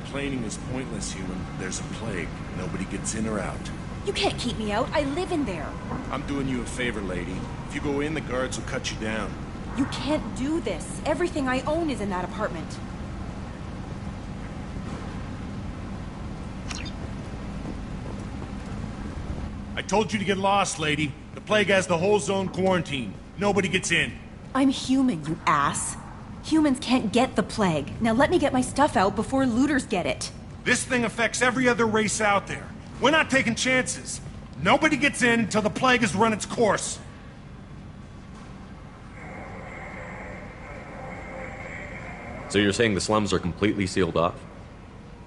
Complaining is pointless, human. There's a plague. Nobody gets in or out. You can't keep me out. I live in there. I'm doing you a favor, lady. If you go in, the guards will cut you down. You can't do this. Everything I own is in that apartment. I told you to get lost, lady. The plague has the whole zone quarantined. Nobody gets in. I'm human, you ass. Humans can't get the plague. Now let me get my stuff out before looters get it. This thing affects every other race out there. We're not taking chances. Nobody gets in until the plague has run its course. So you're saying the slums are completely sealed off?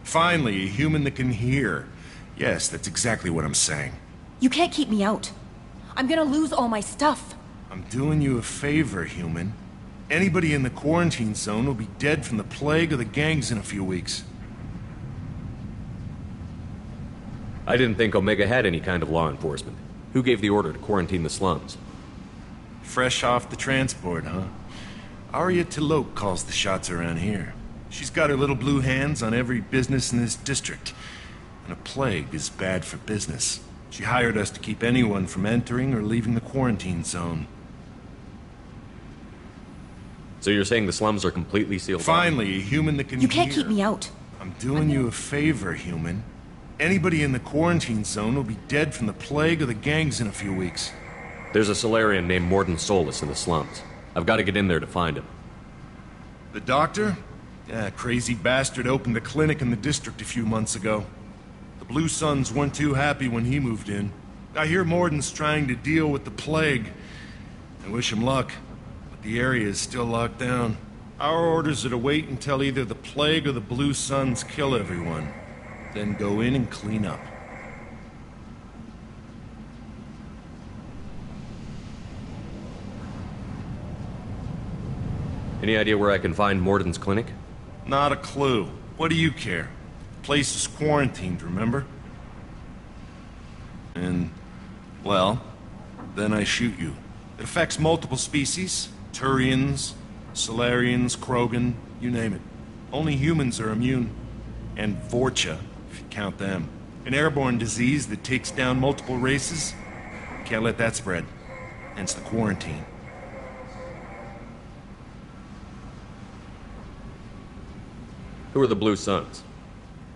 Finally, a human that can hear. Yes, that's exactly what I'm saying. You can't keep me out. I'm gonna lose all my stuff. I'm doing you a favor, human. Anybody in the quarantine zone will be dead from the plague or the gangs in a few weeks. I didn't think Omega had any kind of law enforcement. Who gave the order to quarantine the slums? Fresh off the transport, huh? Arya T'Loak calls the shots around here. She's got her little blue hands on every business in this district. And a plague is bad for business. She hired us to keep anyone from entering or leaving the quarantine zone. So you're saying the slums are completely sealed off? Finally, a human that can You can't hear. keep me out. I'm doing you a favor, human. Anybody in the quarantine zone will be dead from the plague or the gangs in a few weeks. There's a Solarian named Mordin Solus in the slums. I've got to get in there to find him. The doctor? Yeah, crazy bastard opened a clinic in the district a few months ago. The Blue Suns weren't too happy when he moved in. I hear Mordin's trying to deal with the plague. I wish him luck, but the area is still locked down. Our orders are to wait until either the plague or the Blue Suns kill everyone. Then go in and clean up. Any idea where I can find Mordin's clinic? Not a clue. What do you care? The place is quarantined, remember? And, well, then I shoot you. It affects multiple species. Turians, Solarians, Krogan, you name it. Only humans are immune. And Vorcha, if you count them. An airborne disease that takes down multiple races. Can't let that spread. Hence the quarantine. Who are the Blue Suns?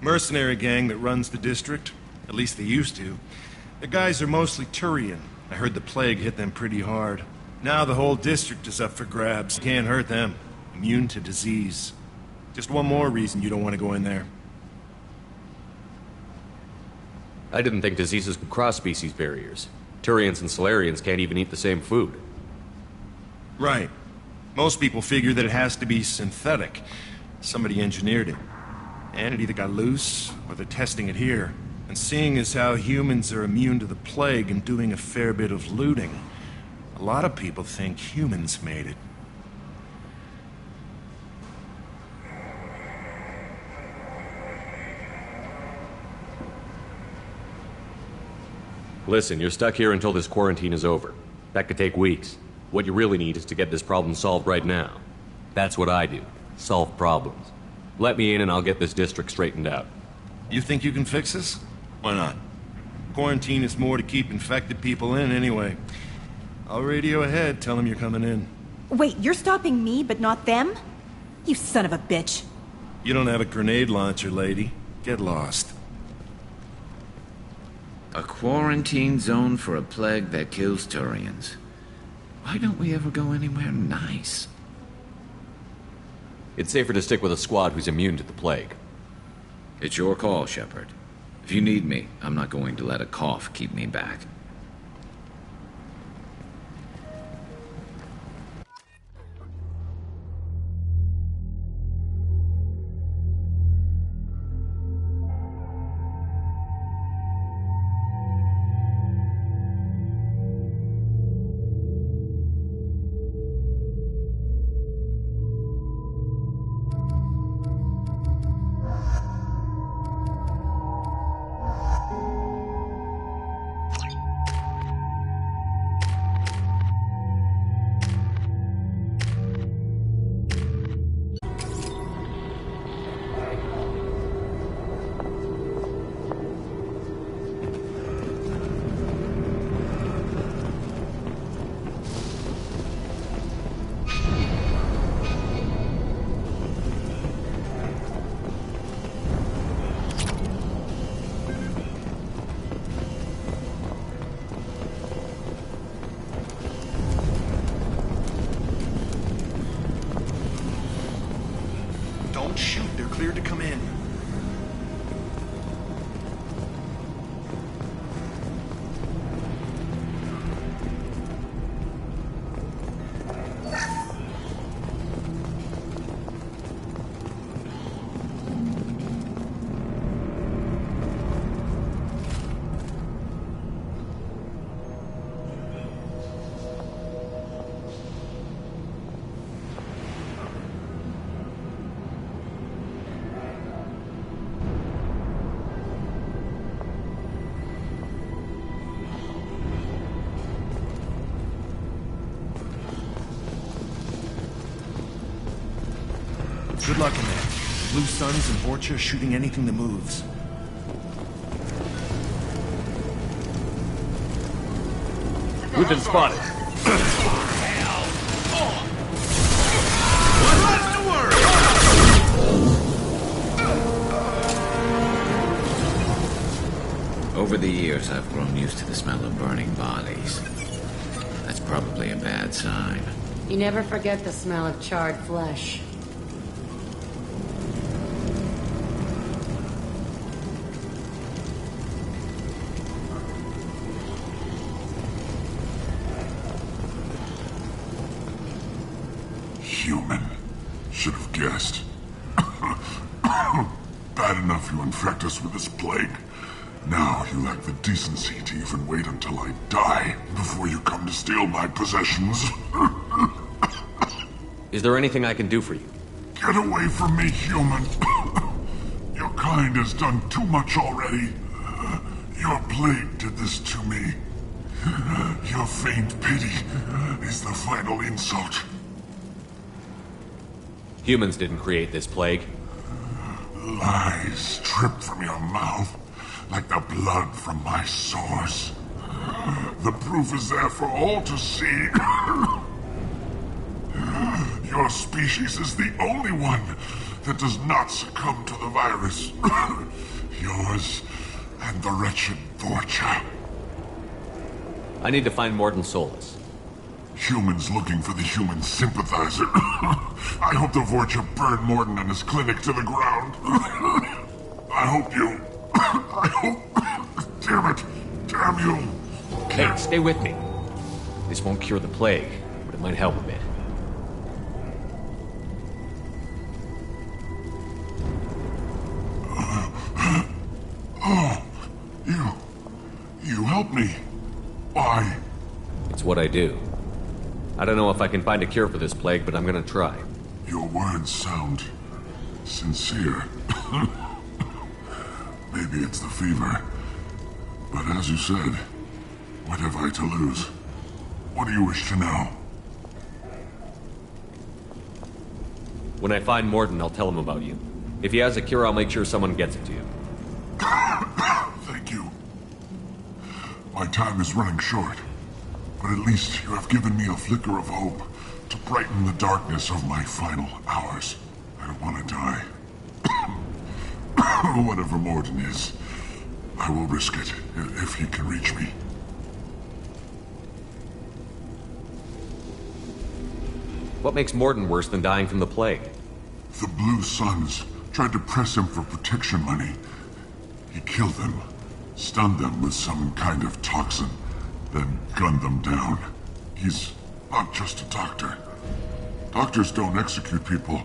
Mercenary gang that runs the district. At least they used to. The guys are mostly Turian. I heard the plague hit them pretty hard. Now the whole district is up for grabs. Can't hurt them. Immune to disease. Just one more reason you don't want to go in there. I didn't think diseases could cross species barriers. Turians and Solarians can't even eat the same food. Right. Most people figure that it has to be synthetic. Somebody engineered it. And it either got loose, or they're testing it here. And seeing as how humans are immune to the plague and doing a fair bit of looting, a lot of people think humans made it. Listen, you're stuck here until this quarantine is over. That could take weeks. What you really need is to get this problem solved right now. That's what I do. Solve problems. Let me in and I'll get this district straightened out. You think you can fix this? Why not? Quarantine is more to keep infected people in anyway. I'll radio ahead, tell them you're coming in. Wait, you're stopping me, but not them? You son of a bitch. You don't have a grenade launcher, lady. Get lost. A quarantine zone for a plague that kills Turians. Why don't we ever go anywhere nice? It's safer to stick with a squad who's immune to the plague. It's your call, Shepard. If you need me, I'm not going to let a cough keep me back. Don't shoot. They're cleared to come in. Good luck in there. Blue Suns and Vorcha shooting anything that moves. We've been spotted. Over the years, I've grown used to the smell of burning bodies. That's probably a bad sign. You never forget the smell of charred flesh. Human. Should have guessed. Bad enough you infect us with this plague. Now you lack the decency to even wait until I die before you come to steal my possessions. Is there anything I can do for you? Get away from me, human. Your kind has done too much already. Your plague did this to me. Your faint pity is the final insult. Humans didn't create this plague. Lies drip from your mouth like the blood from my sores. The proof is there for all to see. Your species is the only one that does not succumb to the virus. Yours and the wretched Vorcha. I need to find Mordin Solus. Humans looking for the human sympathizer. I hope the Vorcha burn Mordin and his clinic to the ground. I hope you... I hope... Damn it. Damn you. Hey, stay with me. This won't cure the plague, but it might help a bit. Oh, you help me. Why? It's what I do. I don't know if I can find a cure for this plague, but I'm gonna try. Your words sound sincere. Maybe it's the fever. But as you said, what have I to lose? What do you wish to know? When I find Mordin, I'll tell him about you. If he has a cure, I'll make sure someone gets it to you. Thank you. My time is running short. But at least you have given me a flicker of hope to brighten the darkness of my final hours. I don't want to die. Whatever Mordin is, I will risk it if he can reach me. What makes Mordin worse than dying from the plague? The Blue Suns tried to press him for protection money. He killed them, stunned them with some kind of toxin, then gunned them down. He's not just a doctor. Doctors don't execute people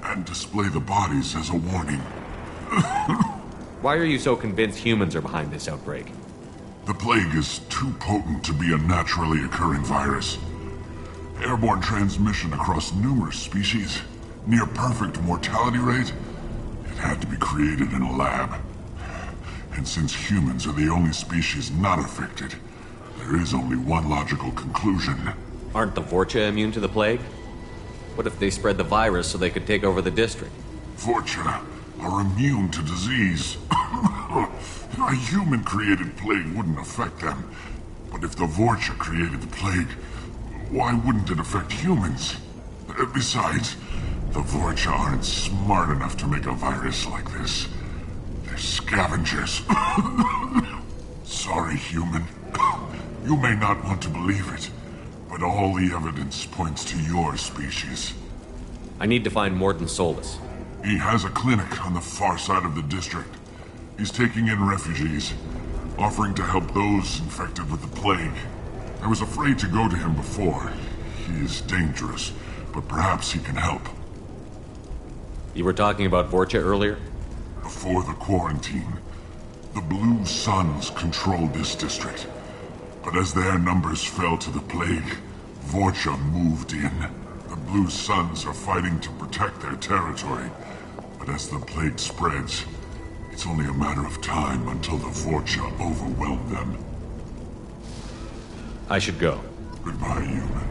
and display the bodies as a warning. Why are you so convinced humans are behind this outbreak? The plague is too potent to be a naturally occurring virus. Airborne transmission across numerous species, near perfect mortality rate. It had to be created in a lab. And since humans are the only species not affected, there is only one logical conclusion. Aren't the Vorcha immune to the plague? What if they spread the virus so they could take over the district? Vorcha are immune to disease. A human-created plague wouldn't affect them. But if the Vorcha created the plague, why wouldn't it affect humans? Besides, the Vorcha aren't smart enough to make a virus like this. They're scavengers. Sorry, human. You may not want to believe it, but all the evidence points to your species. I need to find Mordin Solus. He has a clinic on the far side of the district. He's taking in refugees, offering to help those infected with the plague. I was afraid to go to him before. He is dangerous, but perhaps he can help. You were talking about Vorcha earlier? Before the quarantine, the Blue Suns controlled this district. But as their numbers fell to the plague, Vorcha moved in. The Blue Suns are fighting to protect their territory. But as the plague spreads, it's only a matter of time until the Vorcha overwhelm them. I should go. Goodbye, human.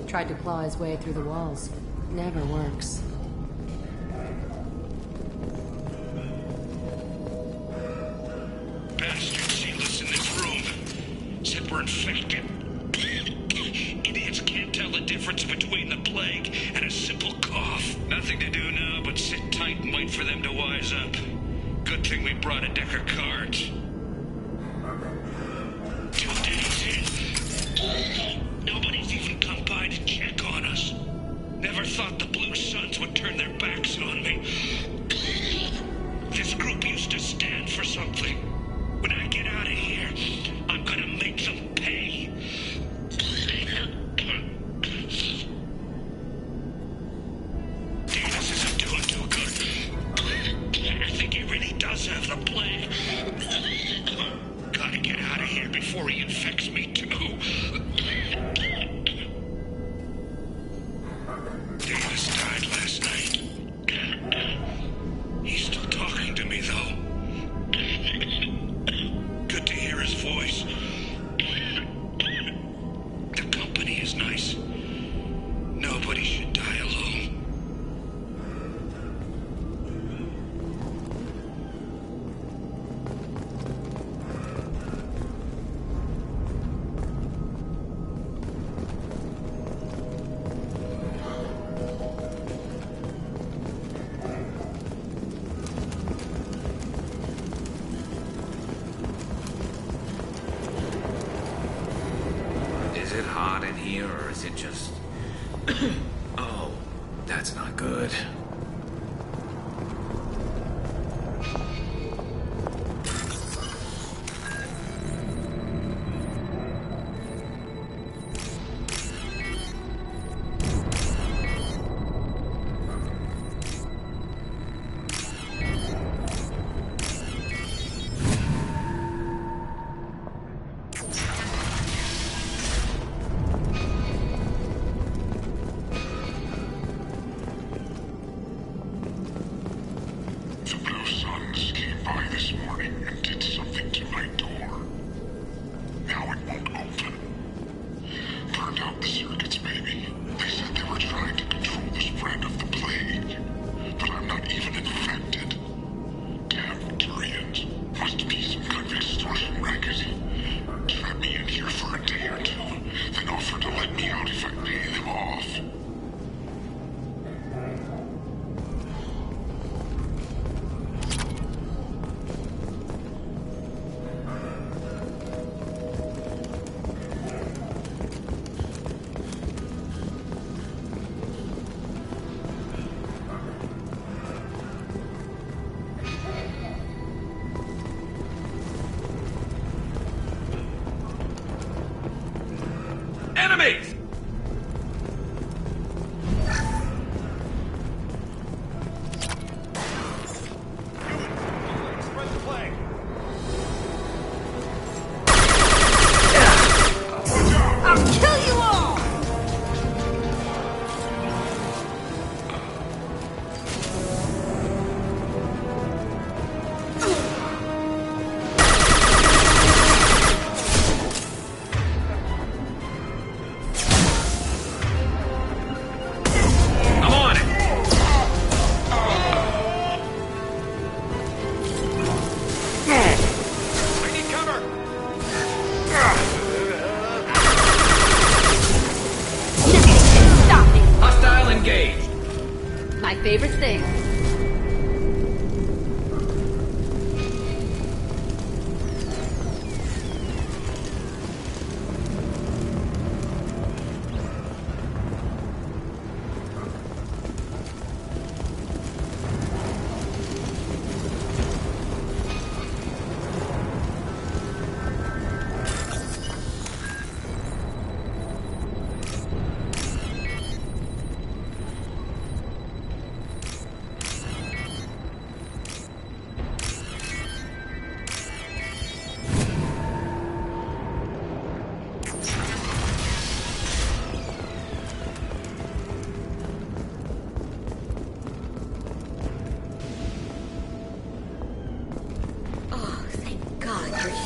Tried to claw his way through the walls. Never works. Bastards sealed us in this room. Said we're infected. Idiots can't tell the difference between the plague and a simple cough. Nothing to do now but sit tight and wait for them to wise up. Good thing we brought a deck of cards. 2 days in. Nobody's even come by to check on us. Never thought the Blue Suns would turn their backs on me. This group used to stand for something. When I get out of here, I'm gonna make them pay. Davis isn't doing too good. I think he really does have the plague. Gotta get out of here before he infects me too. Davis died last night. He's still talking to me, though. Good to hear his voice. The company is nice. Nobody should die alone. Is it hot in here, or is it just... Oh, that's not good. The Blue Suns came by this morning and did something to my door. Now it won't open. Turned out the circuits, maybe. They said they were trying to control the spread of the plague. But I'm not even infected. Damn Turians. Must be some kind of extortion racket. Trap me in here for a day or two, then offer to let me out if I pay them off.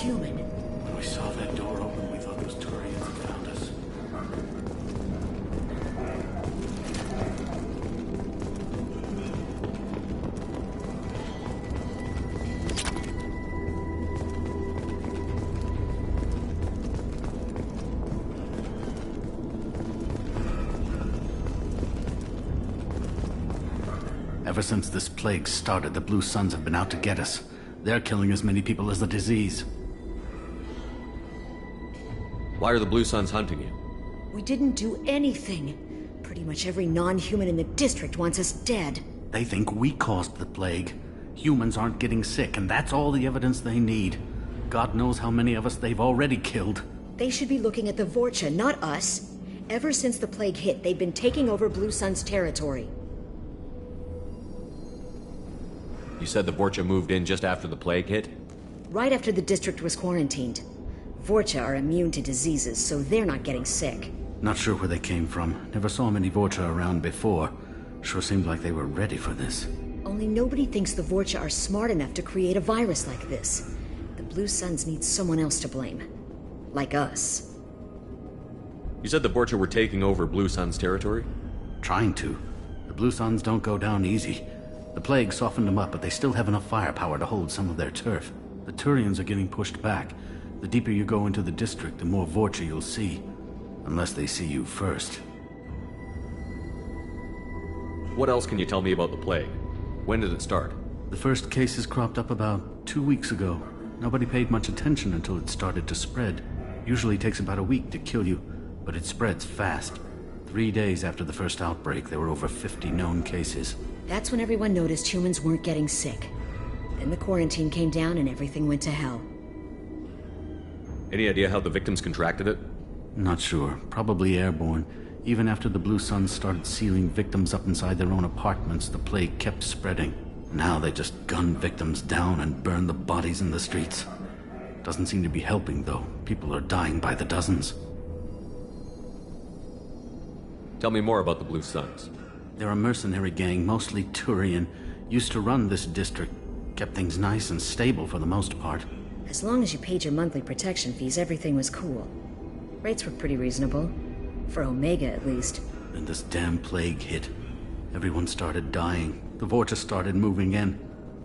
human. When we saw that door open, we thought those Turians had found us. Ever since this plague started, the Blue Suns have been out to get us. They're killing as many people as the disease. Why are the Blue Suns hunting you? We didn't do anything. Pretty much every non-human in the district wants us dead. They think we caused the plague. Humans aren't getting sick, and that's all the evidence they need. God knows how many of us they've already killed. They should be looking at the Vorcha, not us. Ever since the plague hit, they've been taking over Blue Sun's territory. You said the Vorcha moved in just after the plague hit? Right after the district was quarantined. Vorcha are immune to diseases, so they're not getting sick. Not sure where they came from. Never saw many Vorcha around before. Sure seemed like they were ready for this. Only nobody thinks the Vorcha are smart enough to create a virus like this. The Blue Suns need someone else to blame. Like us. You said the Vorcha were taking over Blue Sun's territory? Trying to. The Blue Suns don't go down easy. The plague softened them up, but they still have enough firepower to hold some of their turf. The Turians are getting pushed back. The deeper you go into the district, the more Vorcha you'll see. Unless they see you first. What else can you tell me about the plague? When did it start? The first cases cropped up about 2 weeks ago. Nobody paid much attention until it started to spread. Usually takes about a week to kill you, but it spreads fast. 3 days after the first outbreak, there were over 50 known cases. That's when everyone noticed humans weren't getting sick. Then the quarantine came down and everything went to hell. Any idea how the victims contracted it? Not sure. Probably airborne. Even after the Blue Suns started sealing victims up inside their own apartments, the plague kept spreading. Now they just gun victims down and burn the bodies in the streets. Doesn't seem to be helping, though. People are dying by the dozens. Tell me more about the Blue Suns. They're a mercenary gang, mostly Turian. Used to run this district. Kept things nice and stable for the most part. As long as you paid your monthly protection fees, everything was cool. Rates were pretty reasonable. For Omega, at least. Then this damn plague hit. Everyone started dying. The Vorcha started moving in.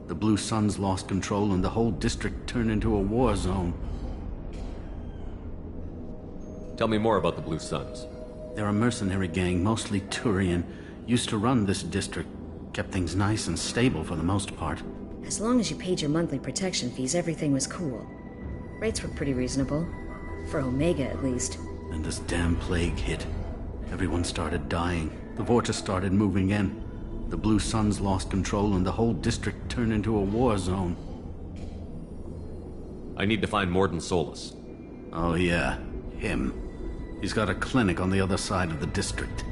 The Blue Suns lost control and the whole district turned into a war zone. Tell me more about the Blue Suns. They're a mercenary gang, mostly Turian. Used to run this district. Kept things nice and stable for the most part. As long as you paid your monthly protection fees, everything was cool. Rates were pretty reasonable. For Omega, at least. Then this damn plague hit. Everyone started dying. The Vorcha started moving in. The Blue Suns lost control and the whole district turned into a war zone. I need to find Mordin Solus. Oh yeah, him. He's got a clinic on the other side of the district.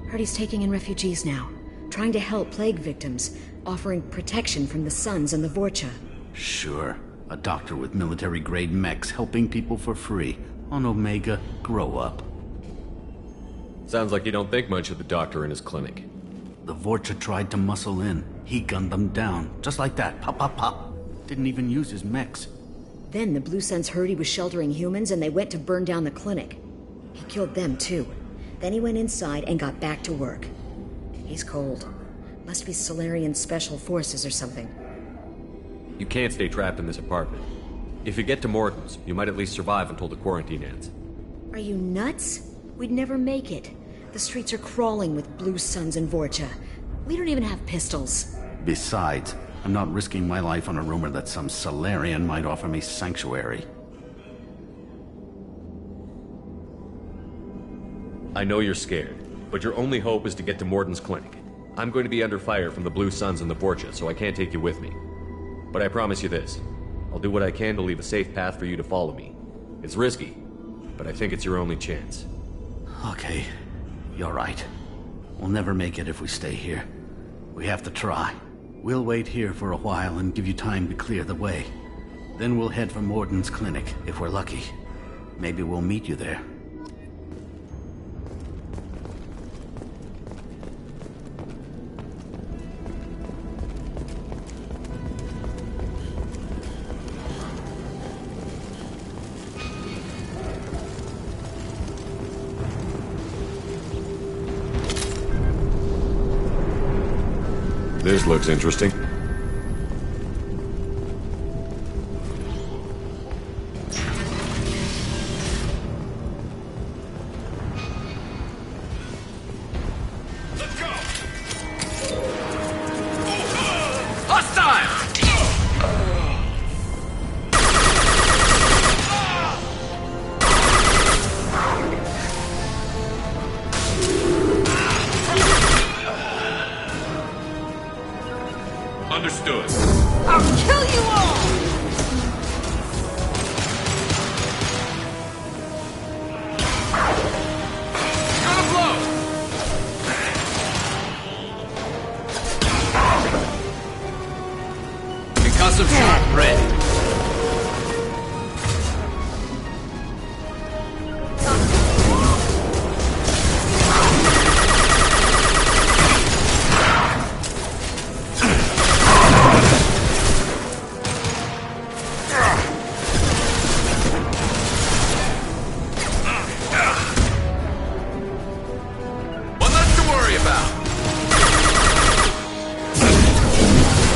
Heard he's taking in refugees now. Trying to help plague victims. Offering protection from the Suns and the Vorcha. Sure. A doctor with military-grade mechs helping people for free. On Omega, grow up. Sounds like you don't think much of the doctor in his clinic. The Vorcha tried to muscle in. He gunned them down. Just like that. Pop, pop, pop. Didn't even use his mechs. Then the Blue Suns heard he was sheltering humans and they went to burn down the clinic. He killed them too. Then he went inside and got back to work. He's cold. Must be Solarian Special Forces or something. You can't stay trapped in this apartment. If you get to Mordin's, you might at least survive until the quarantine ends. Are you nuts? We'd never make it. The streets are crawling with Blue Suns and Vorcha. We don't even have pistols. Besides, I'm not risking my life on a rumor that some Solarian might offer me sanctuary. I know you're scared, but your only hope is to get to Mordin's clinic. I'm going to be under fire from the Blue Suns and the Vorcha, so I can't take you with me. But I promise you this. I'll do what I can to leave a safe path for you to follow me. It's risky, but I think it's your only chance. Okay, you're right. We'll never make it if we stay here. We have to try. We'll wait here for a while and give you time to clear the way. Then we'll head for Mordin's clinic, if we're lucky. Maybe we'll meet you there. This looks interesting. Let's go! Understood. I'll kill you all! Gonna blow! Concussive shock ready. One less to worry about.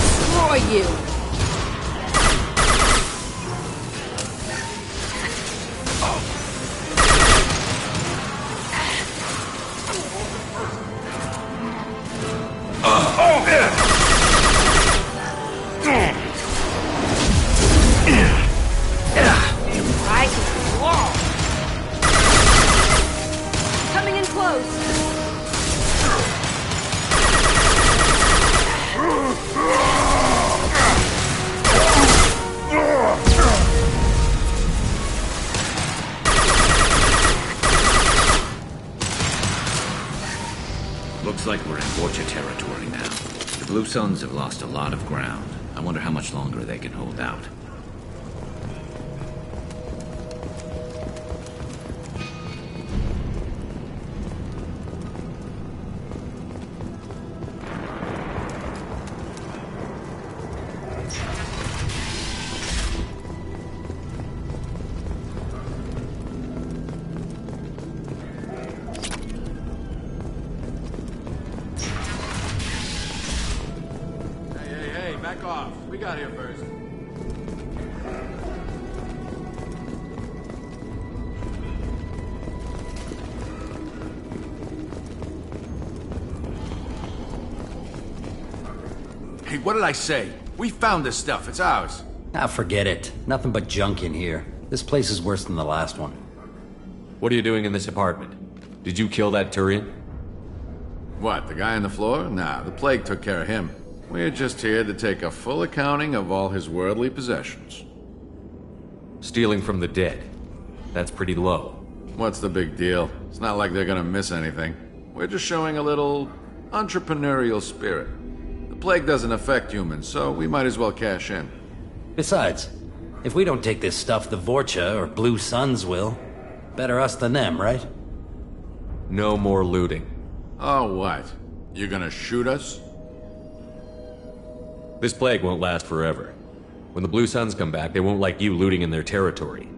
Destroy you! Coming in close. Looks like we're in Vorcha territory now. The Blue Suns have lost a lot of ground. I wonder how much longer they can hold out. Hey, back off. We got here first. Hey, what did I say? We found this stuff. It's ours. Ah, forget it. Nothing but junk in here. This place is worse than the last one. What are you doing in this apartment? Did you kill that Turian? What, the guy on the floor? Nah, the plague took care of him. We're just here to take a full accounting of all his worldly possessions. Stealing from the dead. That's pretty low. What's the big deal? It's not like they're gonna miss anything. We're just showing a little entrepreneurial spirit. The plague doesn't affect humans, so we might as well cash in. Besides, if we don't take this stuff, the Vorcha or Blue Suns will. Better us than them, right? No more looting. Oh, what? You gonna shoot us? This plague won't last forever. When the Blue Suns come back, they won't like you looting in their territory.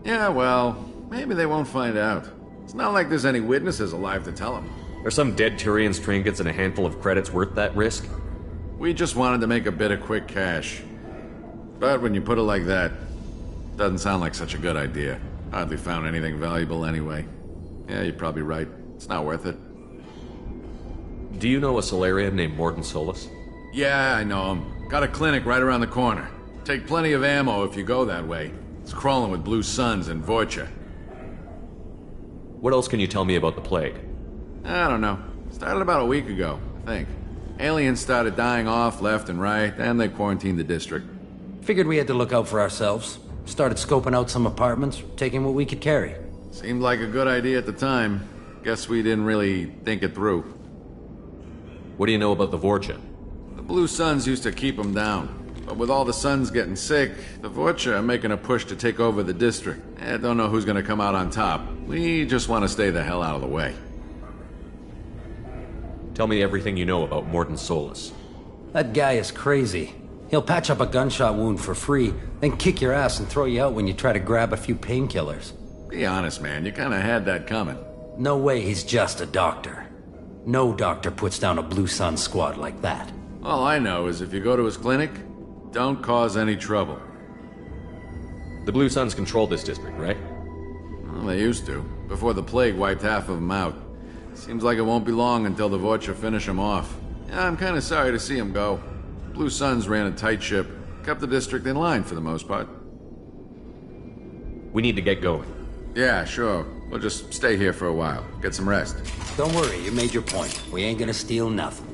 Yeah, well, maybe they won't find out. It's not like there's any witnesses alive to tell them. Are some dead Turians' trinkets and a handful of credits worth that risk? We just wanted to make a bit of quick cash. But when you put it like that, doesn't sound like such a good idea. Hardly found anything valuable anyway. Yeah, you're probably right. It's not worth it. Do you know a Solarian named Mordin Solus? Yeah, I know him. Got a clinic right around the corner. Take plenty of ammo if you go that way. It's crawling with Blue Suns and Vorcha. What else can you tell me about the plague? I don't know. Started about a week ago, I think. Aliens started dying off left and right, and they quarantined the district. Figured we had to look out for ourselves. Started scoping out some apartments, taking what we could carry. Seemed like a good idea at the time. Guess we didn't really think it through. What do you know about the Vorcha? The Blue Suns used to keep them down. But with all the Suns getting sick, the Vorcha are making a push to take over the district. I don't know who's gonna come out on top. We just want to stay the hell out of the way. Tell me everything you know about Mordin Solus. That guy is crazy. He'll patch up a gunshot wound for free, then kick your ass and throw you out when you try to grab a few painkillers. Be honest, man. You kinda had that coming. No way he's just a doctor. No doctor puts down a Blue Sun squad like that. All I know is if you go to his clinic, don't cause any trouble. The Blue Suns control this district, right? Well, they used to, before the plague wiped half of them out. Seems like it won't be long until the Vorcha finish them off. Yeah, I'm kind of sorry to see them go. Blue Suns ran a tight ship, kept the district in line for the most part. We need to get going. Yeah, sure. We'll just stay here for a while, get some rest. Don't worry, you made your point. We ain't gonna steal nothing.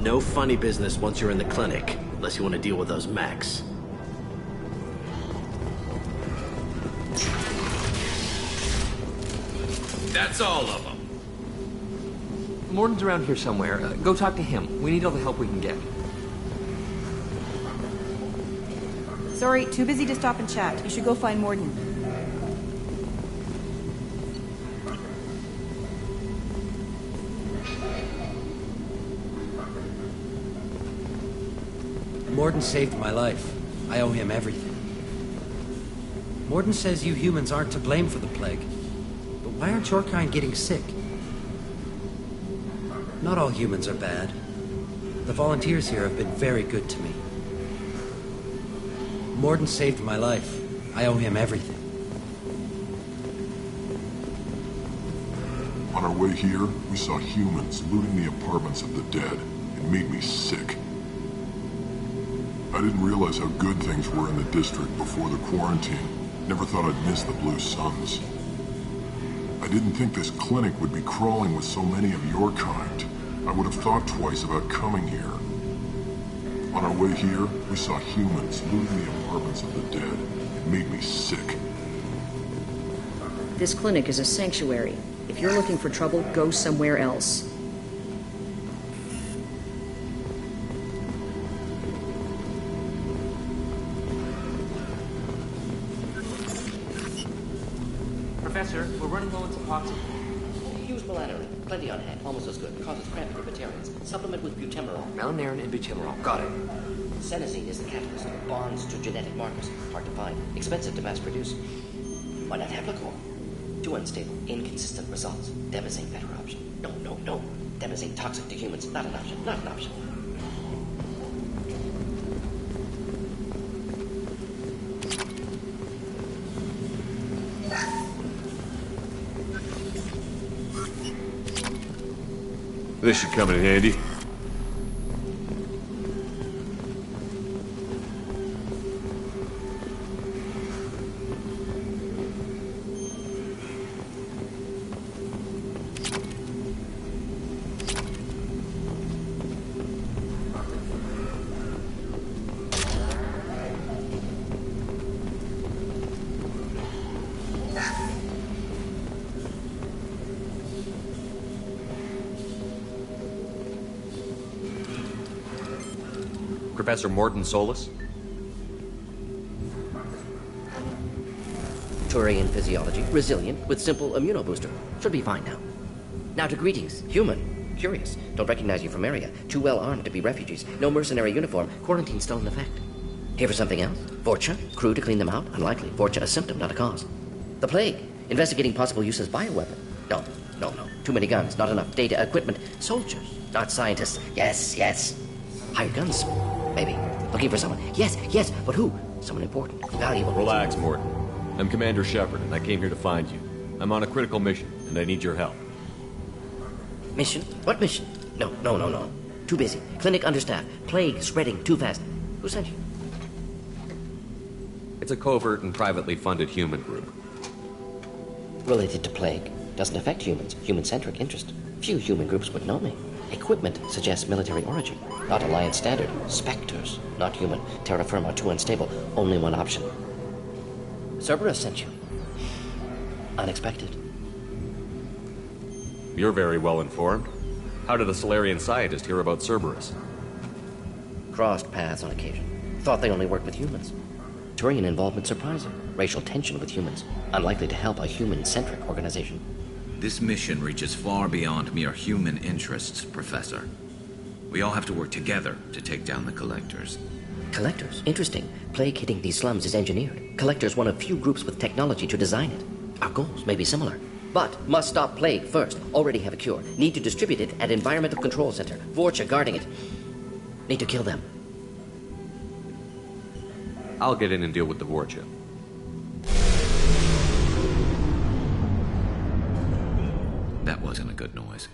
No funny business once you're in the clinic, unless you want to deal with those mechs. That's all of them. Morden's around here somewhere. Go talk to him. We need all the help we can get. Sorry, too busy to stop and chat. You should go find Morden. Morden saved my life. I owe him everything. Morden says you humans aren't to blame for the plague. But why aren't your kind getting sick? Not all humans are bad. The volunteers here have been very good to me. Morden saved my life. I owe him everything. On our way here, we saw humans looting the apartments of the dead. It made me sick. I didn't realize how good things were in the district before the quarantine. Never thought I'd miss the Blue Suns. I didn't think this clinic would be crawling with so many of your kind. I would have thought twice about coming here. On our way here, we saw humans looting the apartments of the dead. It made me sick. This clinic is a sanctuary. If you're looking for trouble, go somewhere else. Professor, we're running low on epoxy. Use melanorin. Plenty on hand. Almost as good. Causes cramping for vegetarians. Supplement with butemerol. Melanorin and butemerol. Got it. Senescene is the catalyst. Bonds to genetic markers. Hard to find. Expensive to mass produce. Why not Heplicor? Too unstable. Inconsistent results. Demazine better option. No. Demazine toxic to humans. Not an option. Not an option. This should come in handy. Professor Morden Solus? Turian physiology. Resilient with simple immunobooster. Should be fine now. Now to greetings. Human. Curious. Don't recognize you from area. Too well armed to be refugees. No mercenary uniform. Quarantine still in effect. Here for something else? Vorcha? Crew to clean them out? Unlikely. Vorcha a symptom, not a cause. The plague. Investigating possible use as bioweapon. No. Too many guns. Not enough data. Equipment. Soldiers. Not scientists. Yes. Hired guns. Maybe. Looking for someone. Yes. But who? Someone important. Valuable. Relax, Morden. I'm Commander Shepard, and I came here to find you. I'm on a critical mission, and I need your help. Mission? What mission? No. Too busy. Clinic understaffed. Plague spreading too fast. Who sent you? It's a covert and privately funded human group. Related to plague. Doesn't affect humans. Human-centric interest. Few human groups would know me. Equipment suggests military origin. Not Alliance standard. Spectres. Not human. Terra firma, too unstable. Only one option. Cerberus sent you. Unexpected. You're very well informed. How did a Solarian scientist hear about Cerberus? Crossed paths on occasion. Thought they only worked with humans. Turian involvement surprising. Racial tension with humans. Unlikely to help a human-centric organization. This mission reaches far beyond mere human interests, Professor. We all have to work together to take down the Collectors. Collectors? Interesting. Plague hitting these slums is engineered. Collectors one of few groups with technology to design it. Our goals may be similar. But must stop plague first. Already have a cure. Need to distribute it at Environmental Control Center. Vorcha guarding it. Need to kill them. I'll get in and deal with the Vorcha. That wasn't a good noise.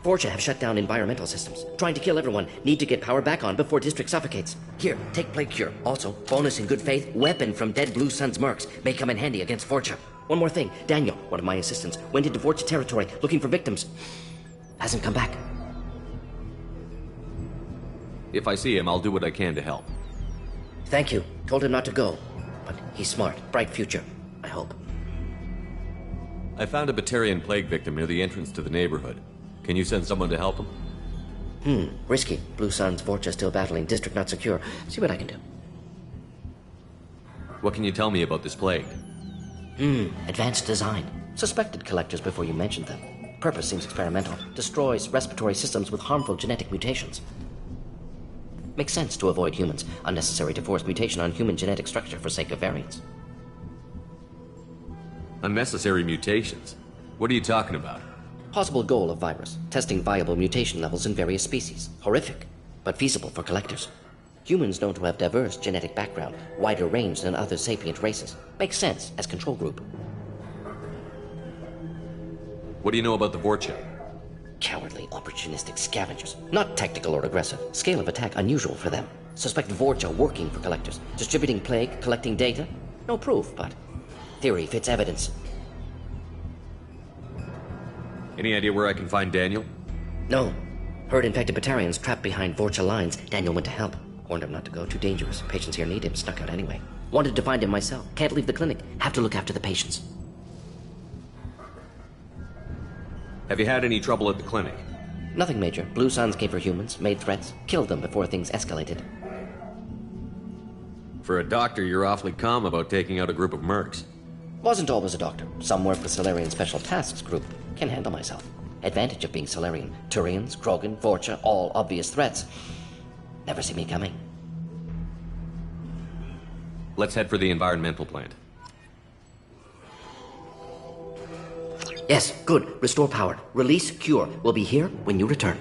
Vorcha have shut down environmental systems. Trying to kill everyone. Need to get power back on before district suffocates. Here, take plague cure. Also, bonus in good faith, weapon from dead Blue Sun's mercs. May come in handy against Vorcha. One more thing. Daniel, one of my assistants, went into Vorcha territory looking for victims. Hasn't come back. If I see him, I'll do what I can to help. Thank you. Told him not to go. But he's smart. Bright future. I hope. I found a Batarian plague victim near the entrance to the neighborhood. Can you send someone to help him? Risky. Blue Sun's Vorcha still battling. District not secure. See what I can do. What can you tell me about this plague? Advanced design. Suspected Collectors before you mentioned them. Purpose seems experimental. Destroys respiratory systems with harmful genetic mutations. Makes sense to avoid humans. Unnecessary to force mutation on human genetic structure for sake of variants. Unnecessary mutations? What are you talking about? Possible goal of virus. Testing viable mutation levels in various species. Horrific, but feasible for Collectors. Humans known to have diverse genetic background, wider range than other sapient races. Makes sense as control group. What do you know about the Vorcha? Cowardly, opportunistic scavengers. Not tactical or aggressive. Scale of attack unusual for them. Suspect Vorcha working for Collectors. Distributing plague, collecting data. No proof, but theory fits evidence. Any idea where I can find Daniel? No. Heard infected Batarians trapped behind Vorcha lines. Daniel went to help. Warned him not to go. Too dangerous. Patients here need him. Snuck out anyway. Wanted to find him myself. Can't leave the clinic. Have to look after the patients. Have you had any trouble at the clinic? Nothing major. Blue Suns came for humans, made threats, killed them before things escalated. For a doctor, you're awfully calm about taking out a group of mercs. Wasn't always a doctor. Some work with Solarian Special Tasks Group. Can handle myself. Advantage of being Solarian. Turians, Krogan, Vorcha, all obvious threats. Never see me coming. Let's head for the environmental plant. Yes, good. Restore power. Release cure. We'll be here when you return.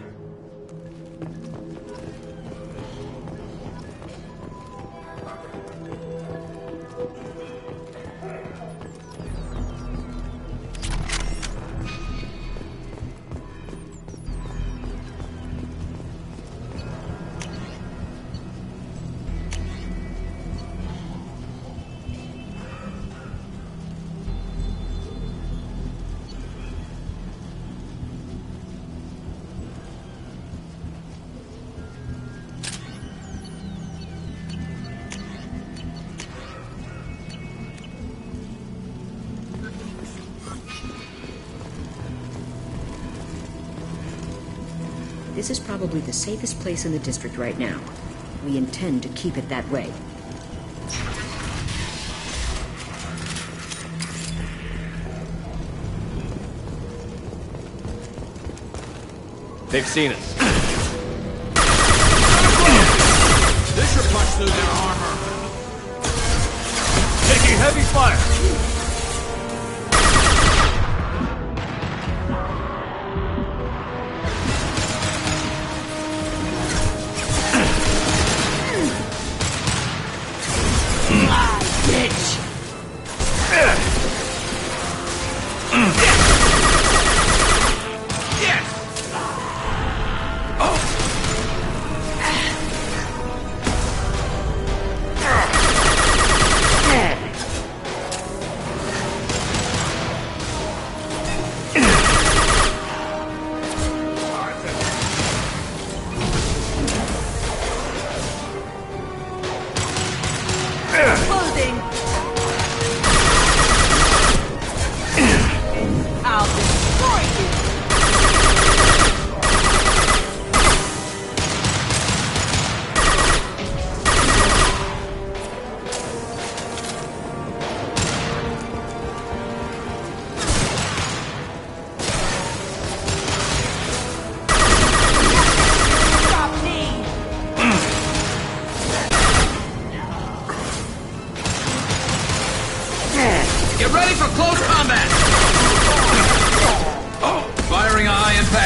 This is probably the safest place in the district right now. We intend to keep it that way. They've seen us. This should punch through their armor. Taking heavy fire.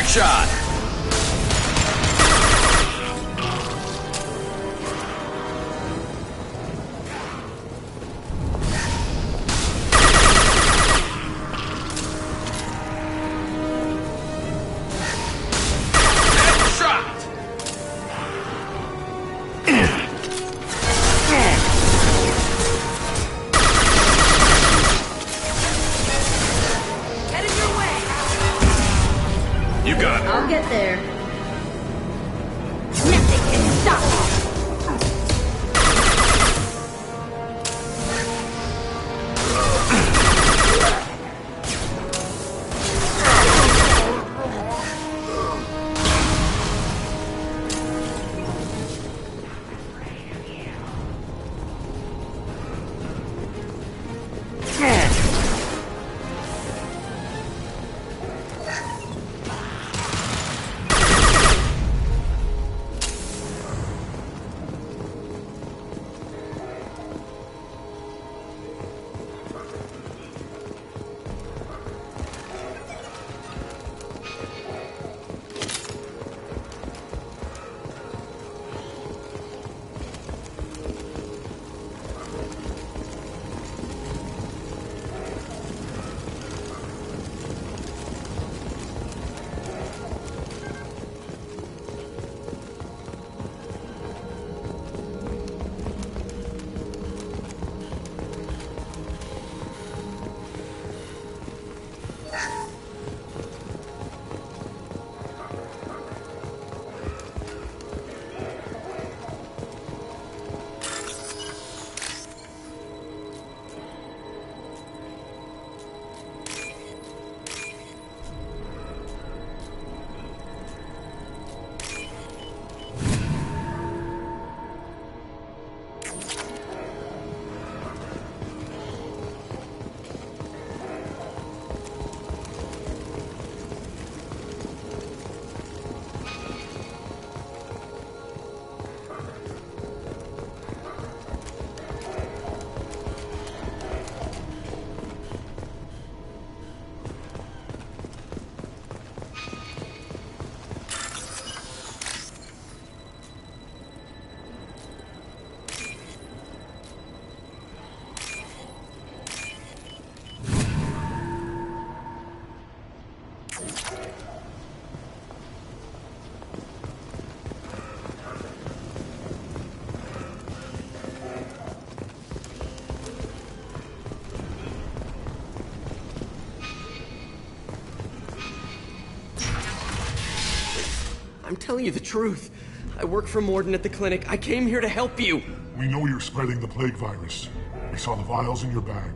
Back shot! I'll get there. Nothing can stop me. I'm telling you the truth. I work for Morden at the clinic. I came here to help you. We know you're spreading the plague virus. We saw the vials in your bag.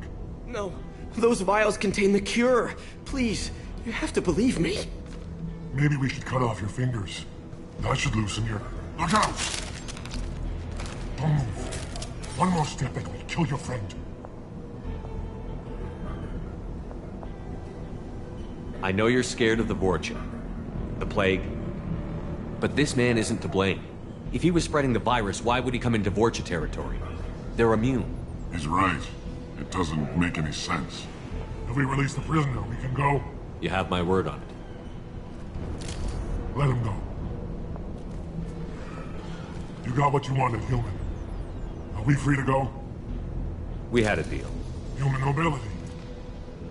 No, those vials contain the cure. Please, you have to believe me. Maybe we should cut off your fingers. That should loosen your... Look out! Don't move. One more step and we'll kill your friend. I know you're scared of the Vorcha, the plague, but this man isn't to blame. If he was spreading the virus, why would he come into Vorcha territory? They're immune. He's right. It doesn't make any sense. If we release the prisoner, we can go. You have my word on it. Let him go. You got what you wanted, human. Are we free to go? We had a deal. Human nobility.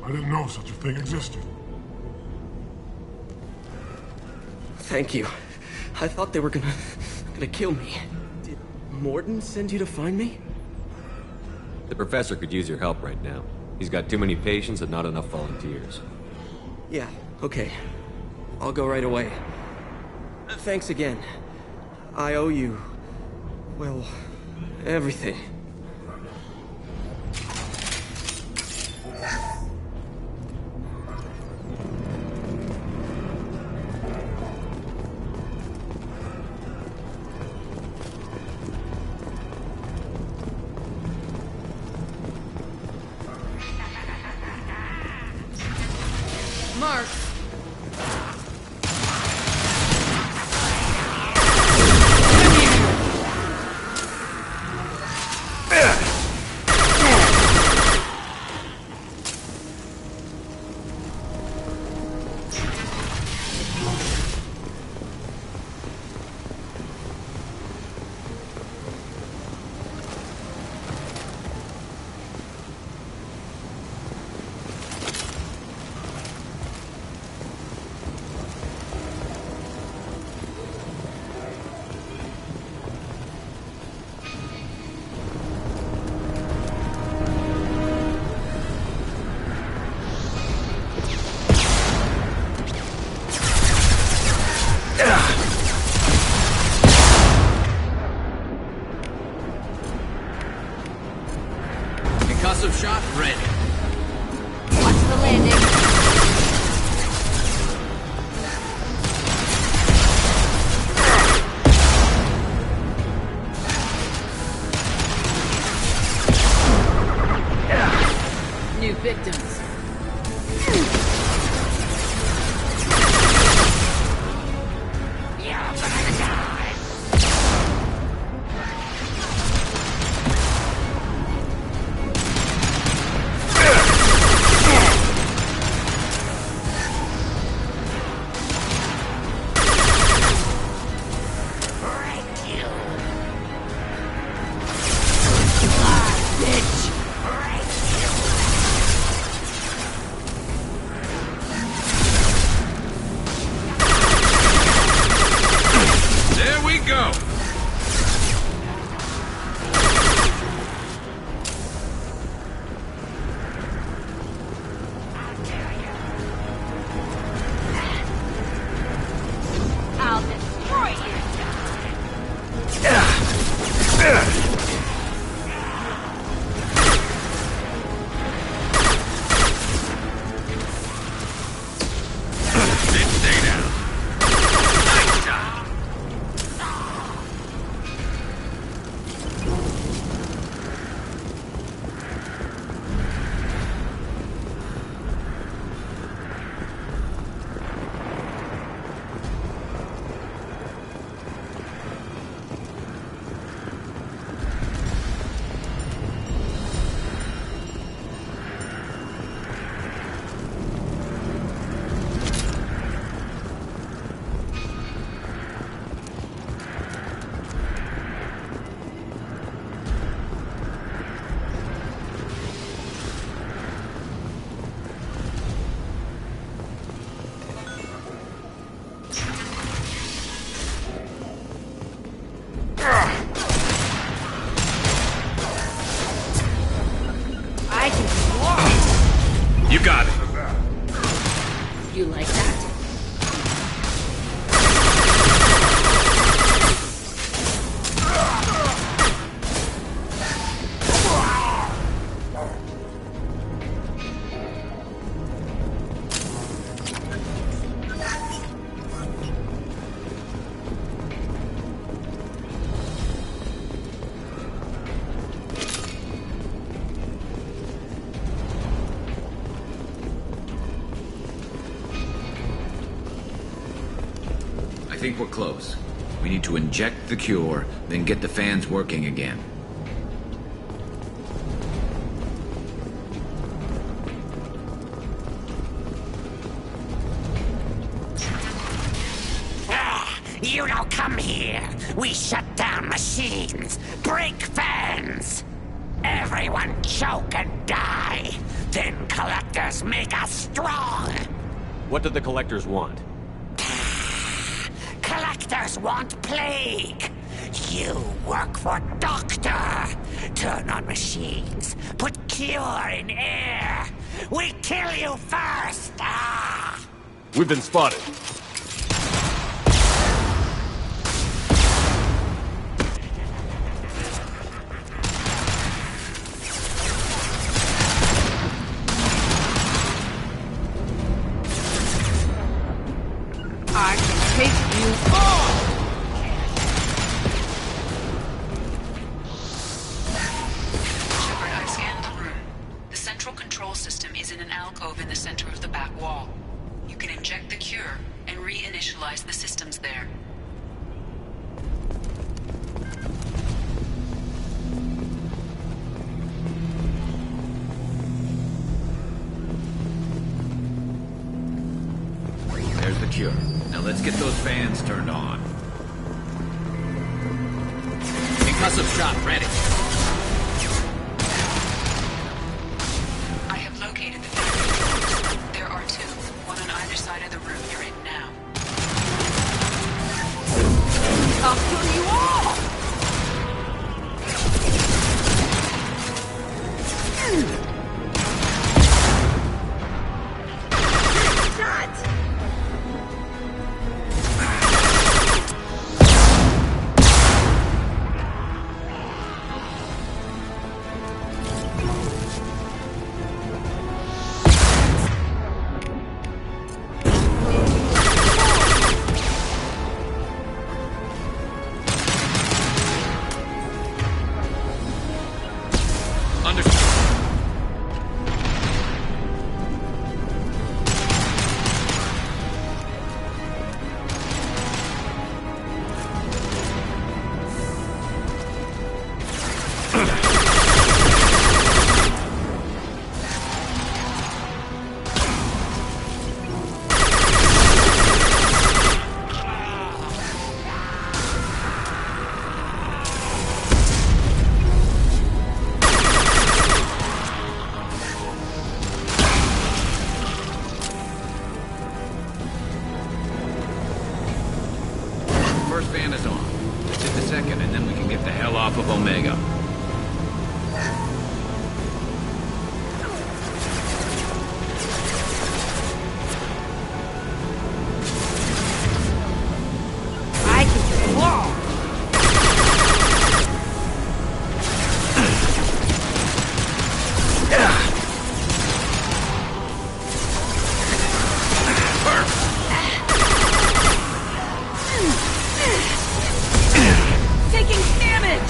I didn't know such a thing existed. Thank you. I thought they were gonna kill me. Did Morden send you to find me? The professor could use your help right now. He's got too many patients and not enough volunteers. Yeah, okay. I'll go right away. Thanks again. I owe you... well, everything. Mark! I think we're close. We need to inject the cure, then get the fans working again. You don't come here. We shut down machines, break fans. Everyone choke and die. Then collectors make us strong. What do the collectors want? Collectors want plague. You work for Doctor. Turn on machines. Put cure in air. We kill you first. We've been spotted. I can take you all! Shepard, I've scanned the room. The central control system is in an alcove in the center of the back wall. You can inject the cure and reinitialize the systems there. There's the cure. Now let's get those fans turned on. Concussive shot ready. I have located the fans. There are two, one on either side of the room you're in now. I'll kill you all! First fan is on. Let's hit the second, and then we can get the hell off of Omega. I can take you all! Taking damage!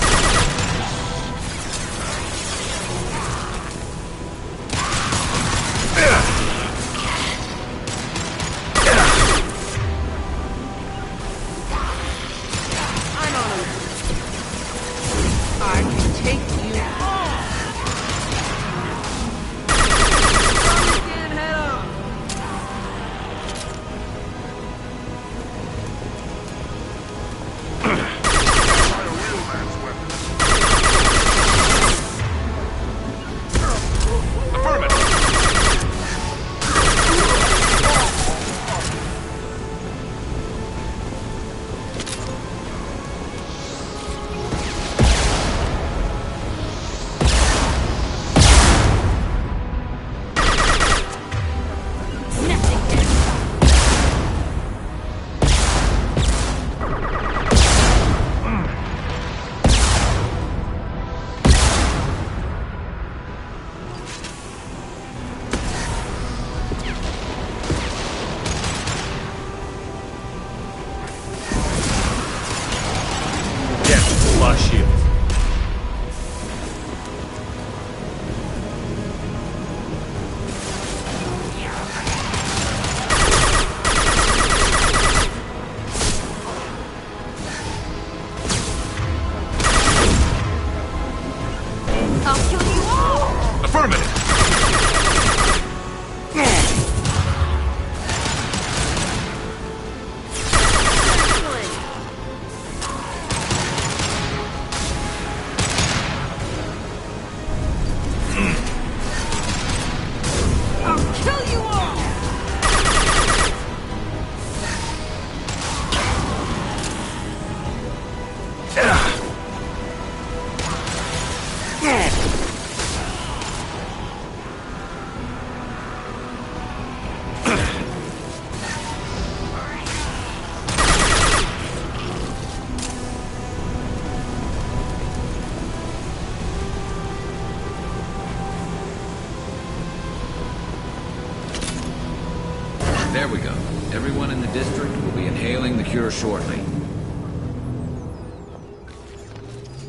Everyone in the district will be inhaling the cure shortly.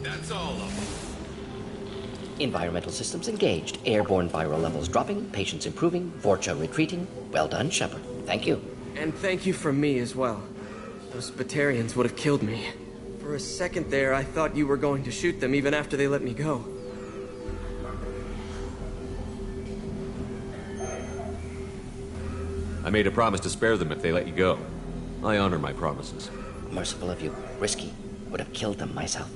That's all of them. Environmental systems engaged. Airborne viral levels dropping. Patients improving. Vorcha retreating. Well done, Shepard. Thank you. And thank you from me as well. Those Batarians would have killed me. For a second there, I thought you were going to shoot them even after they let me go. I made a promise to spare them if they let you go. I honor my promises. Merciful of you. Risky. Would have killed them myself.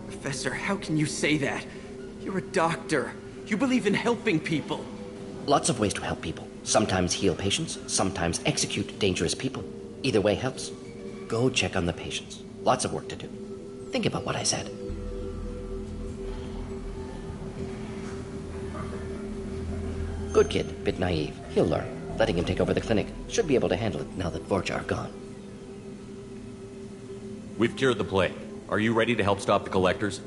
Professor, how can you say that? You're a doctor. You believe in helping people. Lots of ways to help people. Sometimes heal patients, sometimes execute dangerous people. Either way helps. Go check on the patients. Lots of work to do. Think about what I said. Good kid, bit naive. He'll learn. Letting him take over the clinic. Should be able to handle it now that Vorcha are gone. We've cured the plague. Are you ready to help stop the Collectors?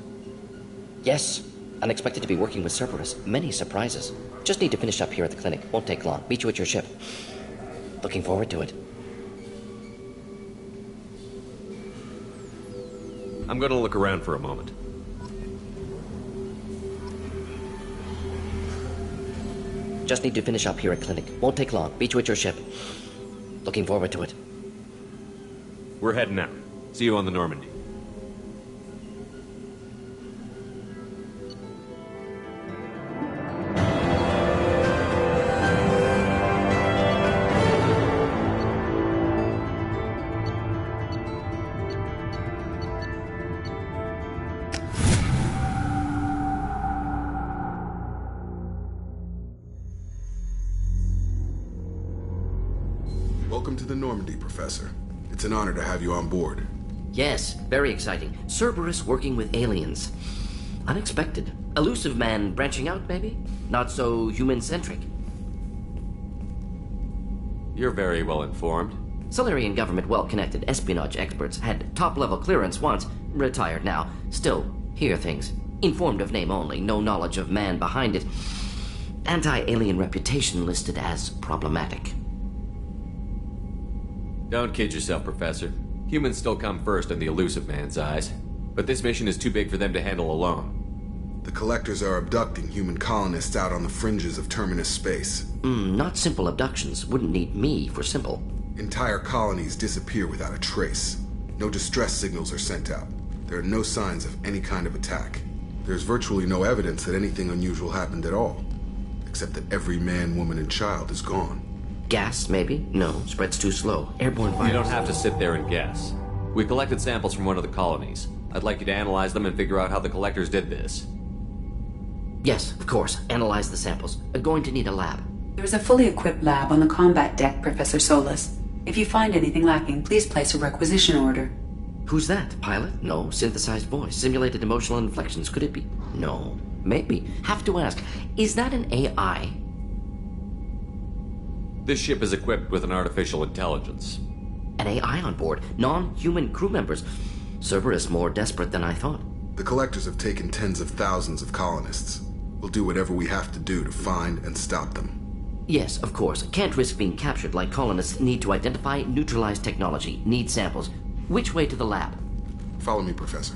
Yes. Unexpected to be working with Cerberus. Many surprises. Just need to finish up here at the clinic. Won't take long. Meet you at your ship. Looking forward to it. I'm gonna look around for a moment. Just need to finish up here at clinic. Won't take long. Meet you at your ship. Looking forward to it. We're heading out. See you on the Normandy. Welcome to the Normandy, Professor. It's an honor to have you on board. Yes, very exciting. Cerberus working with aliens. Unexpected. Elusive man branching out, maybe? Not so human-centric. You're very well informed. Solarian government well-connected espionage experts had top-level clearance once, retired now. Still, hear things. Informed of name only, no knowledge of man behind it. Anti-alien reputation listed as problematic. Don't kid yourself, Professor. Humans still come first in the elusive man's eyes. But this mission is too big for them to handle alone. The Collectors are abducting human colonists out on the fringes of Terminus space. Not simple abductions. Wouldn't need me for simple. Entire colonies disappear without a trace. No distress signals are sent out. There are no signs of any kind of attack. There's virtually no evidence that anything unusual happened at all. Except that every man, woman, and child is gone. Gas, maybe? No, spreads too slow. Airborne virus. You don't have to sit there and guess. We collected samples from one of the colonies. I'd like you to analyze them and figure out how the Collectors did this. Yes, of course. Analyze the samples. Going to need a lab. There's a fully equipped lab on the combat deck, Professor Solis. If you find anything lacking, please place a requisition order. Who's that? Pilot? No. Synthesized voice. Simulated emotional inflections. Could it be? No. Maybe. Have to ask. Is that an AI? This ship is equipped with an artificial intelligence. An AI on board. Non-human crew members. Cerberus more desperate than I thought. The Collectors have taken tens of thousands of colonists. We'll do whatever we have to do to find and stop them. Yes, of course. Can't risk being captured like colonists need to identify, neutralize technology, need samples. Which way to the lab? Follow me, Professor.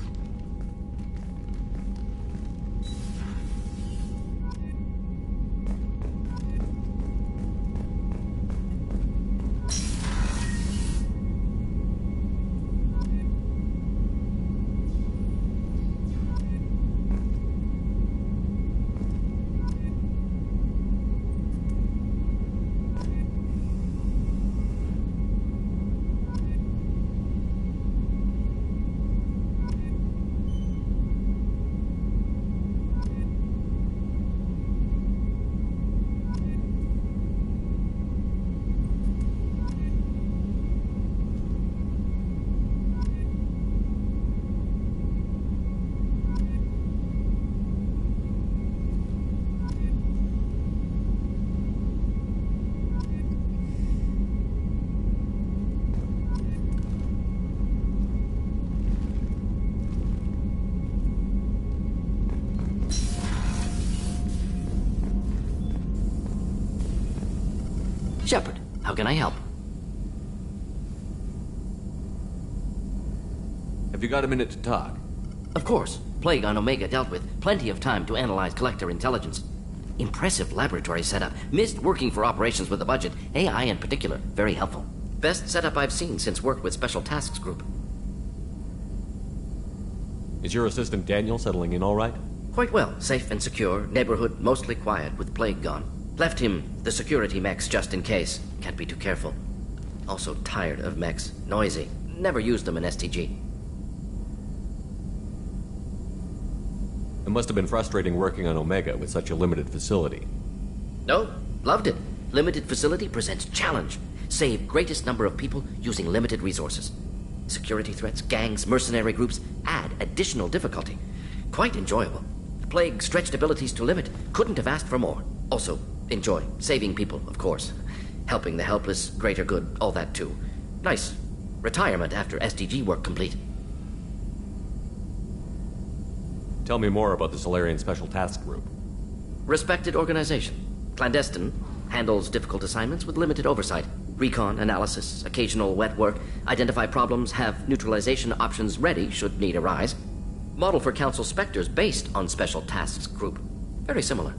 How can I help? Have you got a minute to talk? Of course. Plague on Omega dealt with. Plenty of time to analyze Collector intelligence. Impressive laboratory setup. Missed working for operations with a budget. AI in particular. Very helpful. Best setup I've seen since work with Special Tasks Group. Is your assistant Daniel settling in all right? Quite well. Safe and secure. Neighborhood mostly quiet with Plague gone. Left him the security mechs just in case. Can't be too careful. Also tired of mechs. Noisy. Never used them in STG. It must have been frustrating working on Omega with such a limited facility. No, loved it. Limited facility presents challenge. Save greatest number of people using limited resources. Security threats, gangs, mercenary groups add additional difficulty. Quite enjoyable. Plague stretched abilities to limit. Couldn't have asked for more. Also, enjoy. Saving people, of course. Helping the helpless, greater good, all that too. Nice. Retirement after SDG work complete. Tell me more about the Solarian Special Task Group. Respected organization. Clandestine. Handles difficult assignments with limited oversight. Recon, analysis, occasional wet work. Identify problems, have neutralization options ready should need arise. Model for Council Spectres based on Special Tasks Group. Very similar.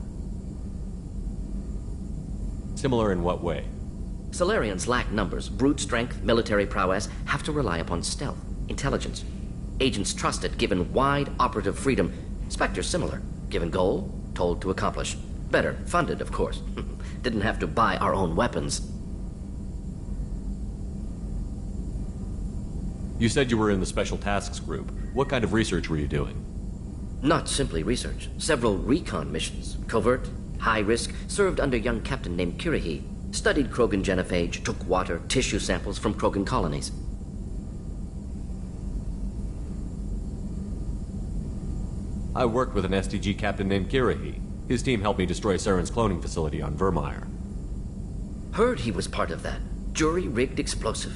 Similar in what way? Solarians lack numbers, brute strength, military prowess, have to rely upon stealth, intelligence. Agents trusted, given wide operative freedom. Spectres similar, given goal, told to accomplish. Better, funded, of course. Didn't have to buy our own weapons. You said you were in the Special Tasks Group. What kind of research were you doing? Not simply research. Several recon missions. Covert, high risk, served under a young captain named Kirihi. Studied Krogan genophage, took water, tissue samples from Krogan colonies. I worked with an STG captain named Kirihi. His team helped me destroy Saren's cloning facility on Vermeer. Heard he was part of that. Jury-rigged explosive.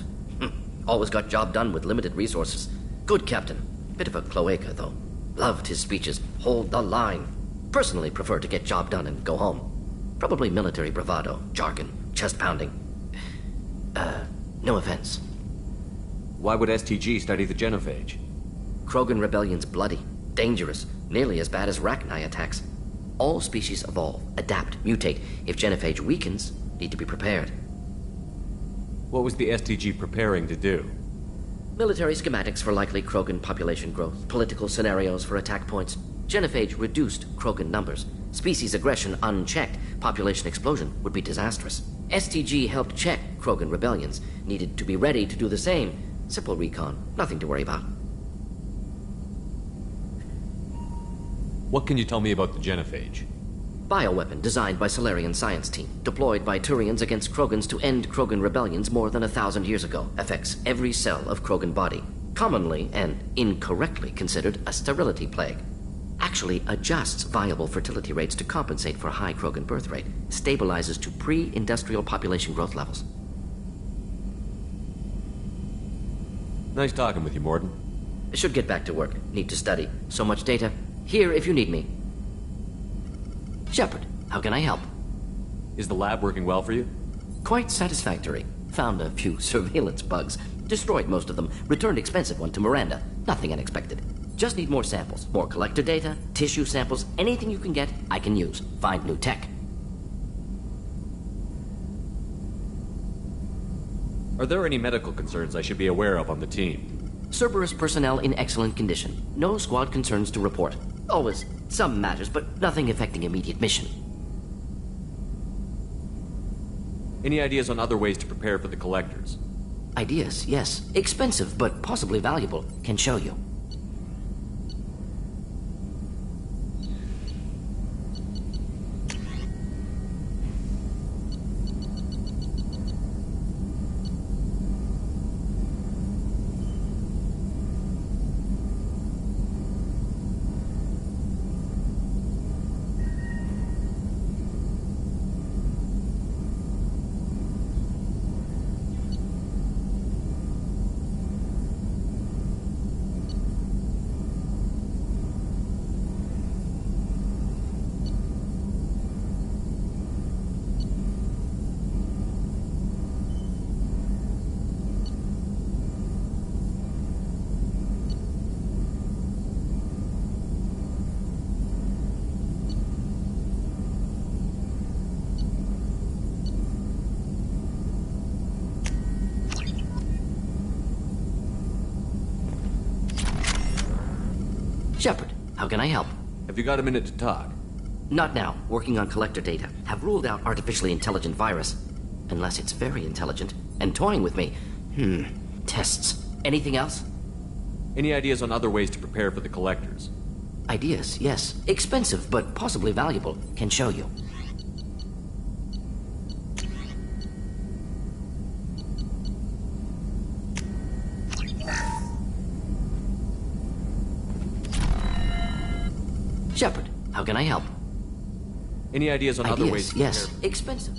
Always got job done with limited resources. Good captain. Bit of a cloaca, though. Loved his speeches. Hold the line. Personally prefer to get job done and go home. Probably military bravado, jargon, chest pounding. No offense. Why would STG study the genophage? Krogan rebellion's bloody, dangerous, nearly as bad as Rachni attacks. All species evolve, adapt, mutate. If genophage weakens, need to be prepared. What was the STG preparing to do? Military schematics for likely Krogan population growth, political scenarios for attack points. Genophage reduced Krogan numbers. Species aggression unchecked, population explosion would be disastrous. STG helped check Krogan rebellions, needed to be ready to do the same. Simple recon, nothing to worry about. What can you tell me about the genophage? Bioweapon designed by Solarian science team, deployed by Turians against Krogans to end Krogan rebellions more than 1,000 years ago. Affects every cell of Krogan body. Commonly and incorrectly considered a sterility plague. Actually adjusts viable fertility rates to compensate for high Krogan birth rate. Stabilizes to pre-industrial population growth levels. Nice talking with you, Mordin. Should get back to work. Need to study. So much data. Here if you need me. Shepard, how can I help? Is the lab working well for you? Quite satisfactory. Found a few surveillance bugs. Destroyed most of them. Returned expensive one to Miranda. Nothing unexpected. Just need more samples. More collector data, tissue samples, anything you can get, I can use. Find new tech. Are there any medical concerns I should be aware of on the team? Cerberus personnel in excellent condition. No squad concerns to report. Always some matters, but nothing affecting immediate mission. Any ideas on other ways to prepare for the collectors? Ideas, yes. Expensive, but possibly valuable. Can show you. Shepard, how can I help? Have you got a minute to talk? Not now. Working on collector data. Have ruled out artificially intelligent virus. Unless it's very intelligent. And toying with me. Tests. Anything else? Any ideas on other ways to prepare for the collectors? Ideas, yes. Expensive, but possibly valuable. Can show you. Shepard, how can I help? Any ideas on other ways to yes. prepare? Expensive.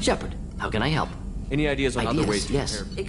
Shepard, how can I help? Any ideas on other ways to yes. prepare?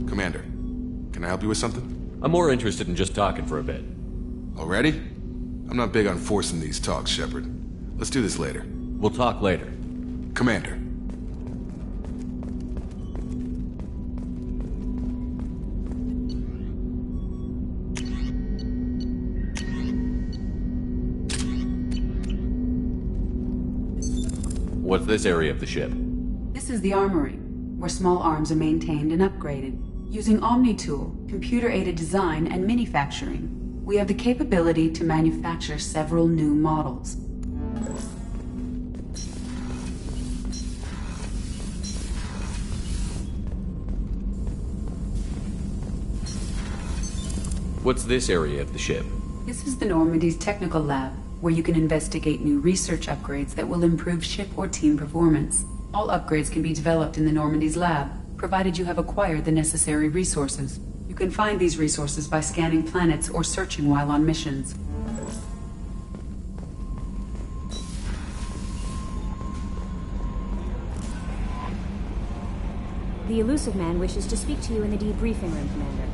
Commander, can I help you with something? I'm more interested in just talking for a bit. Already? I'm not big on forcing these talks, Shepard. Let's do this later. We'll talk later. Commander. What's this area of the ship? This is the armory, where small arms are maintained and upgraded. Using Omni-Tool, computer-aided design, and manufacturing, we have the capability to manufacture several new models. What's this area of the ship? This is the Normandy's technical lab, where you can investigate new research upgrades that will improve ship or team performance. All upgrades can be developed in the Normandy's lab, provided you have acquired the necessary resources. You can find these resources by scanning planets or searching while on missions. The Illusive Man wishes to speak to you in the debriefing room, Commander.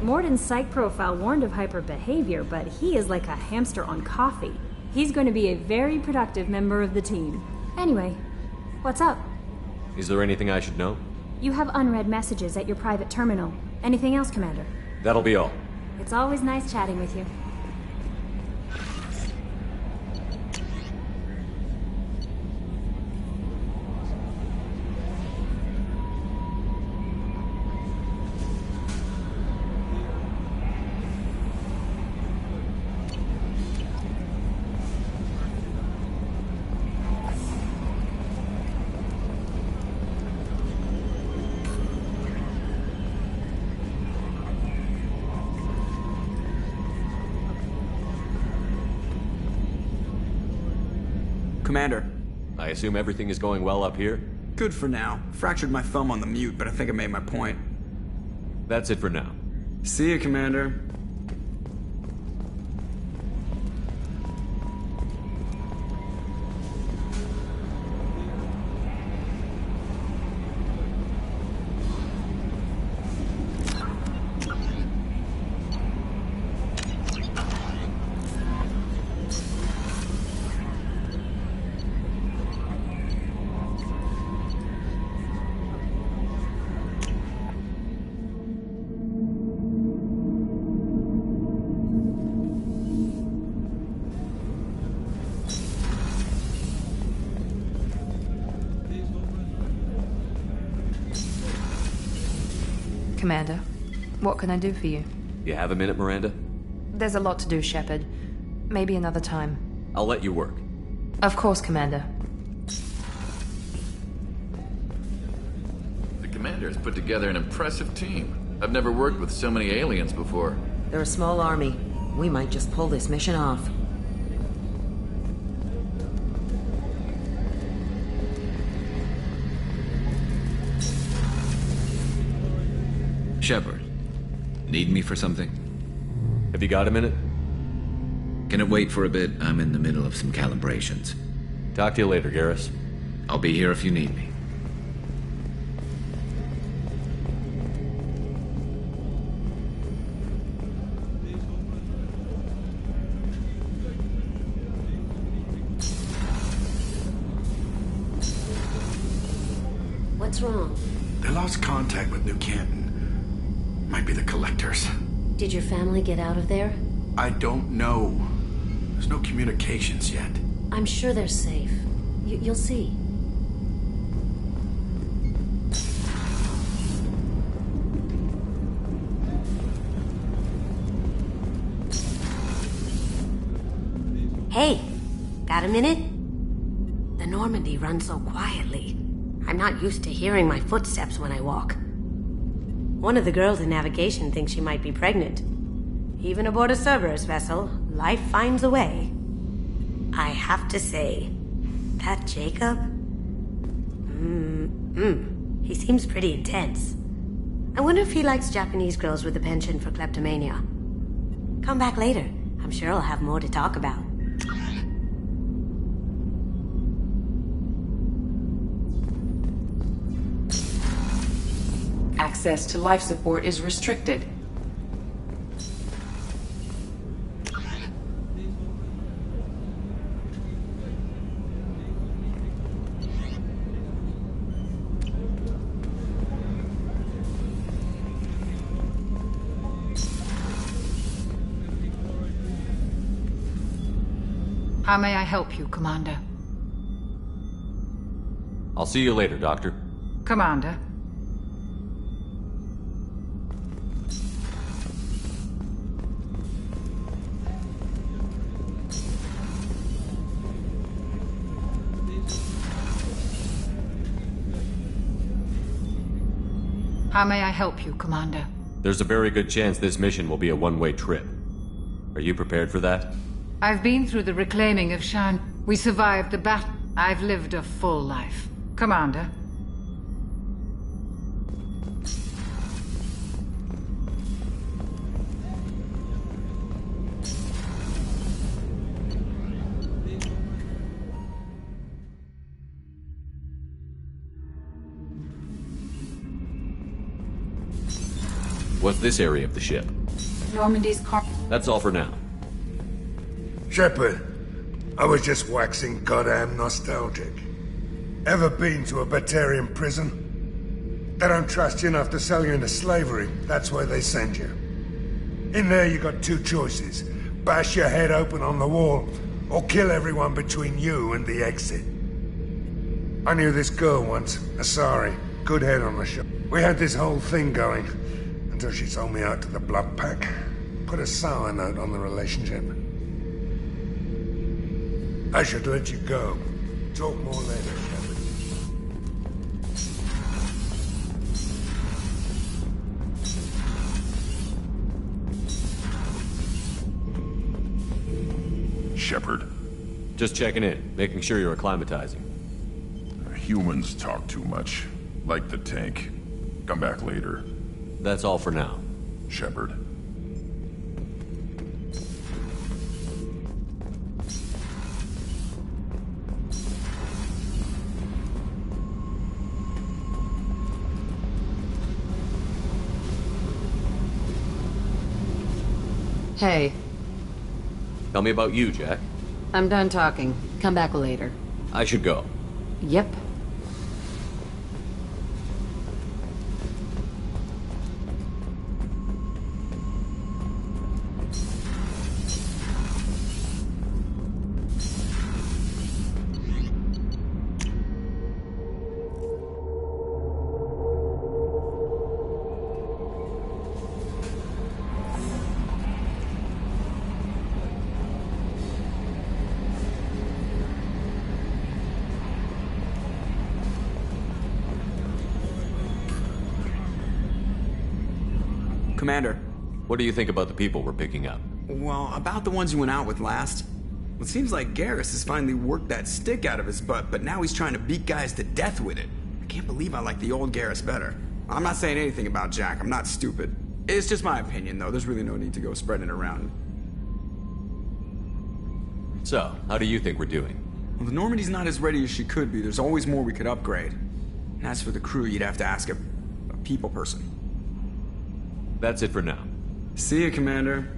Morden's psych profile warned of hyper behavior, but he is like a hamster on coffee. He's going to be a very productive member of the team. Anyway, what's up? Is there anything I should know? You have unread messages at your private terminal. Anything else, Commander? That'll be all. It's always nice chatting with you. Commander. I assume everything is going well up here? Good for now. Fractured my thumb on the mute, but I think I made my point. That's it for now. See you, Commander. Commander, what can I do for you? You have a minute, Miranda? There's a lot to do, Shepard. Maybe another time. I'll let you work. Of course, Commander. The Commander has put together an impressive team. I've never worked with so many aliens before. They're a small army. We might just pull this mission off. Shepard, need me for something? Have you got a minute? Can it wait for a bit? I'm in the middle of some calibrations. Talk to you later, Garrus. I'll be here if you need me. What's wrong? They lost contact with New Canton. Might be the Collectors. Did your family get out of there? I don't know. There's no communications yet. I'm sure they're safe. You'll see. Hey, got a minute? The Normandy runs so quietly. I'm not used to hearing my footsteps when I walk. One of the girls in navigation thinks she might be pregnant. Even aboard a Cerberus vessel, life finds a way. I have to say, that Jacob? He seems pretty intense. I wonder if he likes Japanese girls with a penchant for kleptomania. Come back later. I'm sure I'll have more to talk about. Access to life support is restricted. How may I help you, Commander? I'll see you later, Doctor. Commander. How may I help you, Commander? There's a very good chance this mission will be a one-way trip. Are you prepared for that? I've been through the reclaiming of Shan. We survived the battle. I've lived a full life. Commander. What's this area of the ship? Normandy's car. That's all for now. Shepard, I was just waxing goddamn nostalgic. Ever been to a Batarian prison? They don't trust you enough to sell you into slavery. That's where they send you. In there you got two choices. Bash your head open on the wall, or kill everyone between you and the exit. I knew this girl once, Asari. Good head on the shoulder. We had this whole thing going, until she sold me out to the Blood Pack. Put a sour note on the relationship. I should let you go. Talk more later, Shepard. Shepard. Just checking in, making sure you're acclimatizing. Humans talk too much. Like the tank. Come back later. That's all for now. Shepard. Hey, Tell me about you, Jack. I'm done talking. Come back later. I should go. Yep. Commander. What do you think about the people we're picking up? Well, about the ones you went out with last. It seems like Garrus has finally worked that stick out of his butt, but now he's trying to beat guys to death with it. I can't believe I like the old Garrus better. I'm not saying anything about Jack, I'm not stupid. It's just my opinion, though. There's really no need to go spreading it around. So, how do you think we're doing? Well, the Normandy's not as ready as she could be. There's always more we could upgrade. And as for the crew, you'd have to ask a people person. That's it for now. See you, Commander.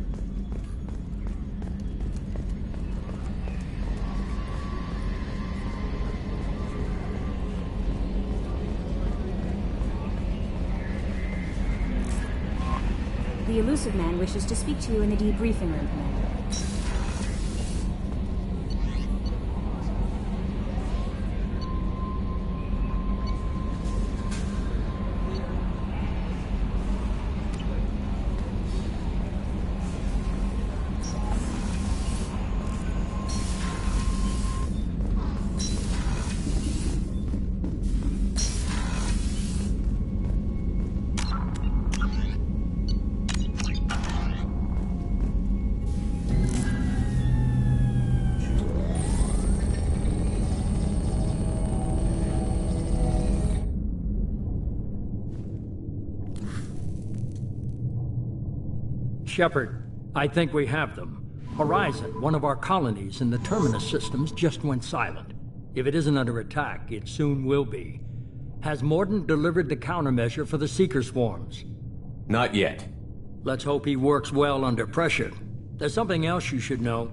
The Illusive Man wishes to speak to you in the debriefing room, Commander. Shepard, I think we have them. Horizon, one of our colonies in the Terminus systems, just went silent. If it isn't under attack, it soon will be. Has Mordin delivered the countermeasure for the Seeker swarms? Not yet. Let's hope he works well under pressure. There's something else you should know.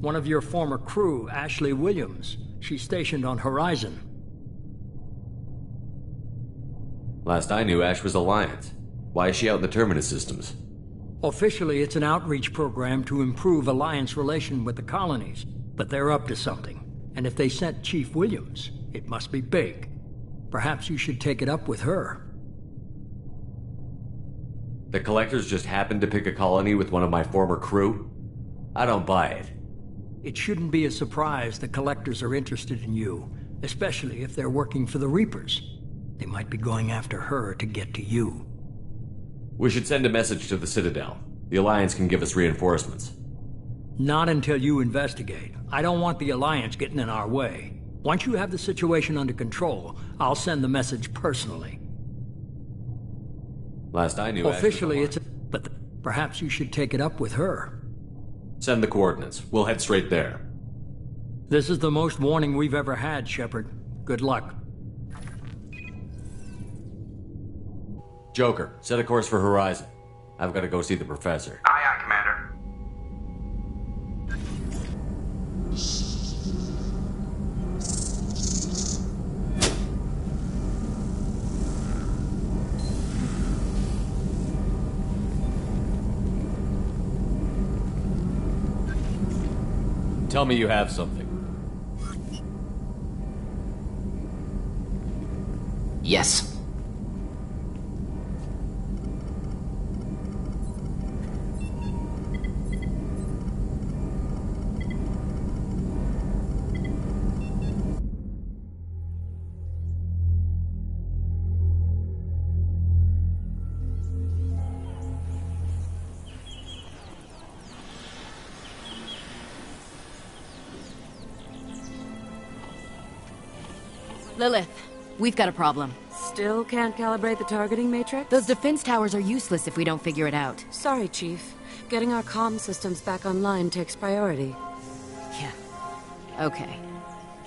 One of your former crew, Ashley Williams, she's stationed on Horizon. Last I knew, Ash was Alliance. Why is she out in the Terminus systems? Officially, it's an outreach program to improve Alliance relation with the colonies, but they're up to something. And if they sent Chief Williams, it must be big. Perhaps you should take it up with her. The Collectors just happened to pick a colony with one of my former crew? I don't buy it. It shouldn't be a surprise the Collectors are interested in you, especially if they're working for the Reapers. They might be going after her to get to you. We should send a message to the Citadel. The Alliance can give us reinforcements. Not until you investigate. I don't want the Alliance getting in our way. Once you have the situation under control, I'll send the message personally. Last I knew... Officially, it's a... But perhaps you should take it up with her. Send the coordinates. We'll head straight there. This is the most warning we've ever had, Shepard. Good luck. Joker, set a course for Horizon. I've got to go see the Professor. Aye, aye, Commander. Tell me you have something. Yes. Lilith, we've got a problem. Still can't calibrate the targeting matrix? Those defense towers are useless if we don't figure it out. Sorry, Chief. Getting our comm systems back online takes priority. Yeah. Okay.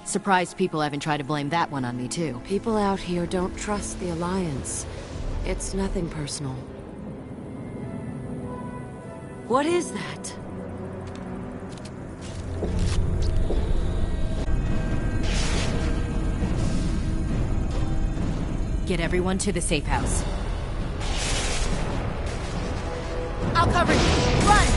Surprised people haven't tried to blame that one on me, too. People out here don't trust the Alliance. It's nothing personal. What is that? Get everyone to the safe house. I'll cover you. Run!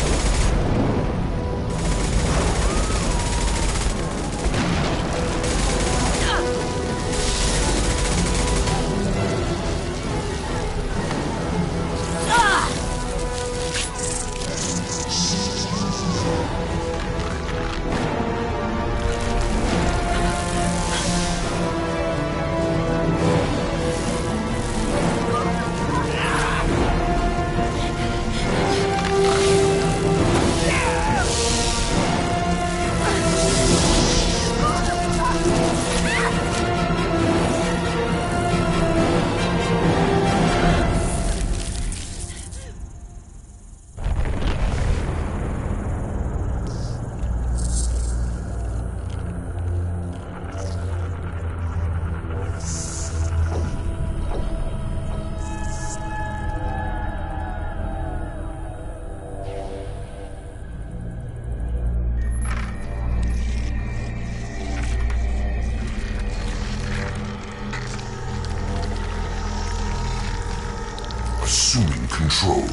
Assuming control.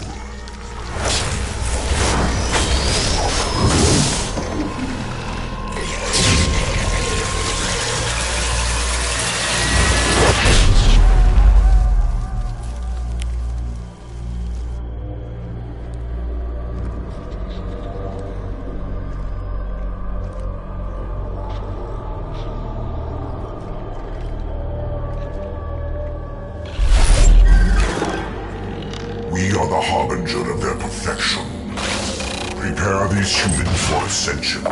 We are the harbinger of their perfection. Prepare these humans for ascension.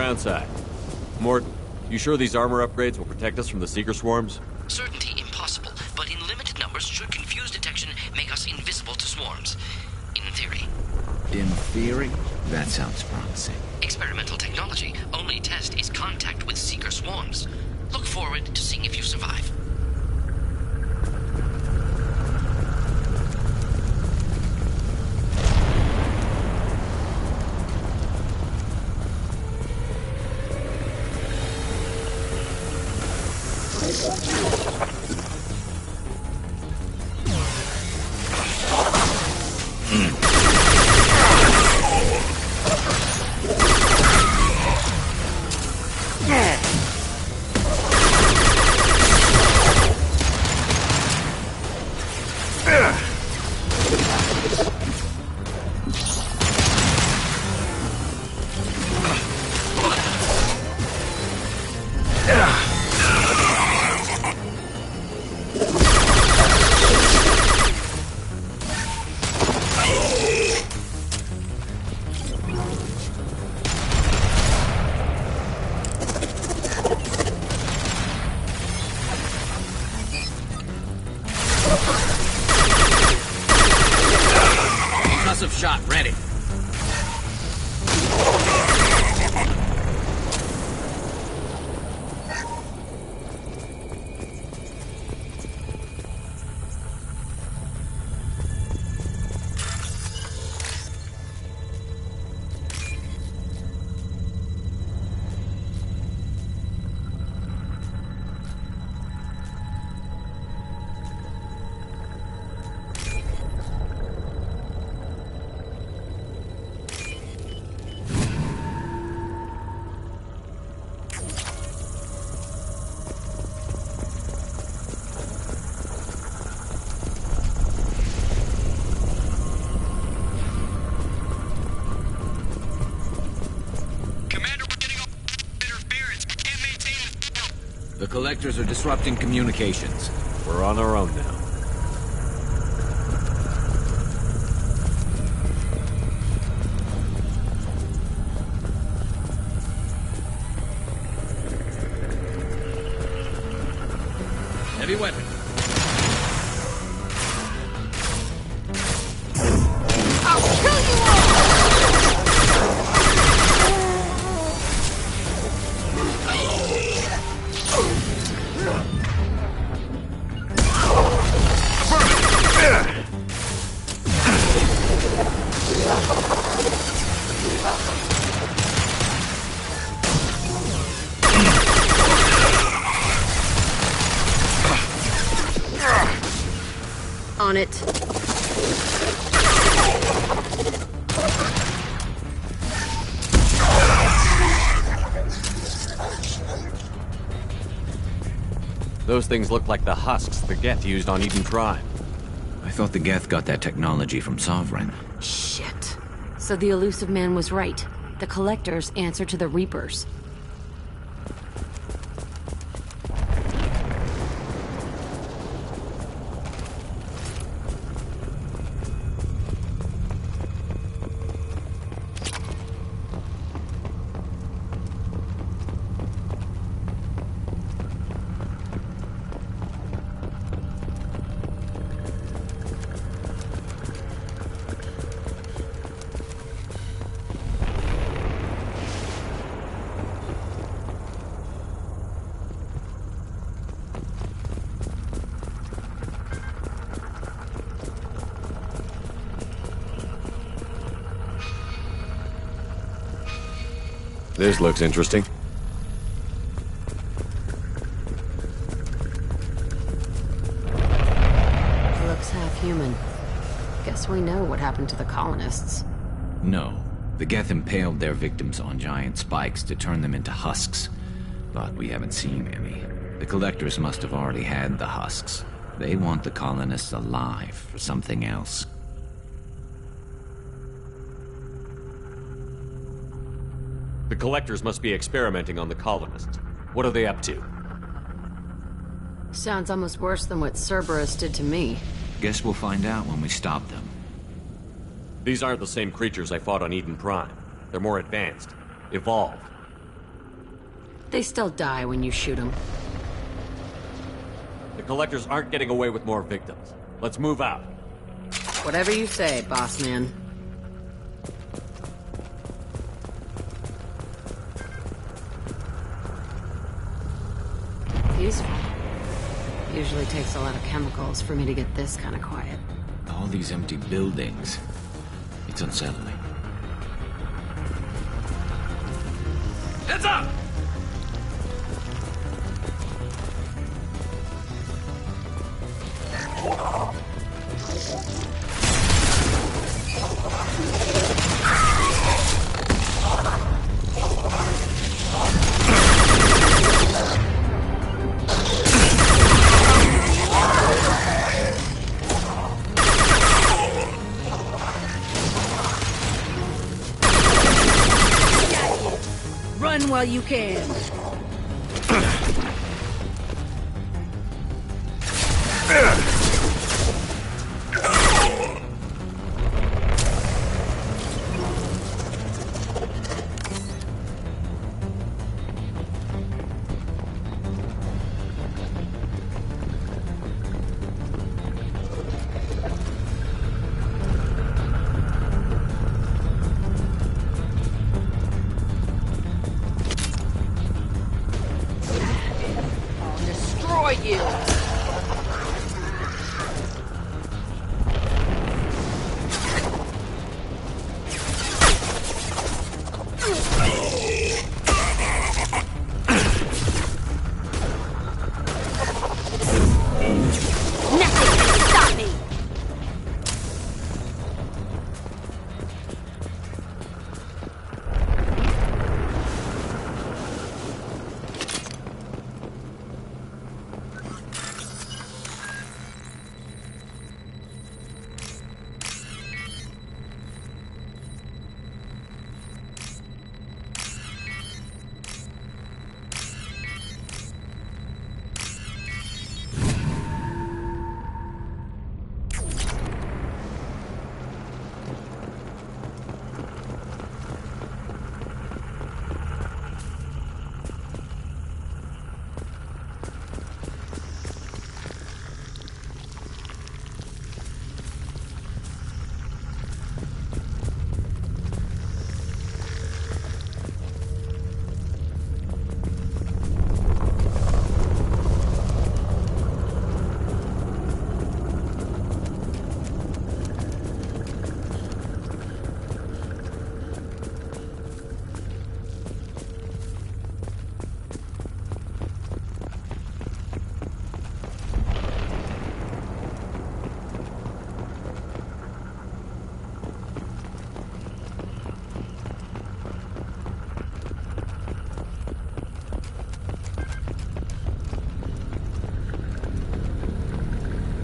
downside. Mort, you sure these armor upgrades will protect us from the Seeker swarms? Certainty impossible, but in limited numbers should confuse detection make us invisible to swarms. In theory. In theory? That sounds promising. Experimental technology. Only test is contact with Seeker swarms. Look forward to seeing if you survive. Shot ready. The Collectors are disrupting communications. We're on our own now. Heavy weapon. I'll kill you all! On it. Those things look like the husks the Geth used on Eden Prime. I thought the Geth got that technology from Sovereign. Shit. So the elusive man was right. The Collectors answer to the Reapers. This looks interesting. Looks half human. Guess we know what happened to the colonists. No. The Geth impaled their victims on giant spikes to turn them into husks. But we haven't seen any. The Collectors must have already had the husks. They want the colonists alive for something else. The Collectors must be experimenting on the colonists. What are they up to? Sounds almost worse than what Cerberus did to me. Guess we'll find out when we stop them. These aren't the same creatures I fought on Eden Prime. They're more advanced. Evolved. They still die when you shoot them. The Collectors aren't getting away with more victims. Let's move out. Whatever you say, boss man. Peaceful. Usually takes a lot of chemicals for me to get this kind of quiet. All these empty buildings. It's unsettling. Heads up! Run while you can. You.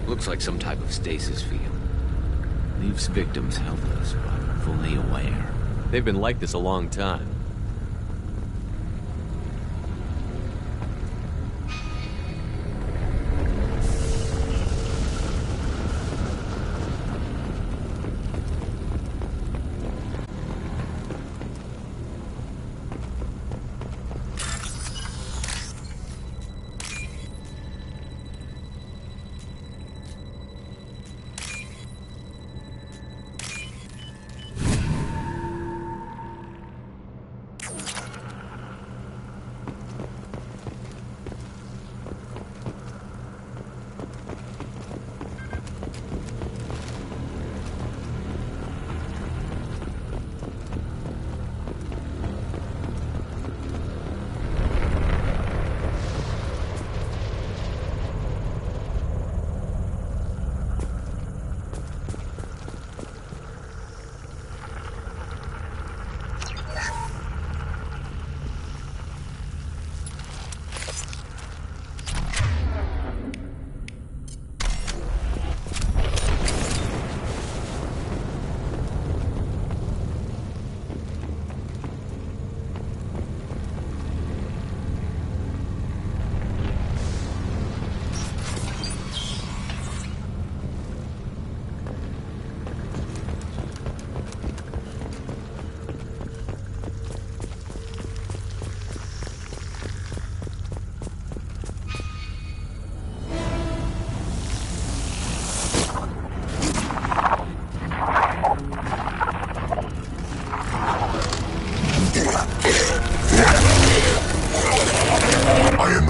Looks like some type of stasis field. Leaves victims helpless, but fully aware. They've been like this a long time.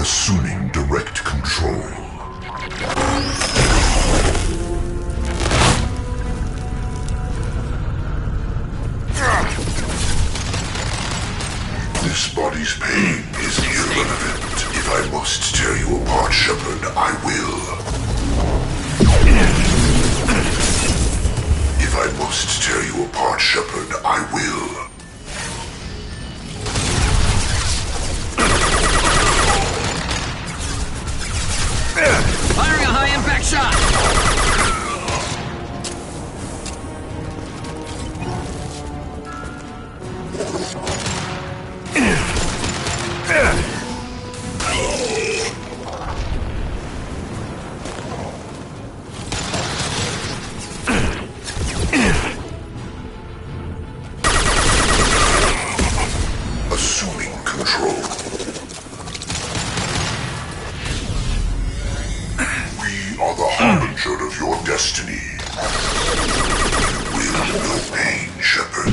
Assuming direct control. This body's pain is irrelevant. If I must tear you apart, Shepard, I will. If I must tear you apart, Shepard, I will. Firing a high-impact shot! Assuming control. We are the harbinger of your destiny. You will know pain, Shepard.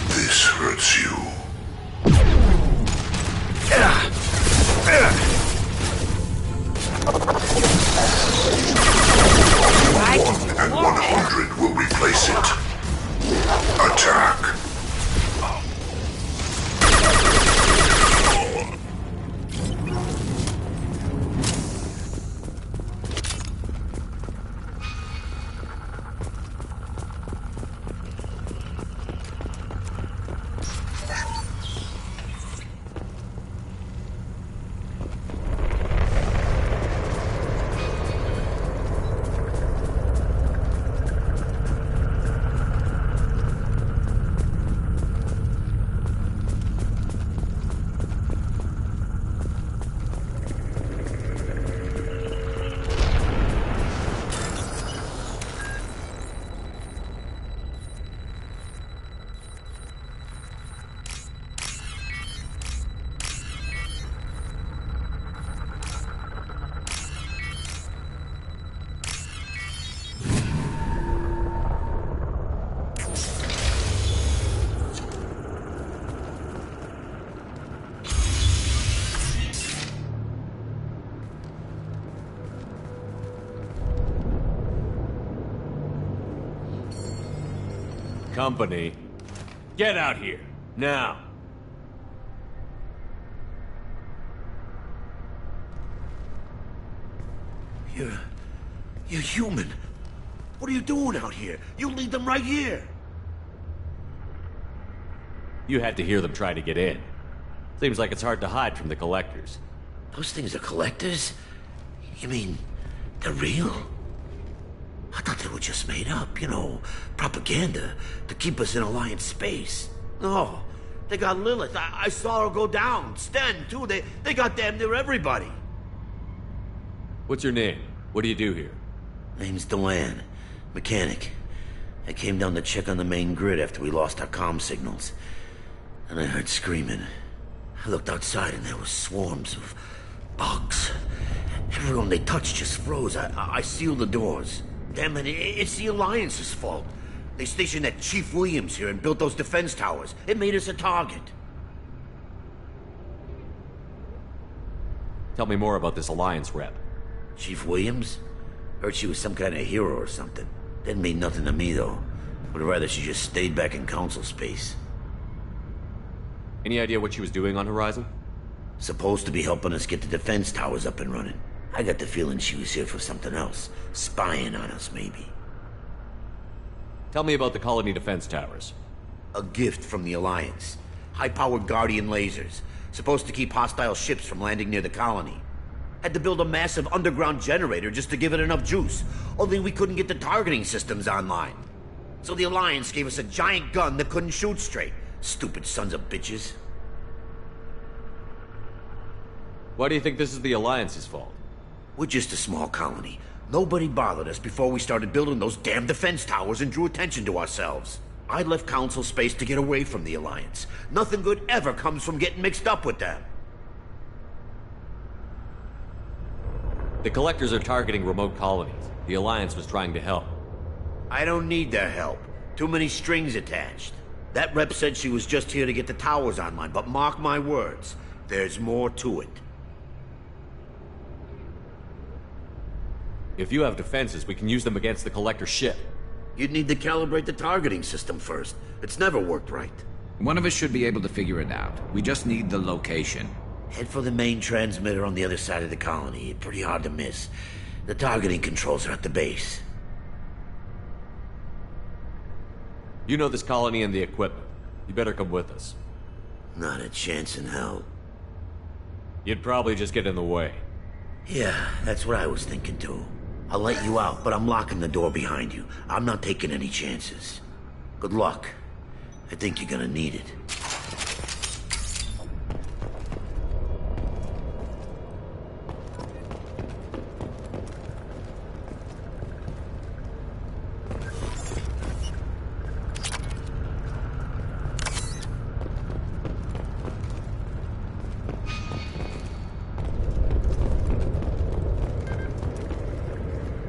This hurts you. One and 100 will replace it. Attack. Company, get out here, now. You're human. What are you doing out here? You lead them right here. You had to hear them try to get in. Seems like it's hard to hide from the Collectors. Those things are Collectors? You mean, they're real? I thought they were just made up, you know, propaganda to keep us in Alliance space. No, they got Lilith. I saw her go down. Sten, too. They got damn near everybody. What's your name? What do you do here? Name's Delan. Mechanic. I came down to check on the main grid after we lost our comm signals. And I heard screaming. I looked outside and there were swarms of bugs. Everyone they touched just froze. I sealed the doors. Damn it, it's the Alliance's fault. They stationed that Chief Williams here and built those defense towers. It made us a target. Tell me more about this Alliance rep. Chief Williams? Heard she was some kind of hero or something. Didn't mean nothing to me, though. Would rather she just stayed back in Council space. Any idea what she was doing on Horizon? Supposed to be helping us get the defense towers up and running. I got the feeling she was here for something else. Spying on us, maybe. Tell me about the Colony defense towers. A gift from the Alliance. High-powered Guardian lasers. Supposed to keep hostile ships from landing near the colony. Had to build a massive underground generator just to give it enough juice. Only we couldn't get the targeting systems online. So the Alliance gave us a giant gun that couldn't shoot straight. Stupid sons of bitches. Why do you think this is the Alliance's fault? We're just a small colony. Nobody bothered us before we started building those damn defense towers and drew attention to ourselves. I left Council space to get away from the Alliance. Nothing good ever comes from getting mixed up with them. The Collectors are targeting remote colonies. The Alliance was trying to help. I don't need their help. Too many strings attached. That rep said she was just here to get the towers online, but mark my words, there's more to it. If you have defenses, we can use them against the Collector ship. You'd need to calibrate the targeting system first. It's never worked right. One of us should be able to figure it out. We just need the location. Head for the main transmitter on the other side of the colony. Pretty hard to miss. The targeting controls are at the base. You know this colony and the equipment. You better come with us. Not a chance in hell. You'd probably just get in the way. Yeah, that's what I was thinking too. I'll let you out, but I'm locking the door behind you. I'm not taking any chances. Good luck. I think you're gonna need it.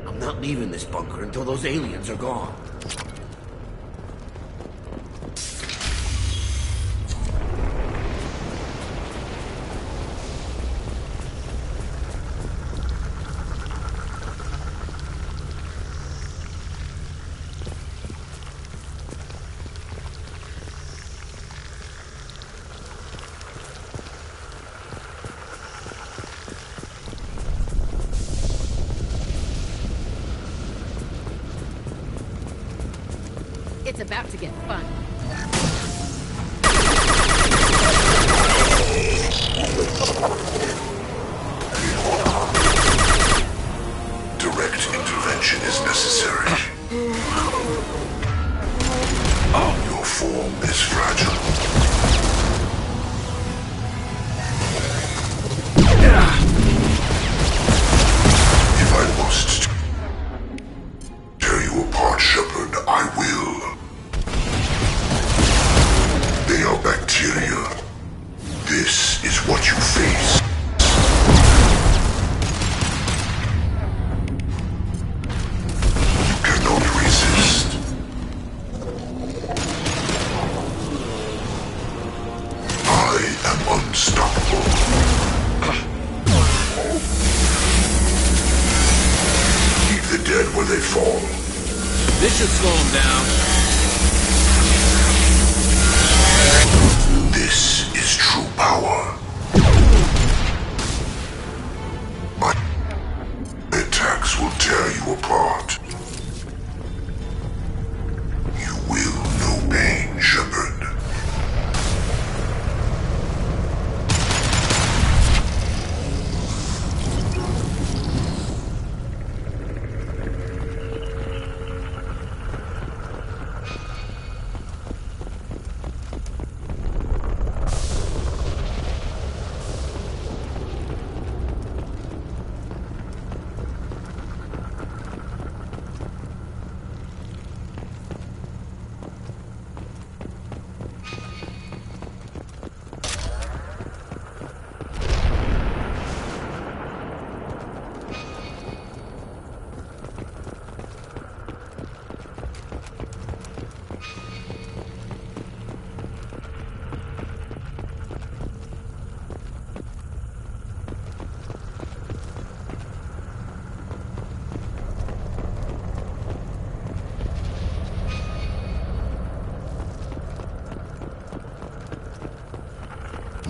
I'm not leaving this bunker until those aliens are gone. It's about to get fun. Direct intervention is necessary. Your form is fragile. If I must tear you apart, Shepard, I will. They are bacteria. This is what you face. You cannot resist. I am unstoppable. Leave the dead where they fall. This should slow him down. This is true power. My attacks will tear you apart. You will know pain, Shepard.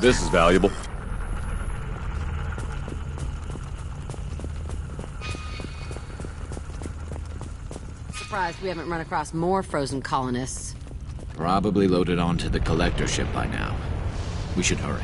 This is valuable. Surprised we haven't run across more frozen colonists. Probably loaded onto the Collector ship by now. We should hurry.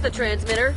the transmitter.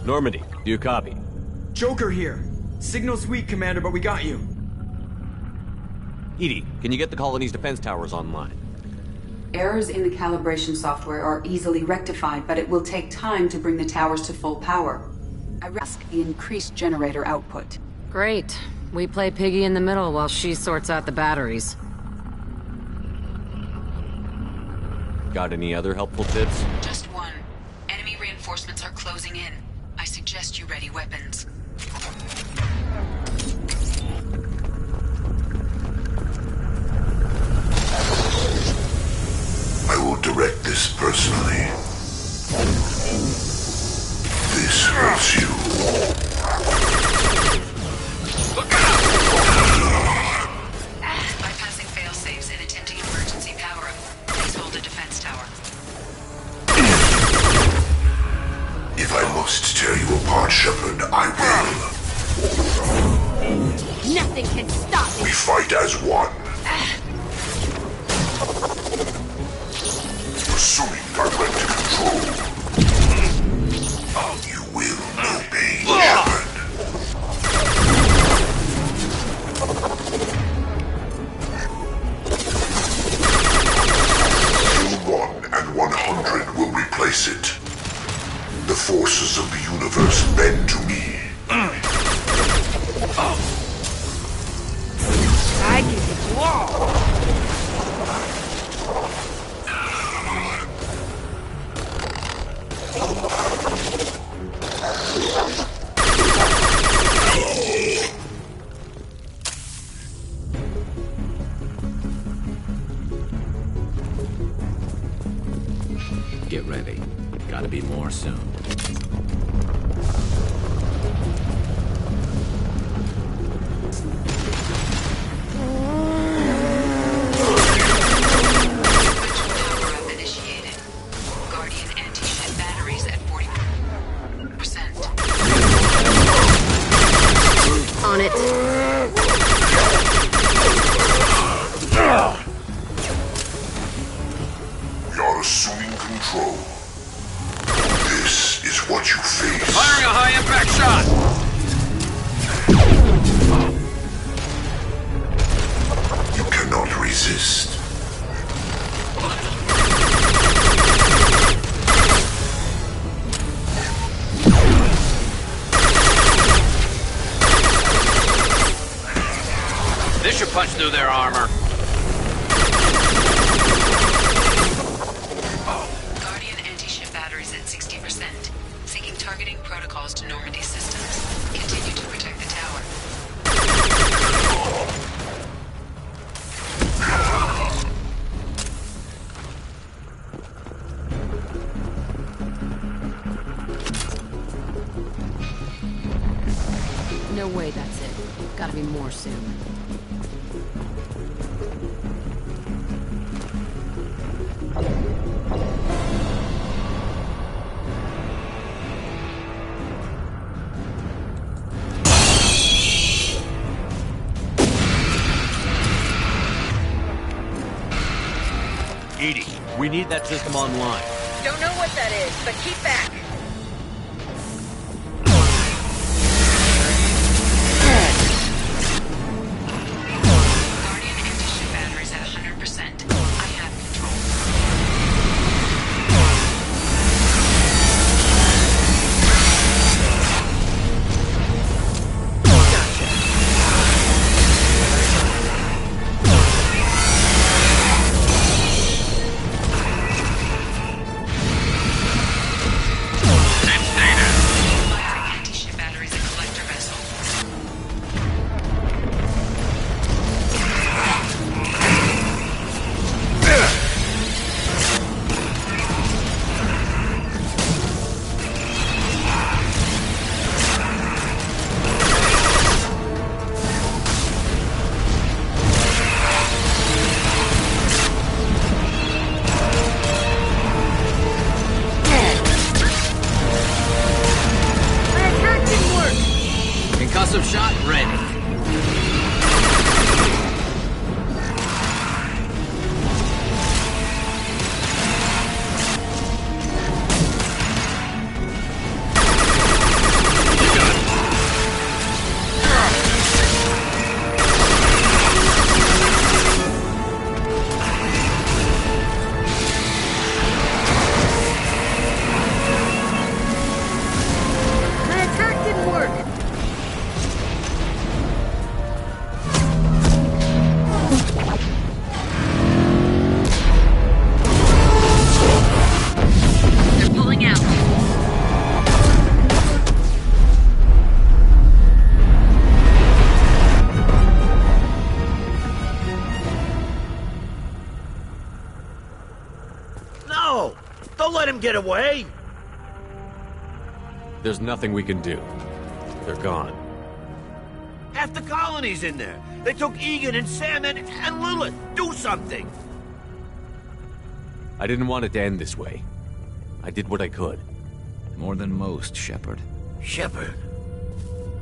Normandy, do you copy? Joker here. Signal's weak, Commander, but we got you. EDI, can you get the colony's defense towers online? Errors in the calibration software are easily rectified, but it will take time to bring the towers to full power. I risk the increased generator output. Great. We play Piggy in the middle while she sorts out the batteries. Got any other helpful tips? Just one. Enemy reinforcements are closing in. I suggest you ready weapons. I will direct this personally. This hurts you. Look out! Bypassing fail-safes and attempting emergency power-up. Please hold a defense tower. If I must tear you apart, Shepard, I will. Nothing can stop me! We fight as one. Assuming direct control. You will obey, Shepard. Kill 1 and 100 will replace it. The forces of the universe bend to me. I can get you all! Get ready. Gotta be more soon. On it. We are assuming control. This is what you face. Firing a high-impact shot! You cannot resist. This should punch through their armor. Guardian anti-ship batteries at 60%. Syncing targeting protocols to Normandy systems. Continue to protect the tower. No way that's it. Gotta be more soon. We need that system online. Don't know what that is, but keep back. Guardian anti-ship batteries at 100%. I have control. Concussive shot ready. Get away! There's nothing we can do. They're gone. Half the colony's in there. They took Egan and Sam and Lilith. Do something! I didn't want it to end this way. I did what I could. More than most, Shepard. Shepard?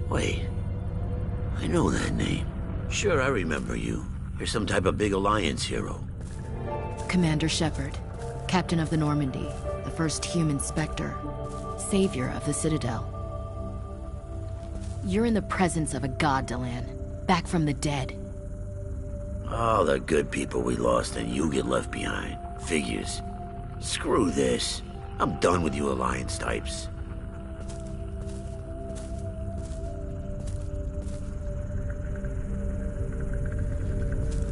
Wait. I know that name. Sure, I remember you. You're some type of big Alliance hero. Commander Shepard, Captain of the Normandy. The first human Spectre, savior of the Citadel. You're in the presence of a god, Delan, back from the dead. All the good people we lost and you get left behind. Figures. Screw this. I'm done with you Alliance types.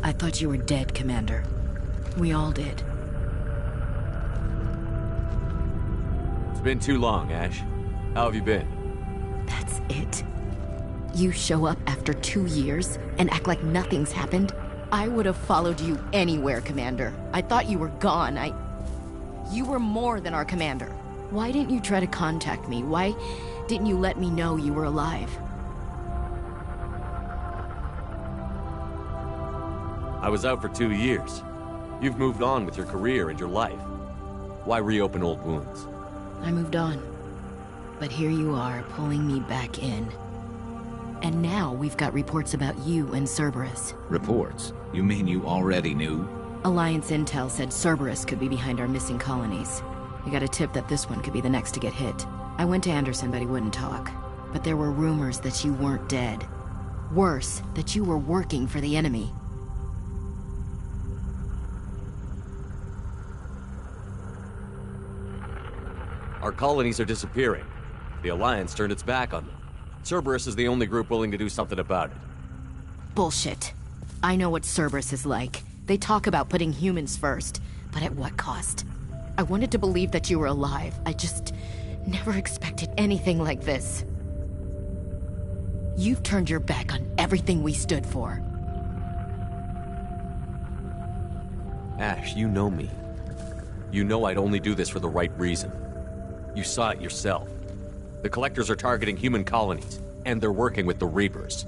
I thought you were dead, Commander. We all did. It's been too long, Ash. How have you been? That's it? You show up after 2 years and act like nothing's happened? I would have followed you anywhere, Commander. I thought you were gone. You were more than our commander. Why didn't you try to contact me? Why didn't you let me know you were alive? I was out for 2 years. You've moved on with your career and your life. Why reopen old wounds? I moved on. But here you are, pulling me back in. And now we've got reports about you and Cerberus. Reports? You mean you already knew? Alliance intel said Cerberus could be behind our missing colonies. We got a tip that this one could be the next to get hit. I went to Anderson, but he wouldn't talk. But there were rumors that you weren't dead. Worse, that you were working for the enemy. Our colonies are disappearing. The Alliance turned its back on them. Cerberus is the only group willing to do something about it. Bullshit. I know what Cerberus is like. They talk about putting humans first, but at what cost? I wanted to believe that you were alive. I just never expected anything like this. You've turned your back on everything we stood for. Ash, you know me. You know I'd only do this for the right reason. You saw it yourself. The Collectors are targeting human colonies, and they're working with the Reapers.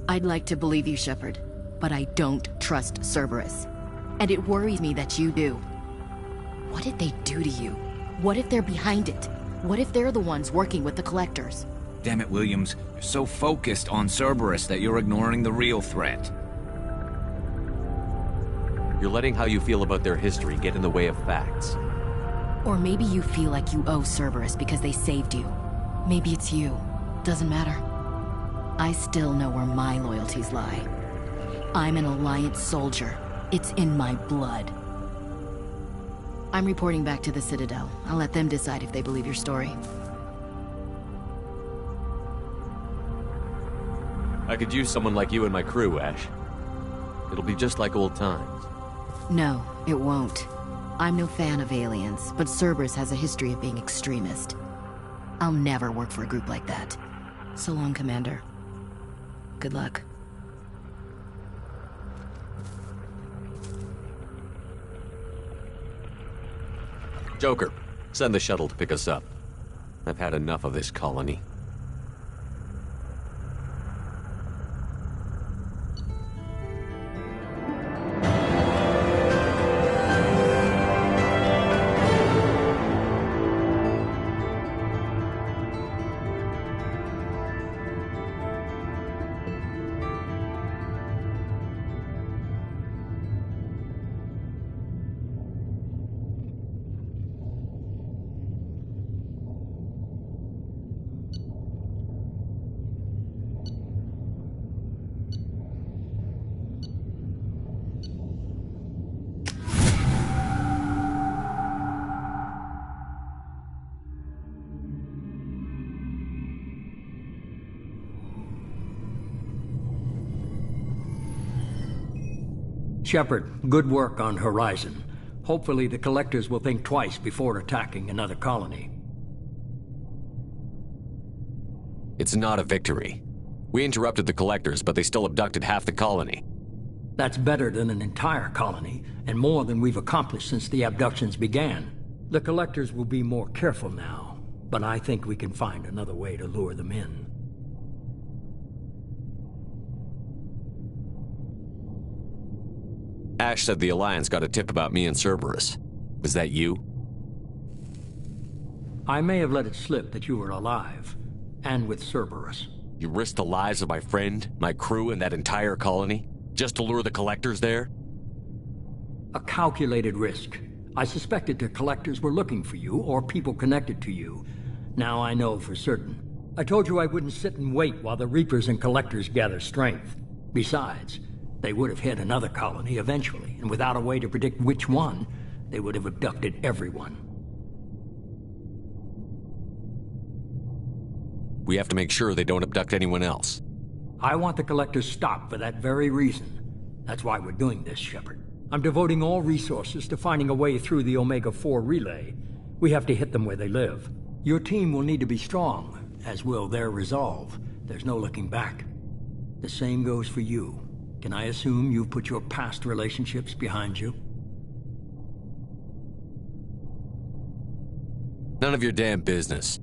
I'd like to believe you, Shepard, but I don't trust Cerberus. And it worries me that you do. What did they do to you? What if they're behind it? What if they're the ones working with the Collectors? Damn it, Williams. You're so focused on Cerberus that you're ignoring the real threat. You're letting how you feel about their history get in the way of facts. Or maybe you feel like you owe Cerberus because they saved you. Maybe it's you. Doesn't matter. I still know where my loyalties lie. I'm an Alliance soldier. It's in my blood. I'm reporting back to the Citadel. I'll let them decide if they believe your story. I could use someone like you in my crew, Ash. It'll be just like old times. No, it won't. I'm no fan of aliens, but Cerberus has a history of being extremist. I'll never work for a group like that. So long, Commander. Good luck. Joker, send the shuttle to pick us up. I've had enough of this colony. Shepard, good work on Horizon. Hopefully the Collectors will think twice before attacking another colony. It's not a victory. We interrupted the Collectors, but they still abducted half the colony. That's better than an entire colony, and more than we've accomplished since the abductions began. The Collectors will be more careful now, but I think we can find another way to lure them in. Ash said the Alliance got a tip about me and Cerberus. Was that you? I may have let it slip that you were alive, and with Cerberus. You risked the lives of my friend, my crew, and that entire colony? Just to lure the Collectors there? A calculated risk. I suspected the Collectors were looking for you, or people connected to you. Now I know for certain. I told you I wouldn't sit and wait while the Reapers and Collectors gather strength. Besides, they would have hit another colony eventually, and without a way to predict which one, they would have abducted everyone. We have to make sure they don't abduct anyone else. I want the Collectors stopped for that very reason. That's why we're doing this, Shepard. I'm devoting all resources to finding a way through the Omega-4 relay. We have to hit them where they live. Your team will need to be strong, as will their resolve. There's no looking back. The same goes for you. Can I assume you've put your past relationships behind you? None of your damn business.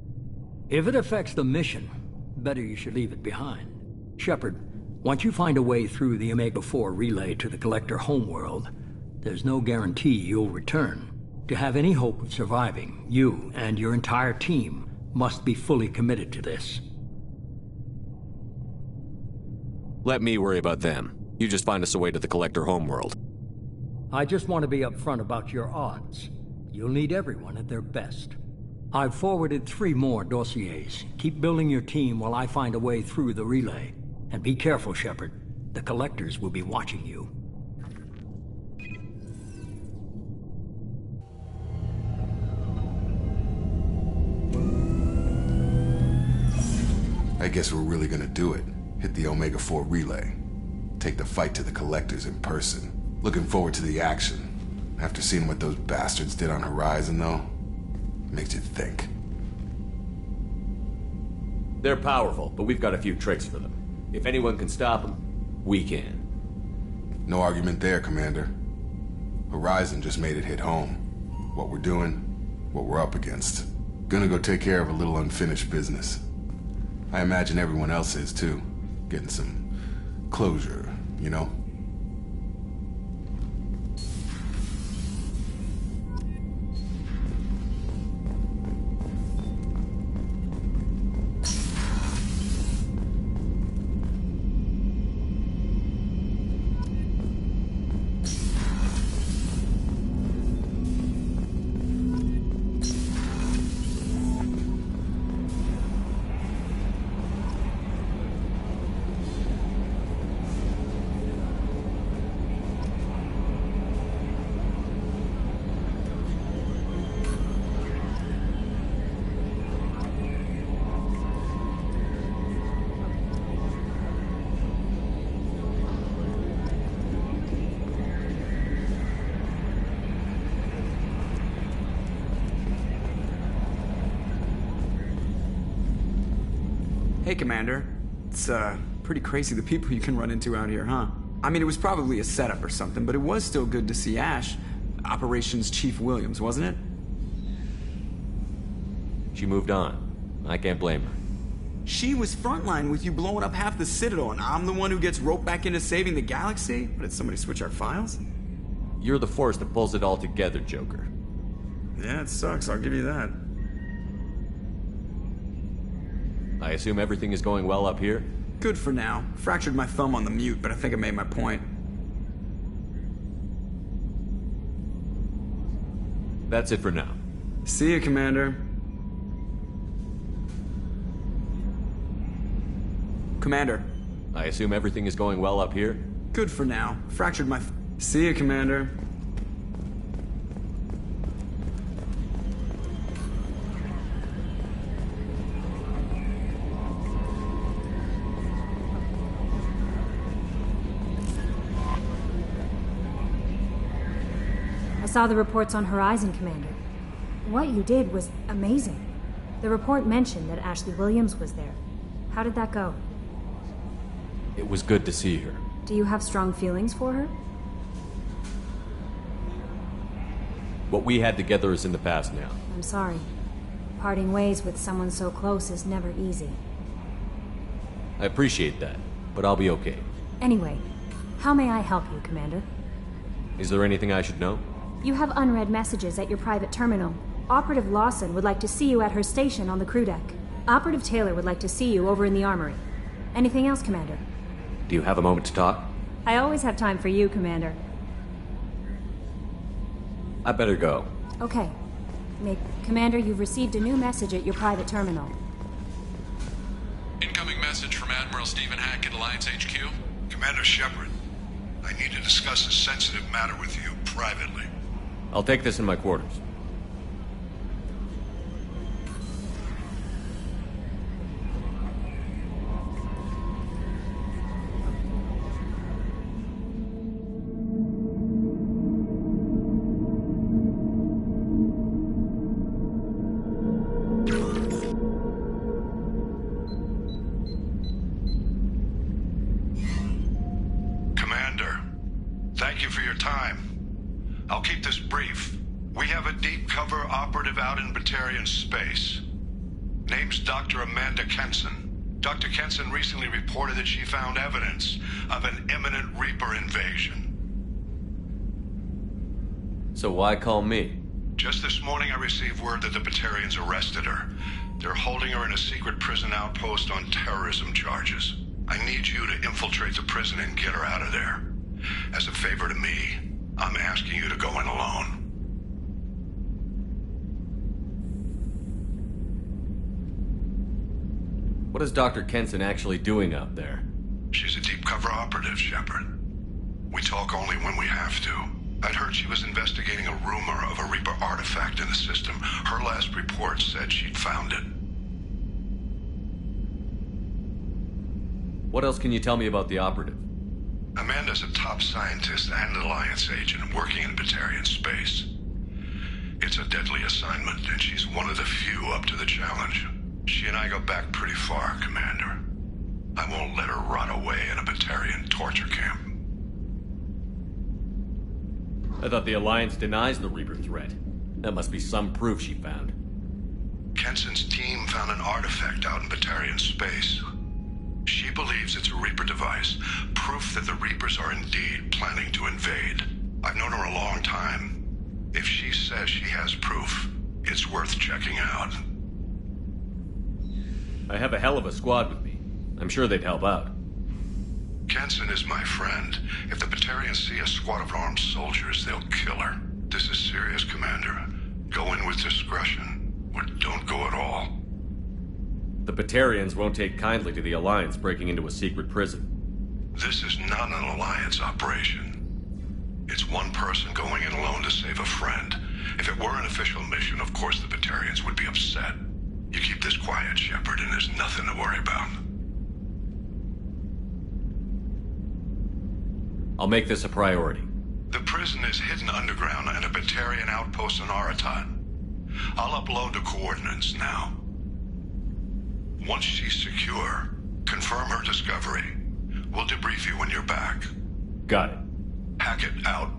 If it affects the mission, better you should leave it behind. Shepard, once you find a way through the Omega-4 relay to the Collector homeworld, there's no guarantee you'll return. To have any hope of surviving, you and your entire team must be fully committed to this. Let me worry about them. You just find us a way to the Collector homeworld. I just want to be upfront about your odds. You'll need everyone at their best. I've forwarded 3 more dossiers. Keep building your team while I find a way through the relay. And be careful, Shepard. The Collectors will be watching you. I guess we're really gonna do it. Hit the Omega-4 relay. Take the fight to the Collectors in person. Looking forward to the action. After seeing what those bastards did on Horizon, though, makes you think. They're powerful, but we've got a few tricks for them. If anyone can stop them, we can. No argument there, Commander. Horizon just made it hit home. What we're doing, what we're up against. Gonna go take care of a little unfinished business. I imagine everyone else is, too. Getting some closure, you know? Hey, Commander. It's, pretty crazy the people you can run into out here, huh? I mean, it was probably a setup or something, but it was still good to see Ash. Operations Chief Williams, wasn't it? She moved on. I can't blame her. She was frontline with you blowing up half the Citadel, and I'm the one who gets roped back into saving the galaxy? But did somebody switch our files? You're the force that pulls it all together, Joker. Yeah, it sucks, I'll give you that. I assume everything is going well up here? Good for now. Fractured my thumb on the mute, but I think I made my point. That's it for now. See you, Commander. Commander. I assume everything is going well up here? Good for now. Fractured my... See you, Commander. I saw the reports on Horizon, Commander. What you did was amazing. The report mentioned that Ashley Williams was there. How did that go? It was good to see her. Do you have strong feelings for her? What we had together is in the past now. I'm sorry. Parting ways with someone so close is never easy. I appreciate that, but I'll be okay. Anyway, how may I help you, Commander? Is there anything I should know? You have unread messages at your private terminal. Operative Lawson would like to see you at her station on the crew deck. Operative Taylor would like to see you over in the armory. Anything else, Commander? Do you have a moment to talk? I always have time for you, Commander. I better go. Okay. Commander, you've received a new message at your private terminal. Incoming message from Admiral Stephen Hackett, Alliance HQ. Commander Shepard, I need to discuss a sensitive matter with you privately. I'll take this in my quarters. Dr. Kenson recently reported that she found evidence of an imminent Reaper invasion. So why call me? Just this morning I received word that the Batarians arrested her. They're holding her in a secret prison outpost on terrorism charges. I need you to infiltrate the prison and get her out of there. As a favor to me, I'm asking you to go in alone. What is Dr. Kenson actually doing out there? She's a deep cover operative, Shepard. We talk only when we have to. I'd heard she was investigating a rumor of a Reaper artifact in the system. Her last report said she'd found it. What else can you tell me about the operative? Amanda's a top scientist and Alliance agent working in Batarian space. It's a deadly assignment, and she's one of the few up to the challenge. She and I go back pretty far, Commander. I won't let her rot away in a Batarian torture camp. I thought the Alliance denies the Reaper threat. That must be some proof she found. Kenson's team found an artifact out in Batarian space. She believes it's a Reaper device, proof that the Reapers are indeed planning to invade. I've known her a long time. If she says she has proof, it's worth checking out. I have a hell of a squad with me. I'm sure they'd help out. Kenson is my friend. If the Batarians see a squad of armed soldiers, they'll kill her. This is serious, Commander. Go in with discretion, or don't go at all. The Batarians won't take kindly to the Alliance breaking into a secret prison. This is not an Alliance operation. It's one person going in alone to save a friend. If it were an official mission, of course the Batarians would be upset. You keep this quiet, Shepard, and there's nothing to worry about. I'll make this a priority. The prison is hidden underground in a Batarian outpost on Aratat. I'll upload the coordinates now. Once she's secure, confirm her discovery. We'll debrief you when you're back. Got it. Hackett out.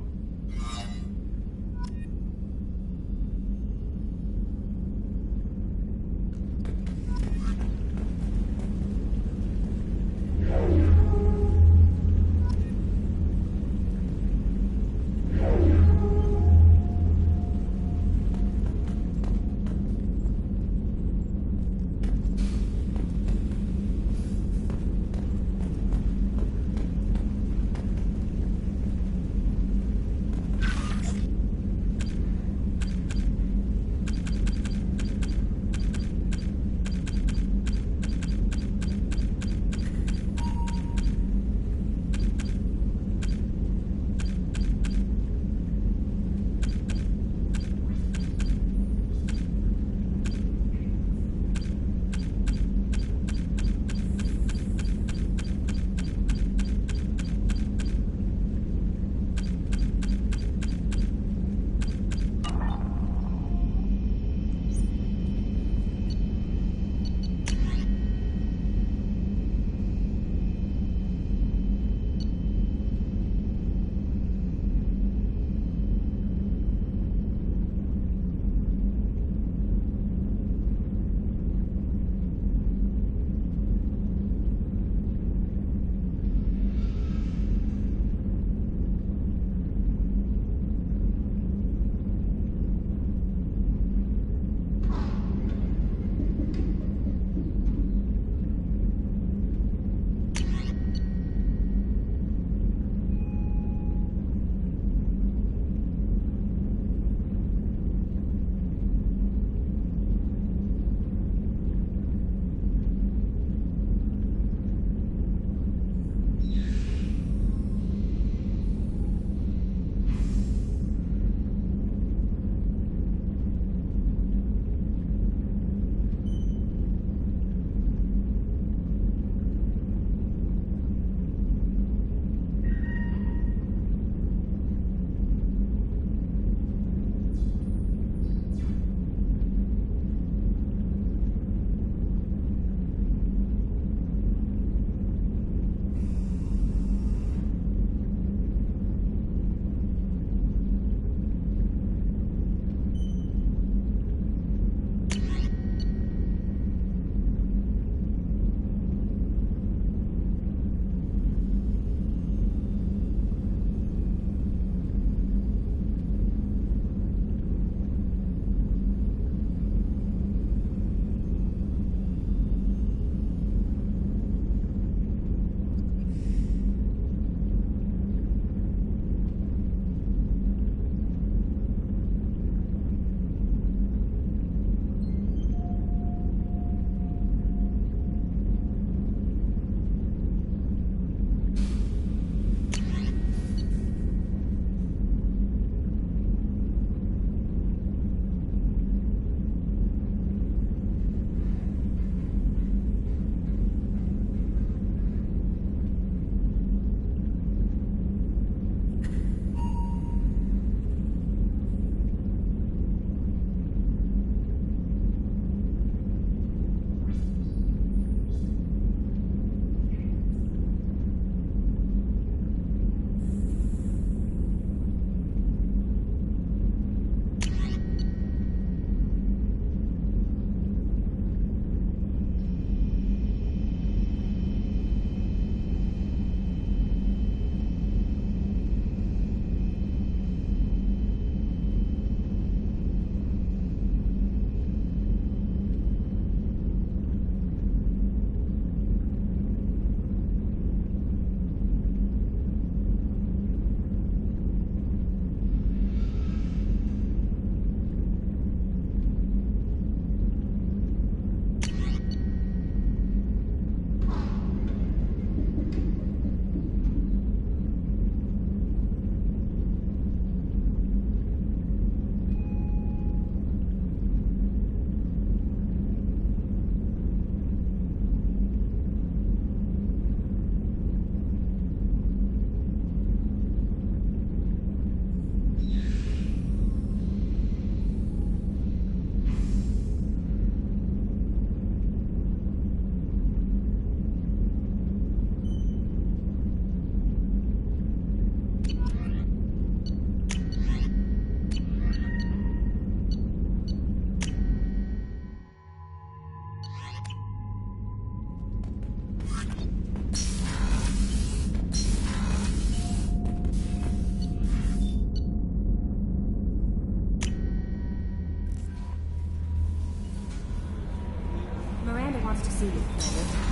see you, Commander.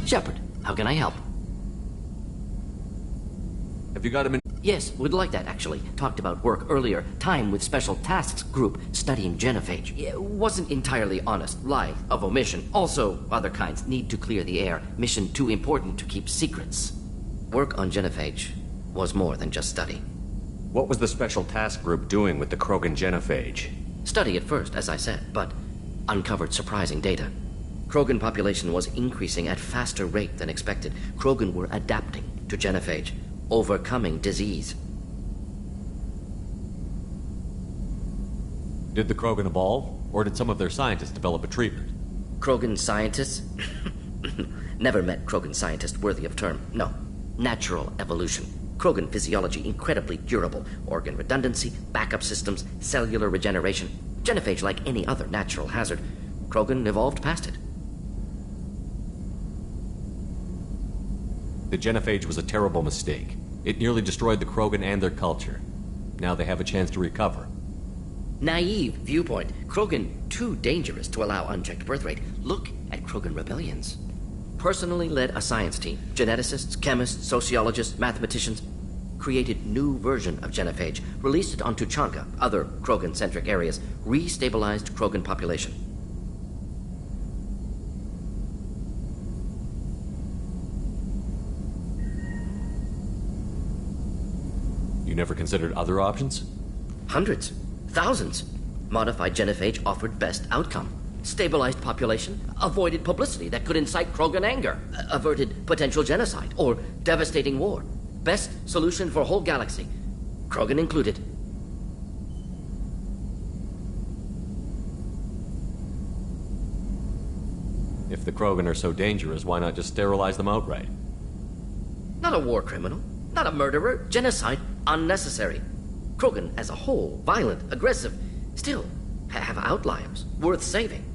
Shepard, how can I help? Have you got him in? Yes, would like that, actually. Talked about work earlier. Time with Special Tasks Group studying genophage. It wasn't entirely honest. Lie of omission. Also, other kinds need to clear the air. Mission too important to keep secrets. Work on genophage was more than just study. What was the Special Task Group doing with the Krogan genophage? Study at first, as I said, but uncovered surprising data. Krogan population was increasing at faster rate than expected. Krogan were adapting to genophage, overcoming disease. Did the Krogan evolve, or did some of their scientists develop a treatment? Krogan scientists? Never met Krogan scientist worthy of term. No. Natural evolution. Krogan physiology incredibly durable. Organ redundancy, backup systems, cellular regeneration. Genophage like any other natural hazard. Krogan evolved past it. The genophage was a terrible mistake. It nearly destroyed the Krogan and their culture. Now they have a chance to recover. Naive viewpoint. Krogan too dangerous to allow unchecked birth rate. Look at Krogan rebellions. Personally led a science team. Geneticists, chemists, sociologists, mathematicians. Created new version of genophage. Released it on Tuchanka, other Krogan-centric areas. Restabilized Krogan population. You never considered other options? Hundreds. Thousands. Modified genophage offered best outcome. Stabilized population, avoided publicity that could incite Krogan anger, averted potential genocide or devastating war. Best solution for whole galaxy, Krogan included. If the Krogan are so dangerous, why not just sterilize them outright? Not a war criminal, not a murderer. Genocide, unnecessary. Krogan as a whole, violent, aggressive, still have outliers worth saving.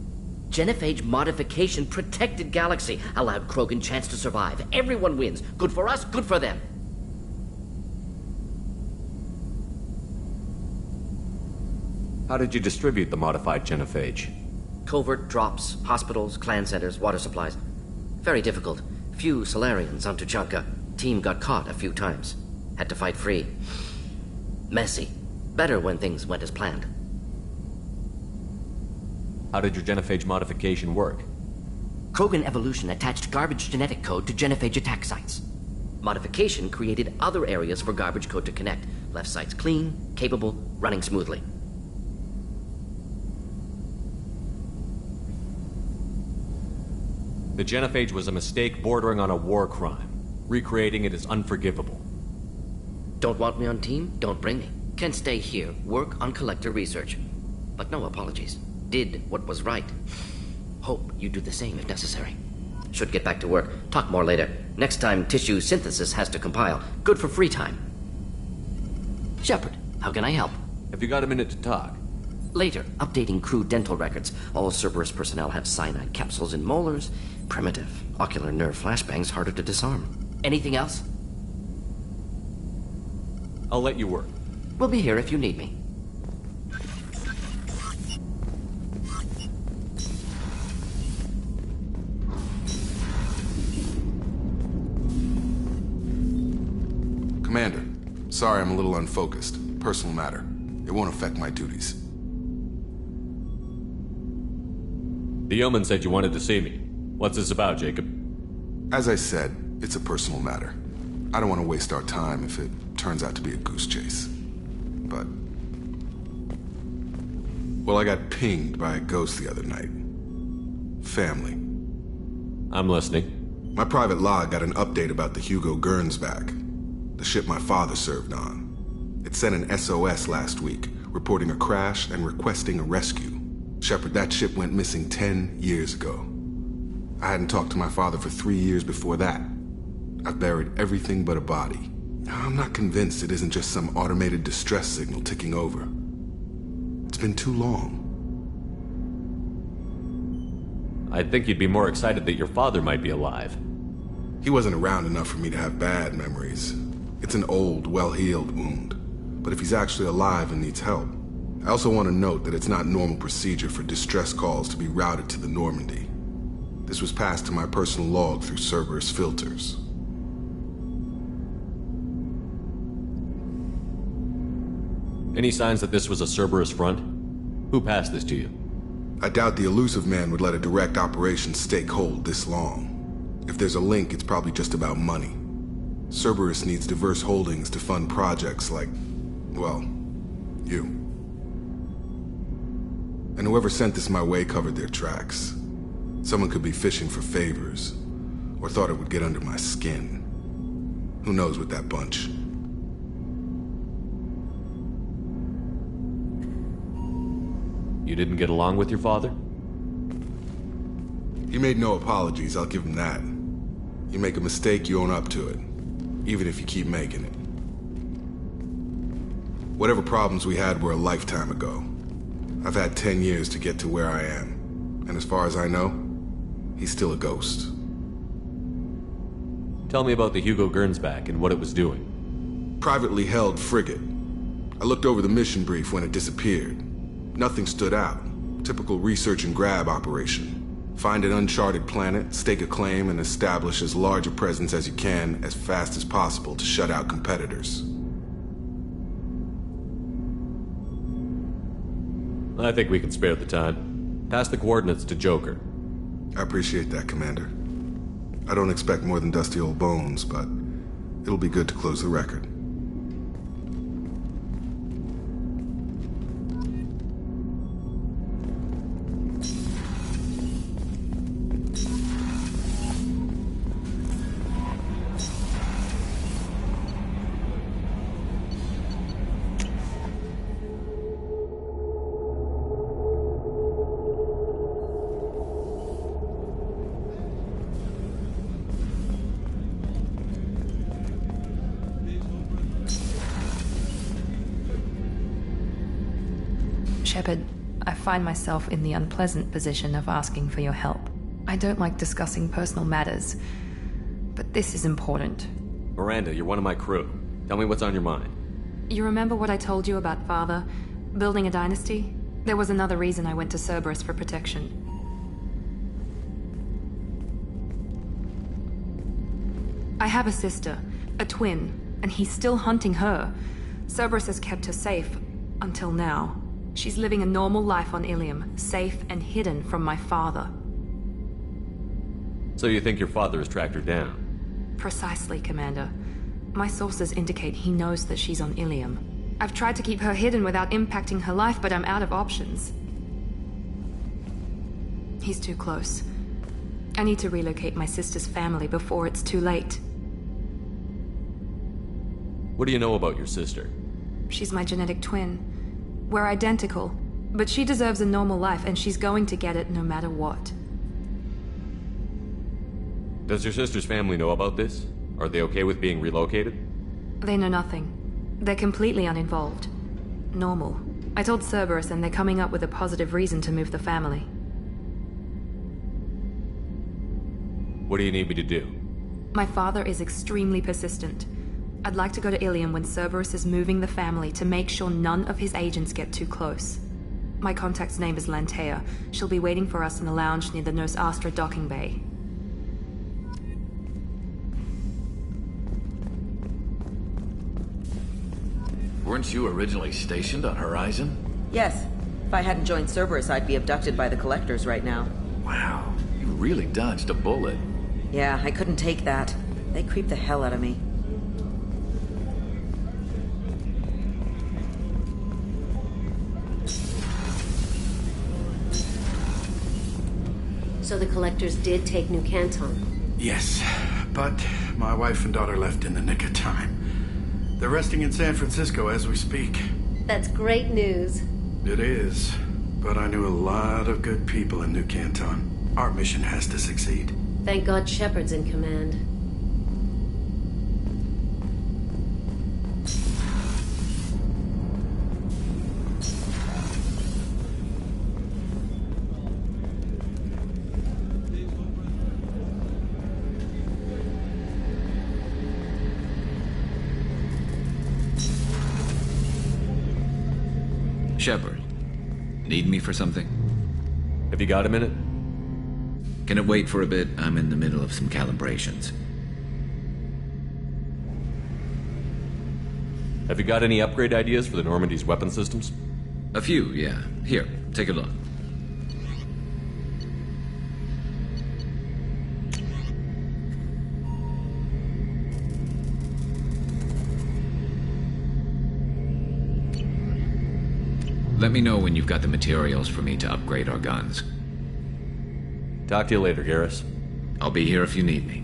Genophage modification protected Galaxy, allowed Krogan chance to survive. Everyone wins. Good for us, good for them. How did you distribute the modified genophage? Covert drops, hospitals, clan centers, water supplies. Very difficult. Few Solarians on Tuchanka. Team got caught a few times. Had to fight free. Messy. Better when things went as planned. How did your genophage modification work? Krogan evolution attached garbage genetic code to genophage attack sites. Modification created other areas for garbage code to connect. Left sites clean, capable, running smoothly. The genophage was a mistake bordering on a war crime. Recreating it is unforgivable. Don't want me on team? Don't bring me. Can stay here, work on collector research. But no apologies. Did what was right. Hope you do the same if necessary. Should get back to work. Talk more later. Next time tissue synthesis has to compile. Good for free time. Shepard, how can I help? Have you got a minute to talk? Later, updating crew dental records. All Cerberus personnel have cyanide capsules in molars. Primitive. Ocular nerve flashbangs harder to disarm. Anything else? I'll let you work. We'll be here if you need me. Commander, sorry I'm a little unfocused. Personal matter. It won't affect my duties. The Yeoman said you wanted to see me. What's this about, Jacob? As I said, it's a personal matter. I don't want to waste our time if it turns out to be a goose chase. But... well, I got pinged by a ghost the other night. Family. I'm listening. My private log got an update about the Hugo Gernsback, the ship my father served on. It sent an SOS last week, reporting a crash and requesting a rescue. Shepard, that ship went missing 10 years ago. I hadn't talked to my father for 3 years before that. I've buried everything but a body. I'm not convinced it isn't just some automated distress signal ticking over. It's been too long. I'd think you'd be more excited that your father might be alive. He wasn't around enough for me to have bad memories. It's an old, well-healed wound. But if he's actually alive and needs help, I also want to note that it's not normal procedure for distress calls to be routed to the Normandy. This was passed to my personal log through Cerberus filters. Any signs that this was a Cerberus front? Who passed this to you? I doubt the Illusive Man would let a direct operation stake hold this long. If there's a link, it's probably just about money. Cerberus needs diverse holdings to fund projects like, well, you. And whoever sent this my way covered their tracks. Someone could be fishing for favors, or thought it would get under my skin. Who knows with that bunch? You didn't get along with your father? He made no apologies, I'll give him that. You make a mistake, you own up to it. Even if you keep making it. Whatever problems we had were a lifetime ago. I've had 10 years to get to where I am. And as far as I know, he's still a ghost. Tell me about the Hugo Gernsback and what it was doing. Privately held frigate. I looked over the mission brief when it disappeared. Nothing stood out. Typical research and grab operation. Find an uncharted planet, stake a claim, and establish as large a presence as you can as fast as possible to shut out competitors. I think we can spare the time. Pass the coordinates to Joker. I appreciate that, Commander. I don't expect more than dusty old bones, but it'll be good to close the record. Shepard, I find myself in the unpleasant position of asking for your help. I don't like discussing personal matters, but this is important. Miranda, you're one of my crew. Tell me what's on your mind. You remember what I told you about Father? Building a dynasty? There was another reason I went to Cerberus for protection. I have a sister, a twin, and he's still hunting her. Cerberus has kept her safe, until now. She's living a normal life on Ilium, safe and hidden from my father. So you think your father has tracked her down? Precisely, Commander. My sources indicate he knows that she's on Ilium. I've tried to keep her hidden without impacting her life, but I'm out of options. He's too close. I need to relocate my sister's family before it's too late. What do you know about your sister? She's my genetic twin. We're identical, but she deserves a normal life, and she's going to get it no matter what. Does your sister's family know about this? Are they okay with being relocated? They know nothing. They're completely uninvolved. Normal. I told Cerberus, and they're coming up with a positive reason to move the family. What do you need me to do? My father is extremely persistent. I'd like to go to Ilium when Cerberus is moving the family to make sure none of his agents get too close. My contact's name is Lantea. She'll be waiting for us in the lounge near the Nos Astra docking bay. Weren't you originally stationed on Horizon? Yes. If I hadn't joined Cerberus, I'd be abducted by the Collectors right now. Wow, you really dodged a bullet. Yeah, I couldn't take that. They creep the hell out of me. So the Collectors did take New Canton? Yes, but my wife and daughter left in the nick of time. They're resting in San Francisco as we speak. That's great news. It is, but I knew a lot of good people in New Canton. Our mission has to succeed. Thank God Shepard's in command. Shepard, need me for something? Have you got a minute? Can it wait for a bit? I'm in the middle of some calibrations. Have you got any upgrade ideas for the Normandy's weapon systems? A few, yeah. Here, take a look. Let me know when you've got the materials for me to upgrade our guns. Talk to you later, Garrus. I'll be here if you need me.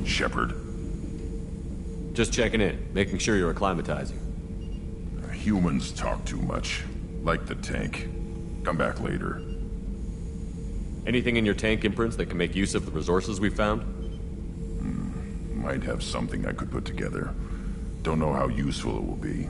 Shepard. Just checking in, making sure you're acclimatizing. Humans talk too much. Like the tank. Come back later. Anything in your tank imprints that can make use of the resources we found? Might have something I could put together. Don't know how useful it will be.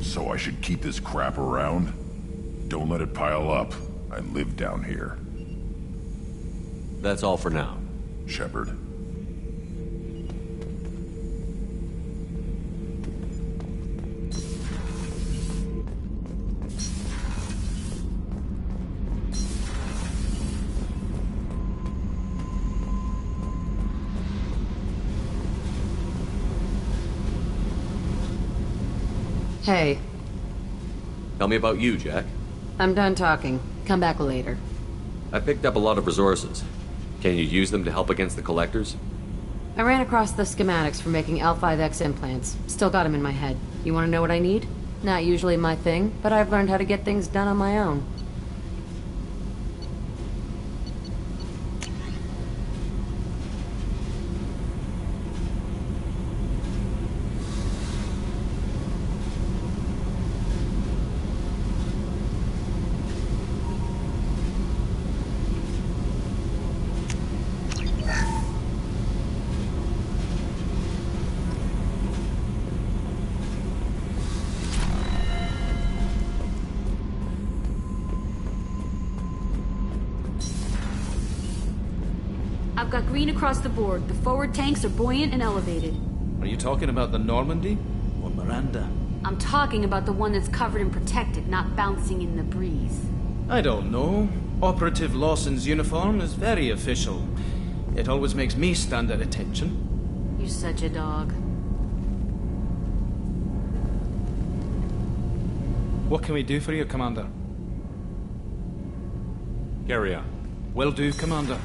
So I should keep this crap around? Don't let it pile up. I live down here. That's all for now. Shepard. Hey. Tell me about you, Jack. I'm done talking. Come back later. I picked up a lot of resources. Can you use them to help against the Collectors? I ran across the schematics for making L5X implants. Still got them in my head. You want to know what I need? Not usually my thing, but I've learned how to get things done on my own. I've got green across the board. The forward tanks are buoyant and elevated. Are you talking about the Normandy or Miranda? I'm talking about the one that's covered and protected, not bouncing in the breeze. I don't know. Operative Lawson's uniform is very official. It always makes me stand at attention. You're such a dog. What can we do for you, Commander? Carry on. Will do, Commander.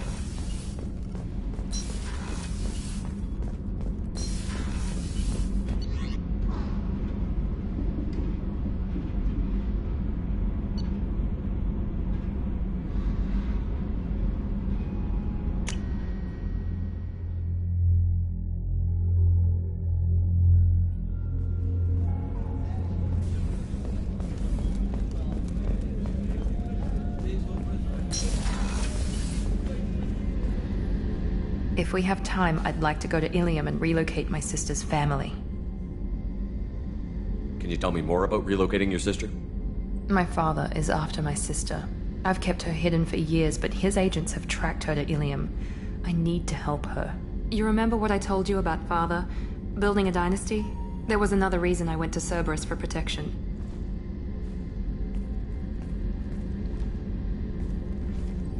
If we have time, I'd like to go to Ilium and relocate my sister's family. Can you tell me more about relocating your sister? My father is after my sister. I've kept her hidden for years, but his agents have tracked her to Ilium. I need to help her. You remember what I told you about father? Building a dynasty? There was another reason I went to Cerberus for protection.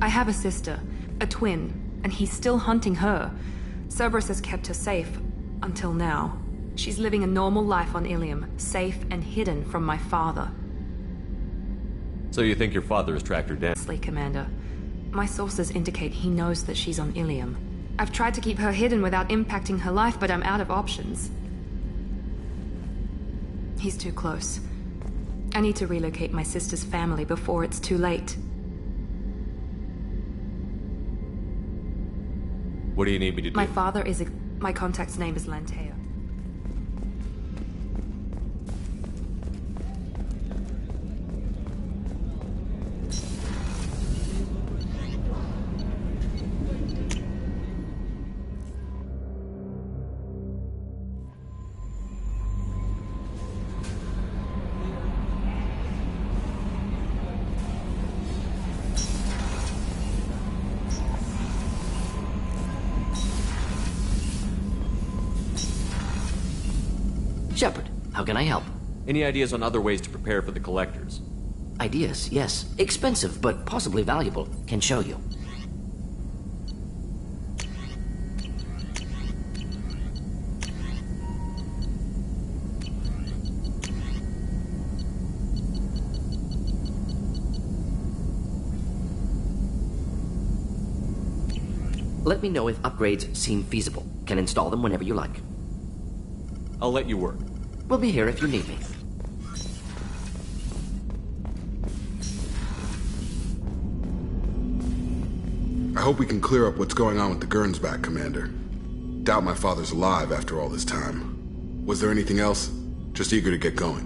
I have a sister, a twin, and he's still hunting her. Cerberus has kept her safe, until now. She's living a normal life on Ilium, safe and hidden from my father. So you think your father has tracked her down? Commander. My sources indicate he knows that she's on Ilium. I've tried to keep her hidden without impacting her life, but I'm out of options. He's too close. I need to relocate my sister's family before it's too late. What do you need me to do? My father is my contact's name is Lantea. Shepard, how can I help? Any ideas on other ways to prepare for the Collectors? Ideas, yes. Expensive, but possibly valuable. Can show you. Let me know if upgrades seem feasible. Can install them whenever you like. I'll let you work. We'll be here if you need me. I hope we can clear up what's going on with the Gernsback, Commander. Doubt my father's alive after all this time. Was there anything else? Just eager to get going.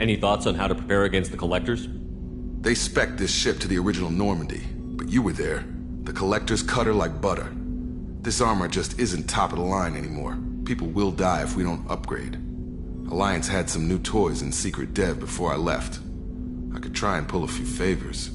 Any thoughts on how to prepare against the Collectors? They spec'd this ship to the original Normandy, but you were there. The Collectors cut her like butter. This armor just isn't top of the line anymore. People will die if we don't upgrade. Alliance had some new toys in secret dev before I left. I could try and pull a few favors.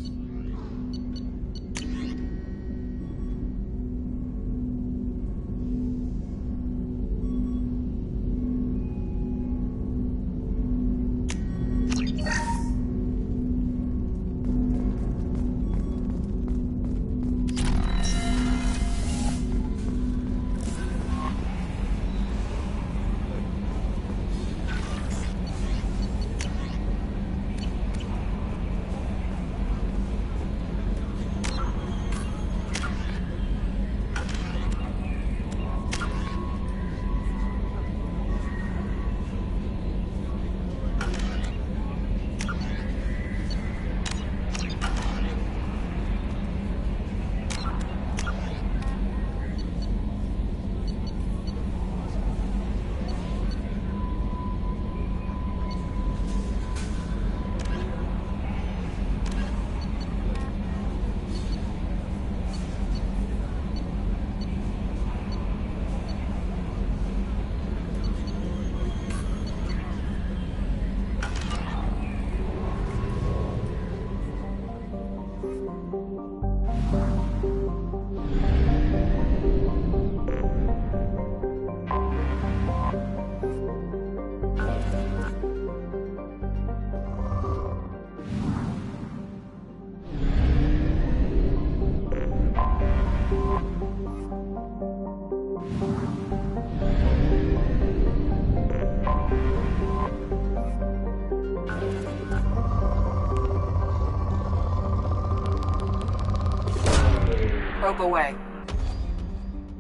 Probe away.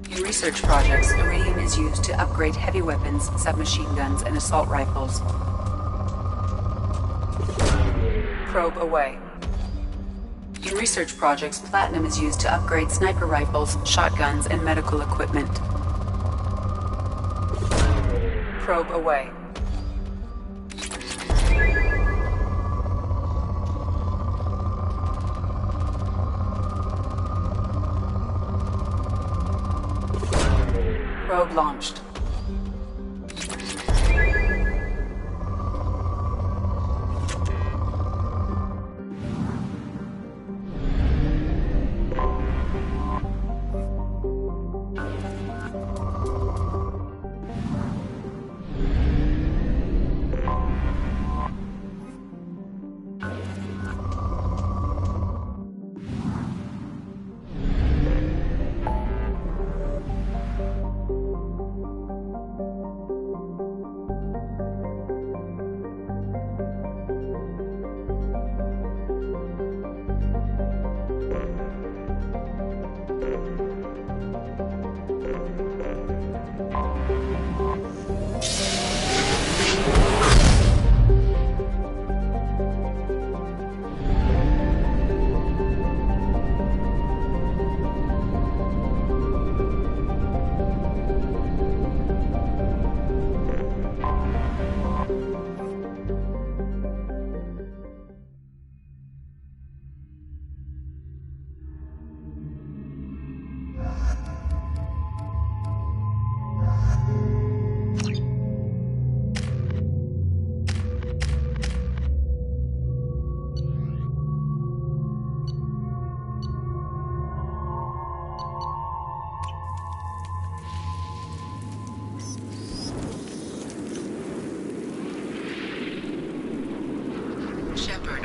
In research projects, iridium is used to upgrade heavy weapons, submachine guns, and assault rifles. Probe away. In research projects, platinum is used to upgrade sniper rifles, shotguns, and medical equipment. Probe away. Probe launched.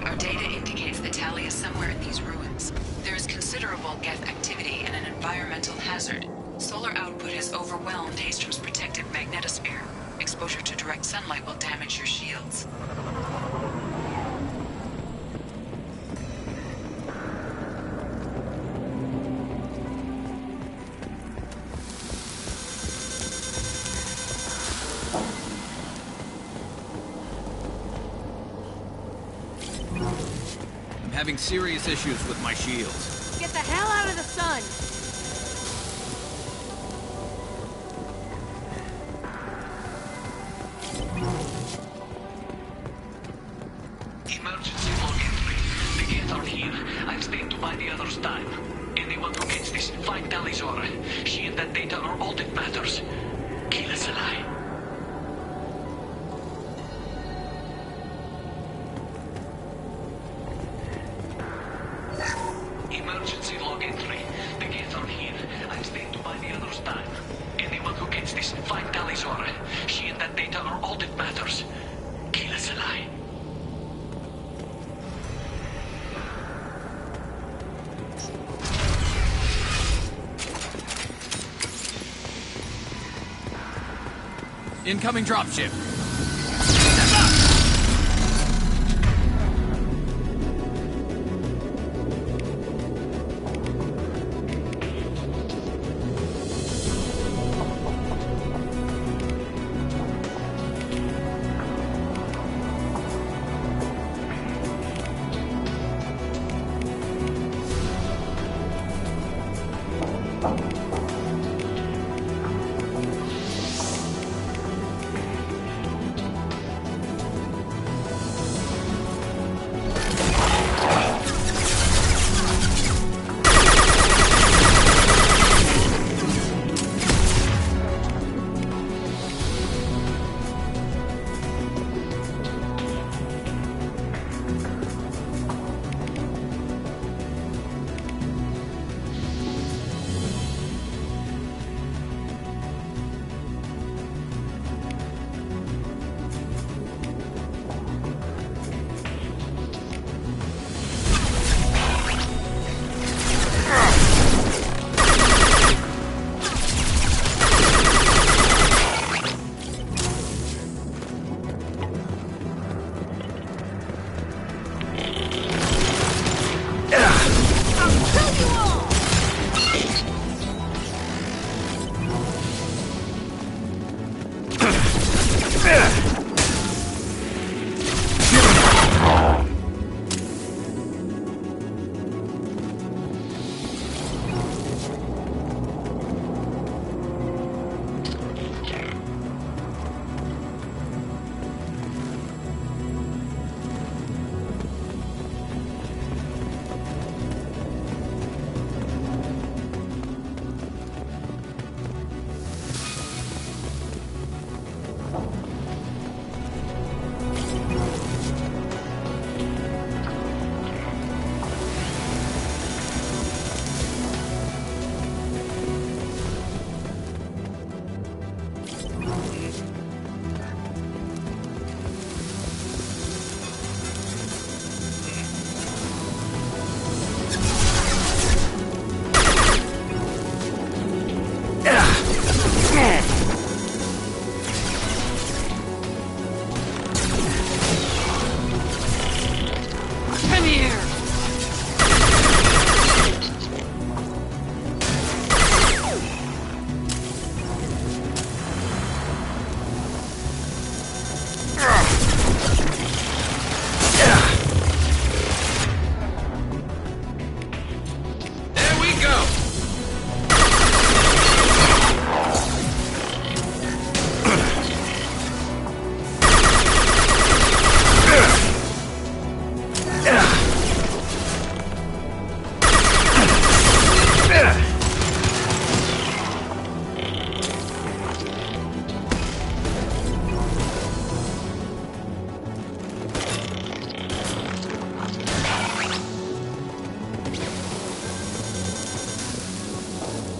Our data indicates that Tali is somewhere in these ruins. There is considerable Geth activity and an environmental hazard. Solar output has overwhelmed Haystrom's protective magnetosphere. Exposure to direct sunlight will damage your shields. Having serious issues with my shields. Get the hell out of the sun! Emergency log entry. The Geth are here. I've stayed to buy the others time. Anyone who gets this, find Talizora. She and that data are all that matters. Kill us alive. Emergency log entry. The Geth are here. I've stayed to buy the others time. Anyone who gets this, find Talizora. She and that data are all that matters. Kill us alive. Incoming dropship.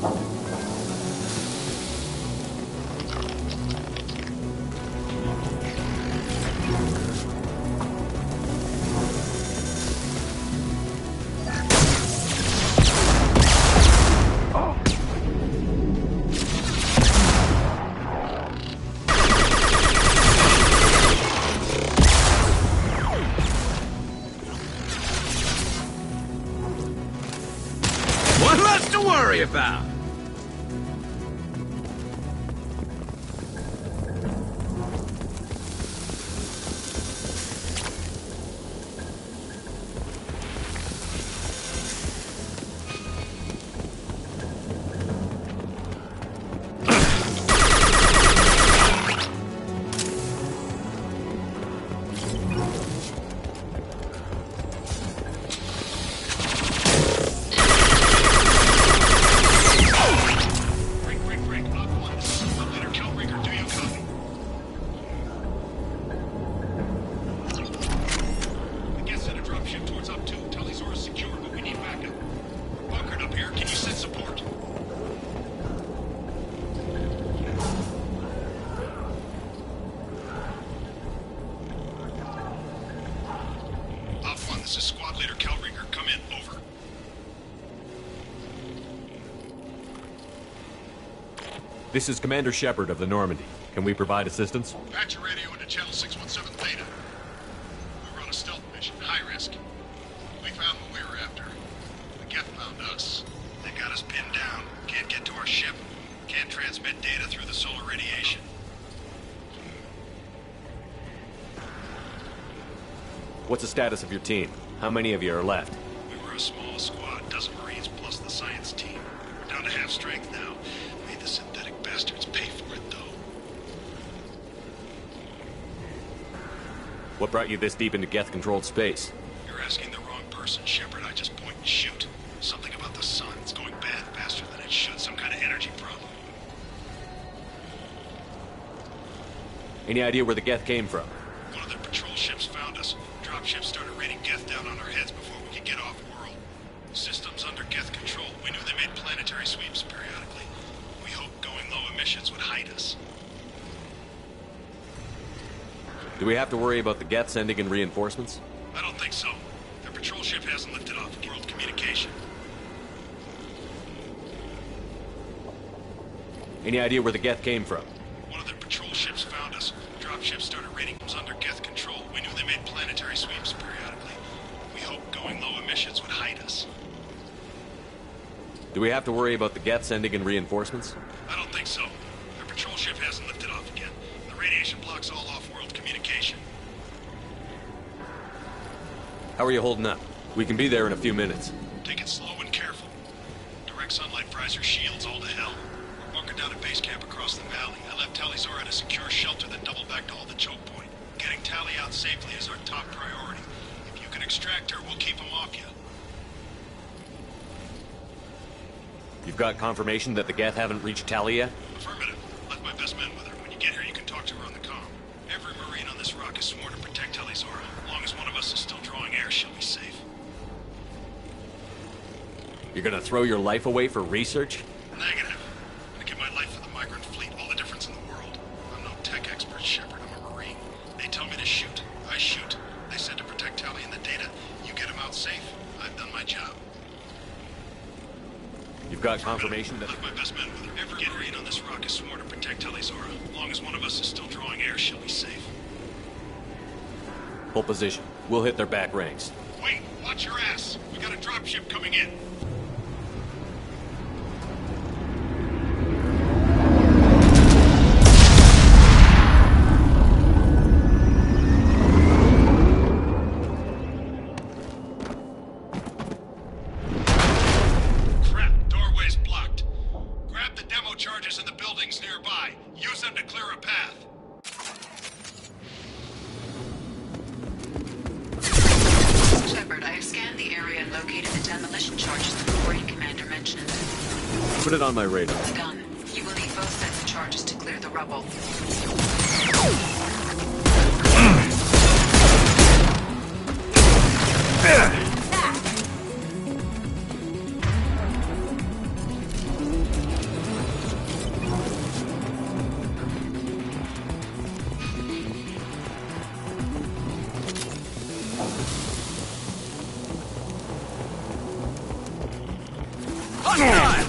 What less to worry about? This is Squad Leader Kelringer. Come in. Over. This is Commander Shepard of the Normandy. Can we provide assistance? Patch your radio into Channel 617 Theta. We were on a stealth mission, high risk. We found what we were after. The Geth found us. They got us pinned down. Can't get to our ship. Can't transmit data through the solar radiation. What's the status of your team? How many of you are left? We were a small squad, dozen Marines plus the science team. We're down to half strength now. Made the synthetic bastards pay for it, though. What brought you this deep into Geth-controlled space? You're asking the wrong person, Shepard. I just point and shoot. Something about the sun. It's going bad faster than it should. Some kind of energy problem. Any idea where the Geth came from? One of the patrol ships found us. Dropships started raining Geth down on our heads before we could get off-world. Systems under Geth control. We knew they made planetary sweeps periodically. We hoped going low emissions would hide us. Do we have to worry about the Geth sending in reinforcements? I don't think so. Their patrol ship hasn't lifted off world communication. Any idea where the Geth came from? One of their patrol ships found us. Dropships started raiding us under Geth control. We knew they made planetary sweeps periodically. We hoped going low emissions would hide us. Do we have to worry about the Geth sending in reinforcements? I don't think so. Their patrol ship hasn't lifted off again. The radiation blocks all off-world communication. How are you holding up? We can be there in a few minutes. Take it slow and careful. Direct sunlight fries your shields all to hell. We're bunkered down at base camp across the valley. I left Tali Zora at a secure shelter, then doubled back to hold the choke point. Getting Tali out safely is our top priority. If you can extract her, we'll keep him off you. You've got confirmation that the Geth haven't reached Tali yet? Affirmative. Left my best men with her. When you get here, you can talk to her on the comm. Every Marine on this rock is sworn to protect Tali Zora. As long as one of us is still drawing air, she'll be safe. You're gonna throw your life away for research? Negative. I give my life for the migrant fleet, all the difference in the world. I'm no tech expert, Shepard. I'm a Marine. They tell me to shoot. I shoot. They said to protect Tali and the data. You get him out safe. I've done my job. You've got confirmation that... Left my best men with her. Every Marine on this rock is sworn to protect Tali Zora. As long as one of us is still drawing air, she'll be safe. Hold position. We'll hit their back ranks. Wait! Watch your ass! We got a dropship coming in. Put it on my radar. Done. You will need both sets of charges to clear the rubble. Hostile!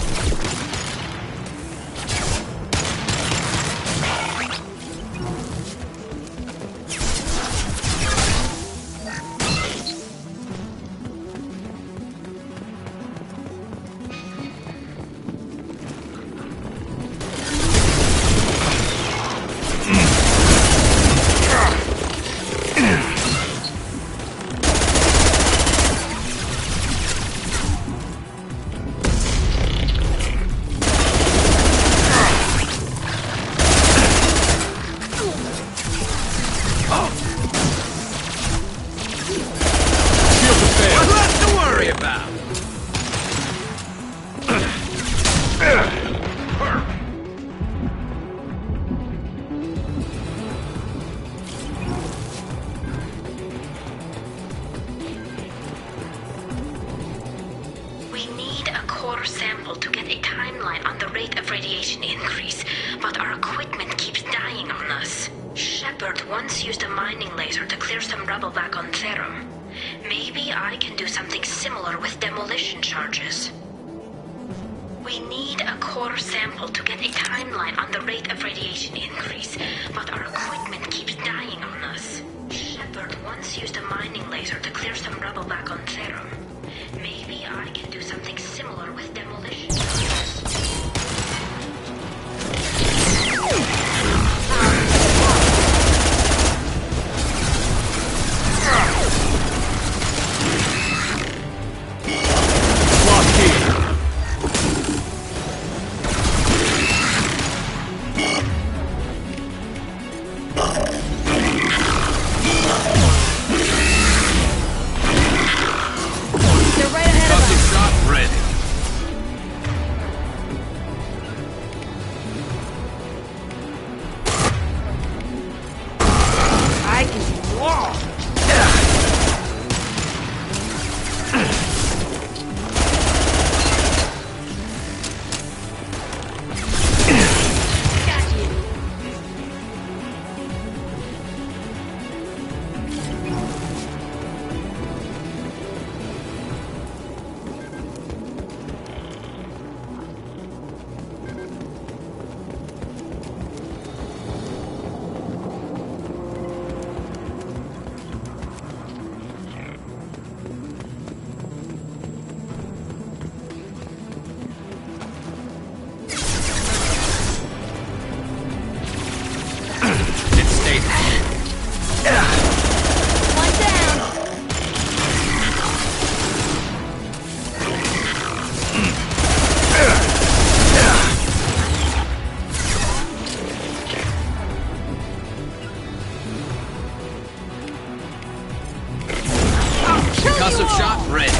Concussive shot ready.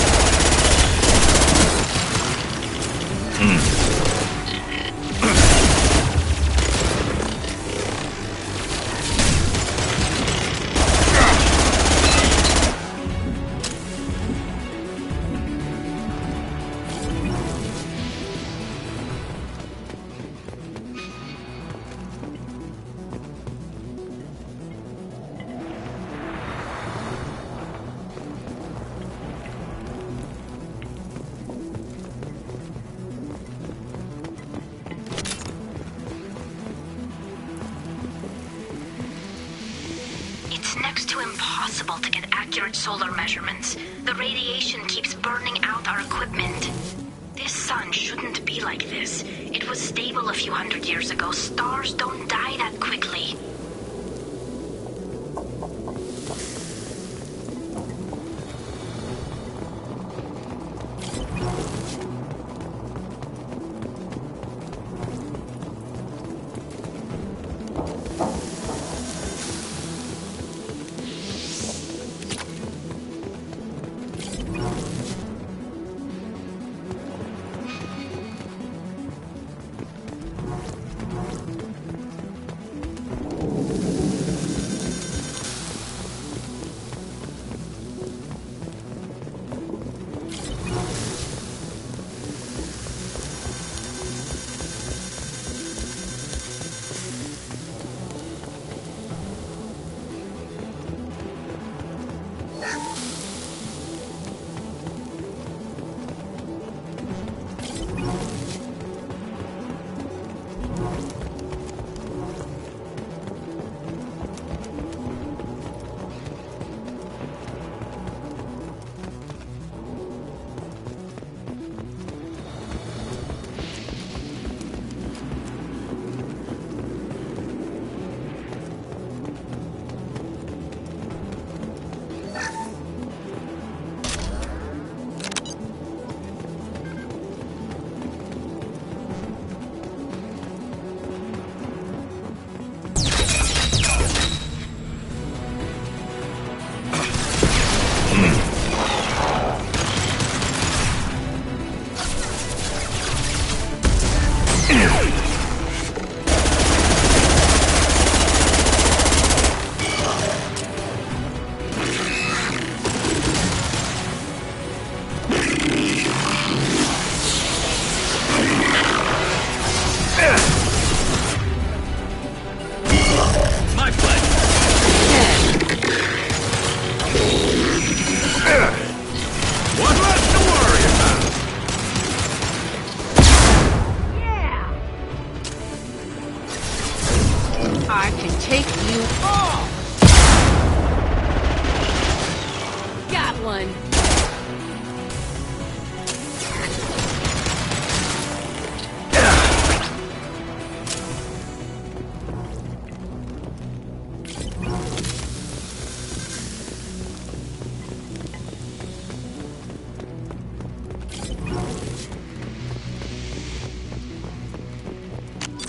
Next to impossible to get accurate solar measurements. The radiation keeps burning out our equipment. This sun shouldn't be like this. It was stable a few hundred years ago. Stars don't die that quickly. I can take you all! Got one!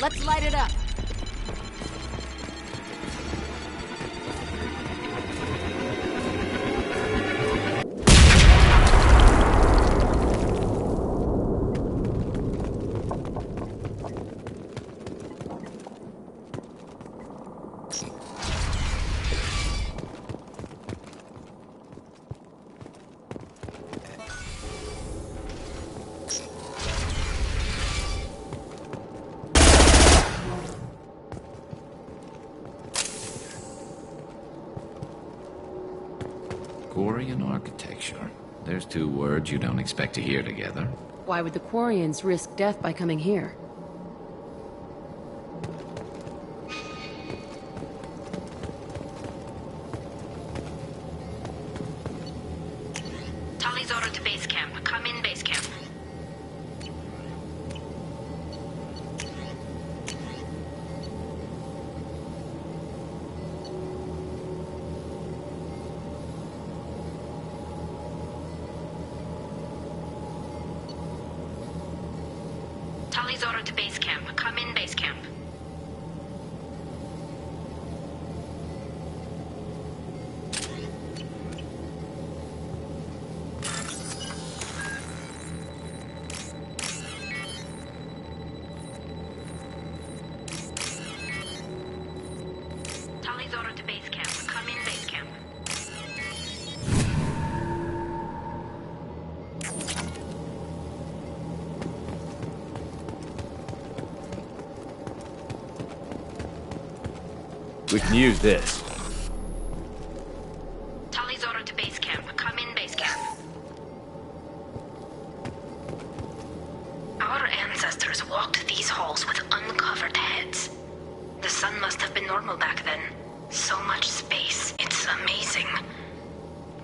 Let's light it up! Quarian architecture. There's two words you don't expect to hear together. Why would the Quarians risk death by coming here? Talizora to base camp. Come in base camp. Talizora to base camp. Come in base camp. Talizora to base camp. Come in base camp. We can use this. Talizora to base camp. Come in base camp. Our ancestors walked these halls with uncovered heads. The sun must have been normal back then. So much space. It's amazing.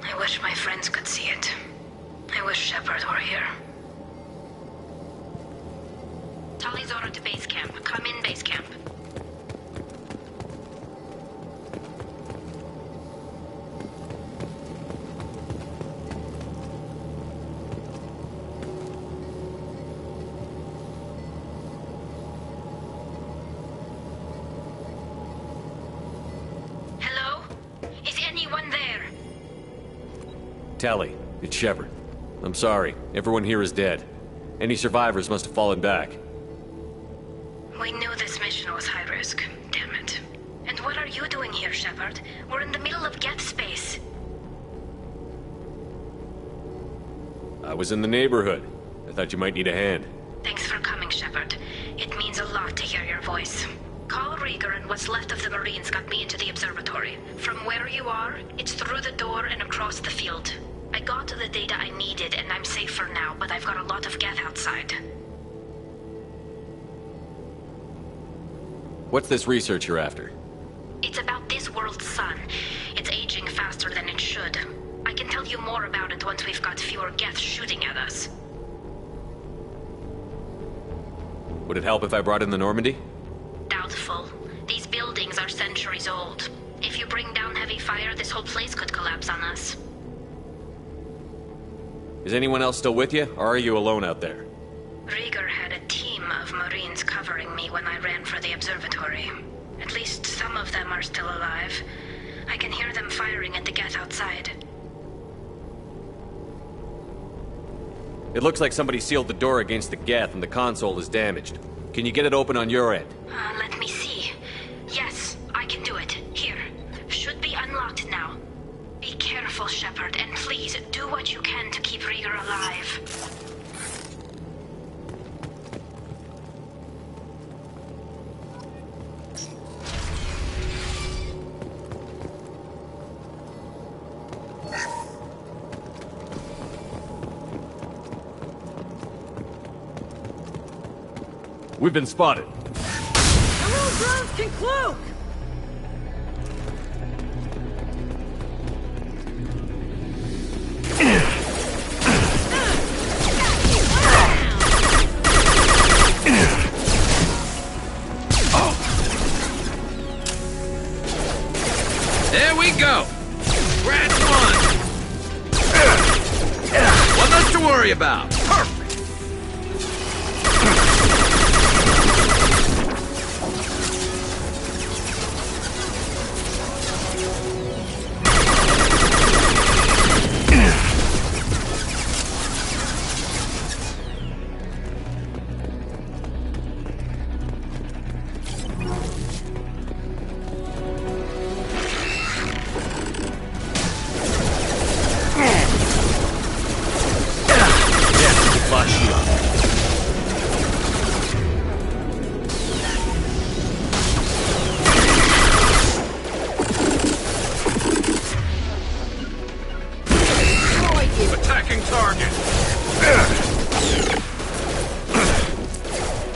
I wish my friends could see it. I wish Shepard were here. Talizora to base camp. Come in base camp. Hello? Is anyone there? Tali, it's Shepard. I'm sorry. Everyone here is dead. Any survivors must have fallen back. We knew this mission was high risk. Damn it. And what are you doing here, Shepard? We're in the middle of Geth space. I was in the neighborhood. I thought you might need a hand. Thanks for coming, Shepard. It means a lot to hear your voice. Call Rieger and what's left of the Marines got me into the observatory. From where you are, it's through the door and across the field. I got the data I needed and I'm safe for now, but I've got a lot of Geth outside. What's this research you're after? It's about this world's sun. It's aging faster than it should. I can tell you more about it once we've got fewer Geth shooting at us. Would it help if I brought in the Normandy? Doubtful. These buildings are centuries old. If you bring down heavy fire, this whole place could collapse on us. Is anyone else still with you, or are you alone out there? Rieger had a team of Marines covering me when I ran for the observatory. At least some of them are still alive. I can hear them firing at the Geth outside. It looks like somebody sealed the door against the Geth and the console is damaged. Can you get it open on your end? Let me see. Yes, I can do it. Here. Should be unlocked now. Be careful, Shepard, and please do what you can to keep Rieger alive. We've been spotted. The little drones can cloak! There we go! Scratch one! One less to worry about! Perfect!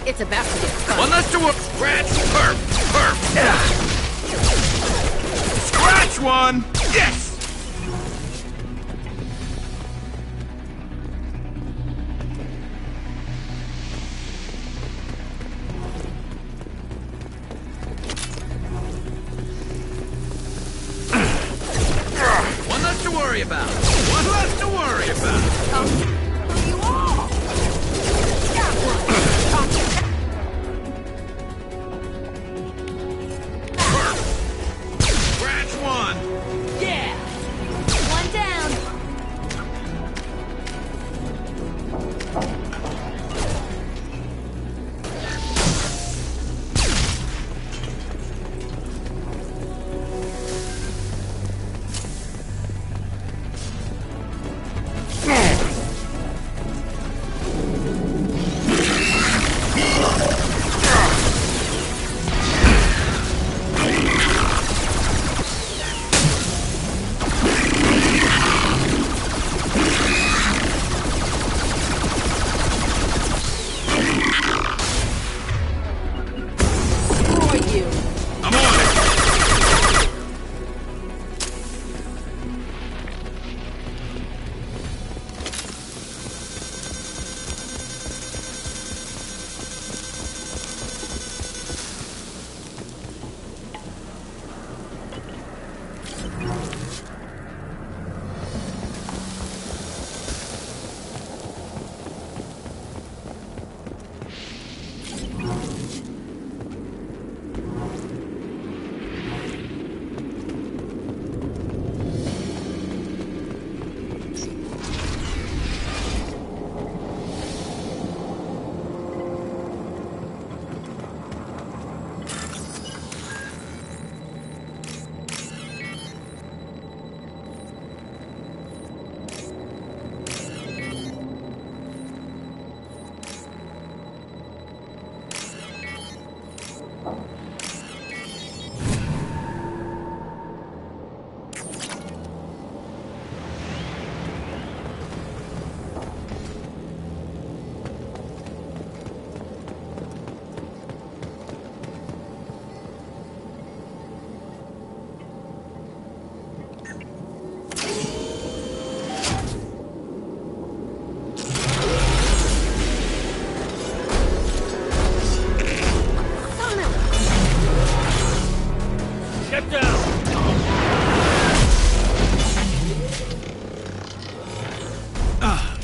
It's about to get fun. One less to work. Scratch. Perp. Scratch one. Yes. One less to worry about. One less to worry about.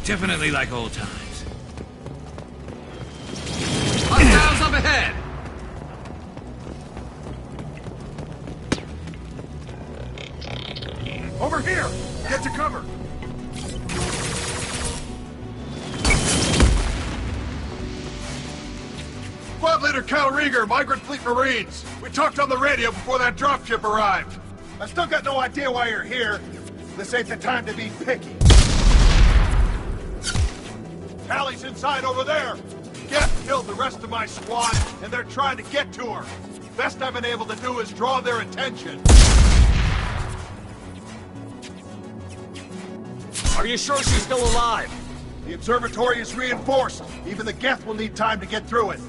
Definitely like old times. Hostiles up ahead! Over here! Get to cover! Squad Leader Cal Rieger, Migrant Fleet Marines. We talked on the radio before that dropship arrived. I still got no idea why you're here. This ain't the time to be picky. Tali's inside over there. Geth killed the rest of my squad, and they're trying to get to her. Best I've been able to do is draw their attention. Are you sure she's still alive? The observatory is reinforced. Even the Geth will need time to get through it.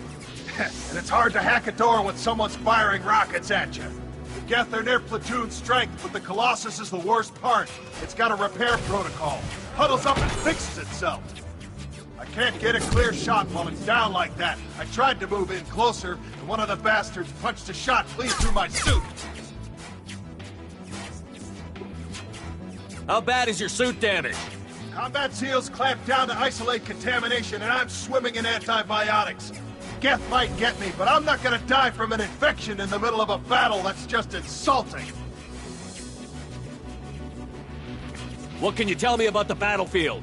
And it's hard to hack a door when someone's firing rockets at you. The Geth are near platoon strength, but the Colossus is the worst part. It's got a repair protocol. Huddles up and fixes itself. I can't get a clear shot while it's down like that. I tried to move in closer, and one of the bastards punched a shot clean through my suit. How bad is your suit damaged? Combat SEALs clamped down to isolate contamination, and I'm swimming in antibiotics. Geth might get me, but I'm not gonna die from an infection in the middle of a battle. That's just insulting. What can you tell me about the battlefield?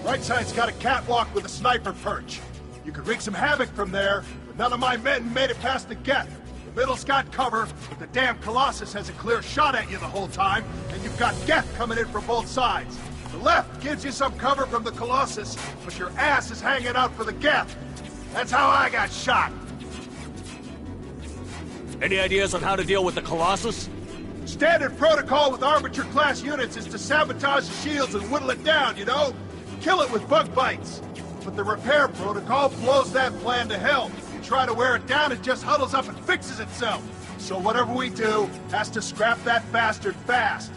Right side's got a catwalk with a sniper perch. You could wreak some havoc from there, but none of my men made it past the Geth. The middle's got cover, but the damn Colossus has a clear shot at you the whole time, and you've got Geth coming in from both sides. The left gives you some cover from the Colossus, but your ass is hanging out for the Geth. That's how I got shot. Any ideas on how to deal with the Colossus? Standard protocol with armature-class units is to sabotage the shields and whittle it down, you know? Kill it with bug bites. But the repair protocol blows that plan to hell. You try to wear it down, it just huddles up and fixes itself. So whatever we do has to scrap that bastard fast.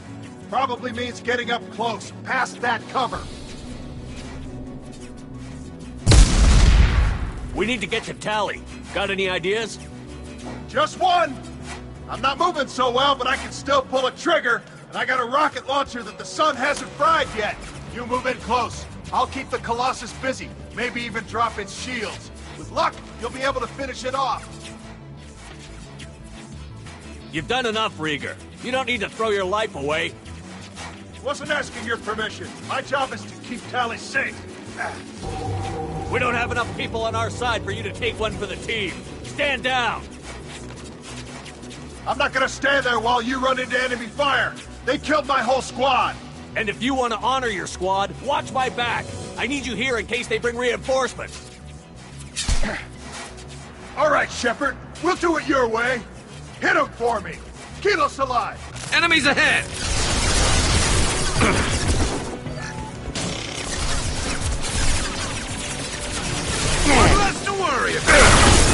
Probably means getting up close, past that cover. We need to get to Tali. Got any ideas? Just one! I'm not moving so well, but I can still pull a trigger, and I got a rocket launcher that the sun hasn't fried yet. You move in close. I'll keep the Colossus busy, maybe even drop its shields. With luck, you'll be able to finish it off. You've done enough, Rieger. You don't need to throw your life away. Wasn't asking your permission. My job is to keep Tali safe. We don't have enough people on our side for you to take one for the team. Stand down! I'm not gonna stand there while you run into enemy fire. They killed my whole squad. And if you want to honor your squad, watch my back. I need you here in case they bring reinforcements. All right, Shepard. We'll do it your way. Hit them for me. Kilos alive. Enemies ahead! One less to worry about!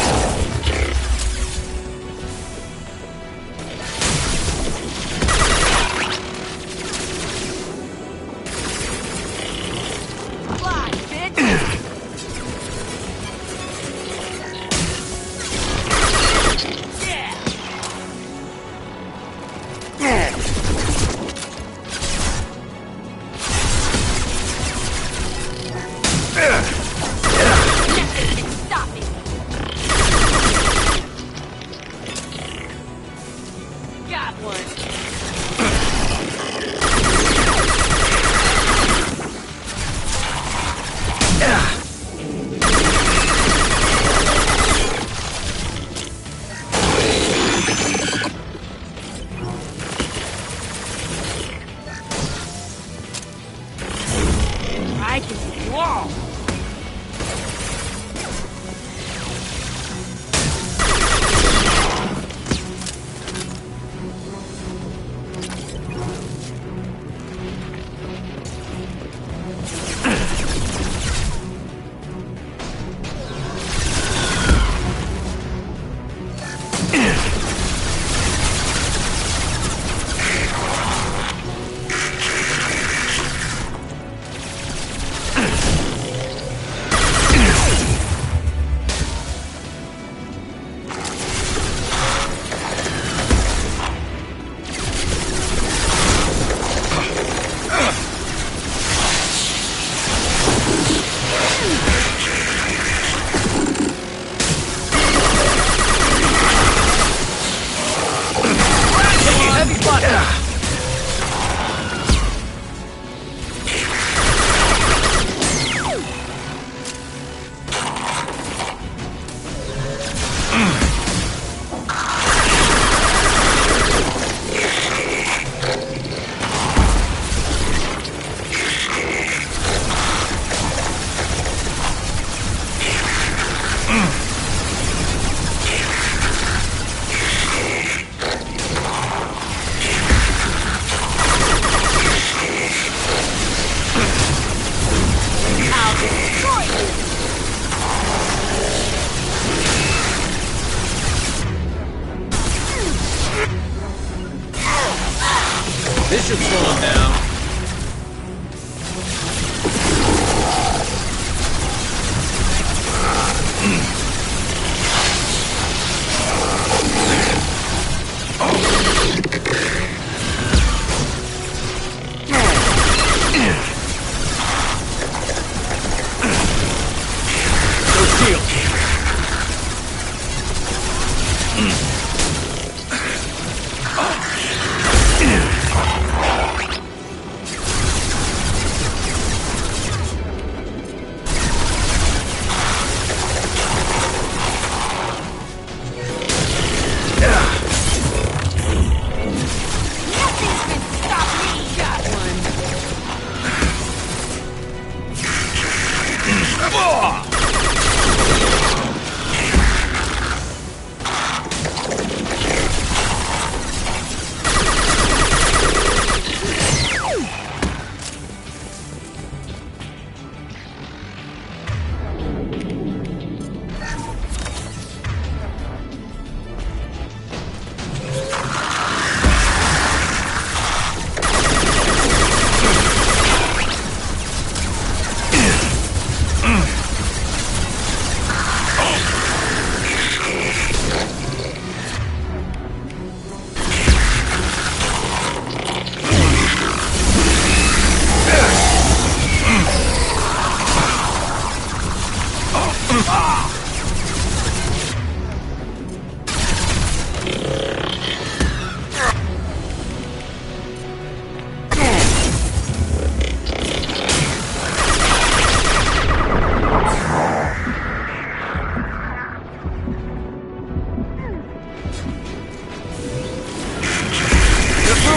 should slow him down.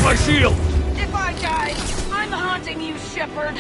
My shield! If I die, I'm haunting you, Shepard.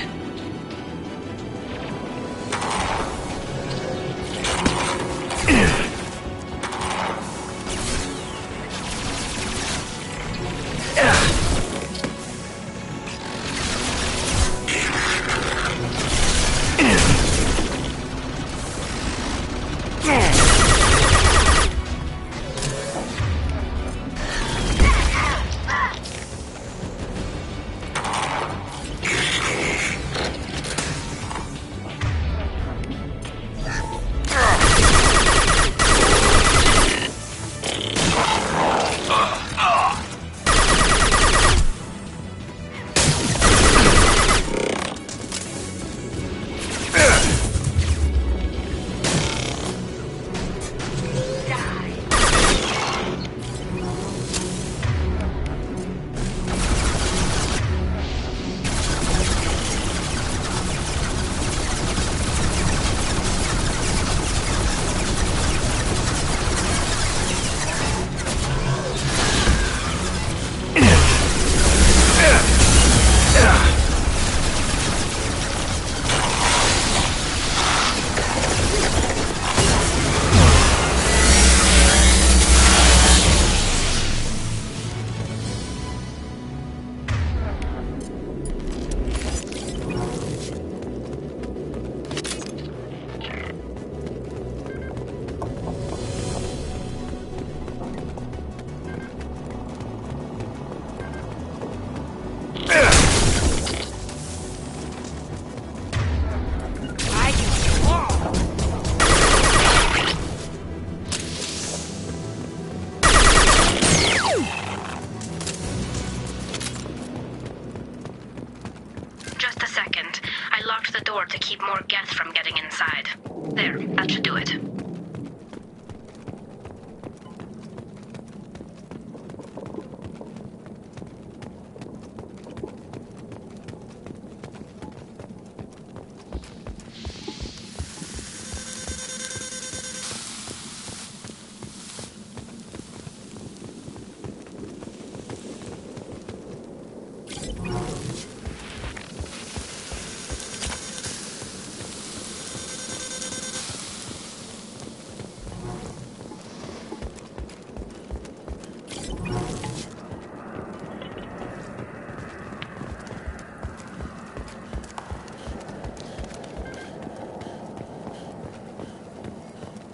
To keep more Geth from getting inside. There, that should do it.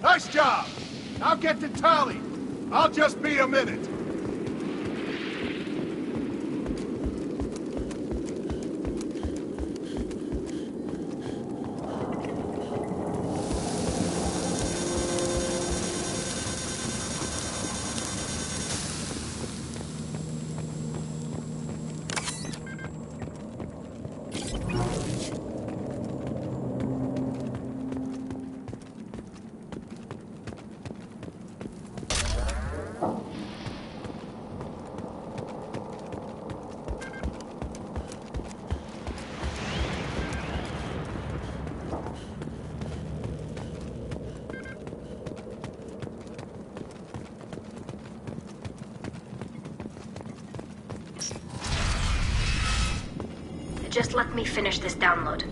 Nice job! Now get to Tali. I'll just be a minute. Just let me finish this download.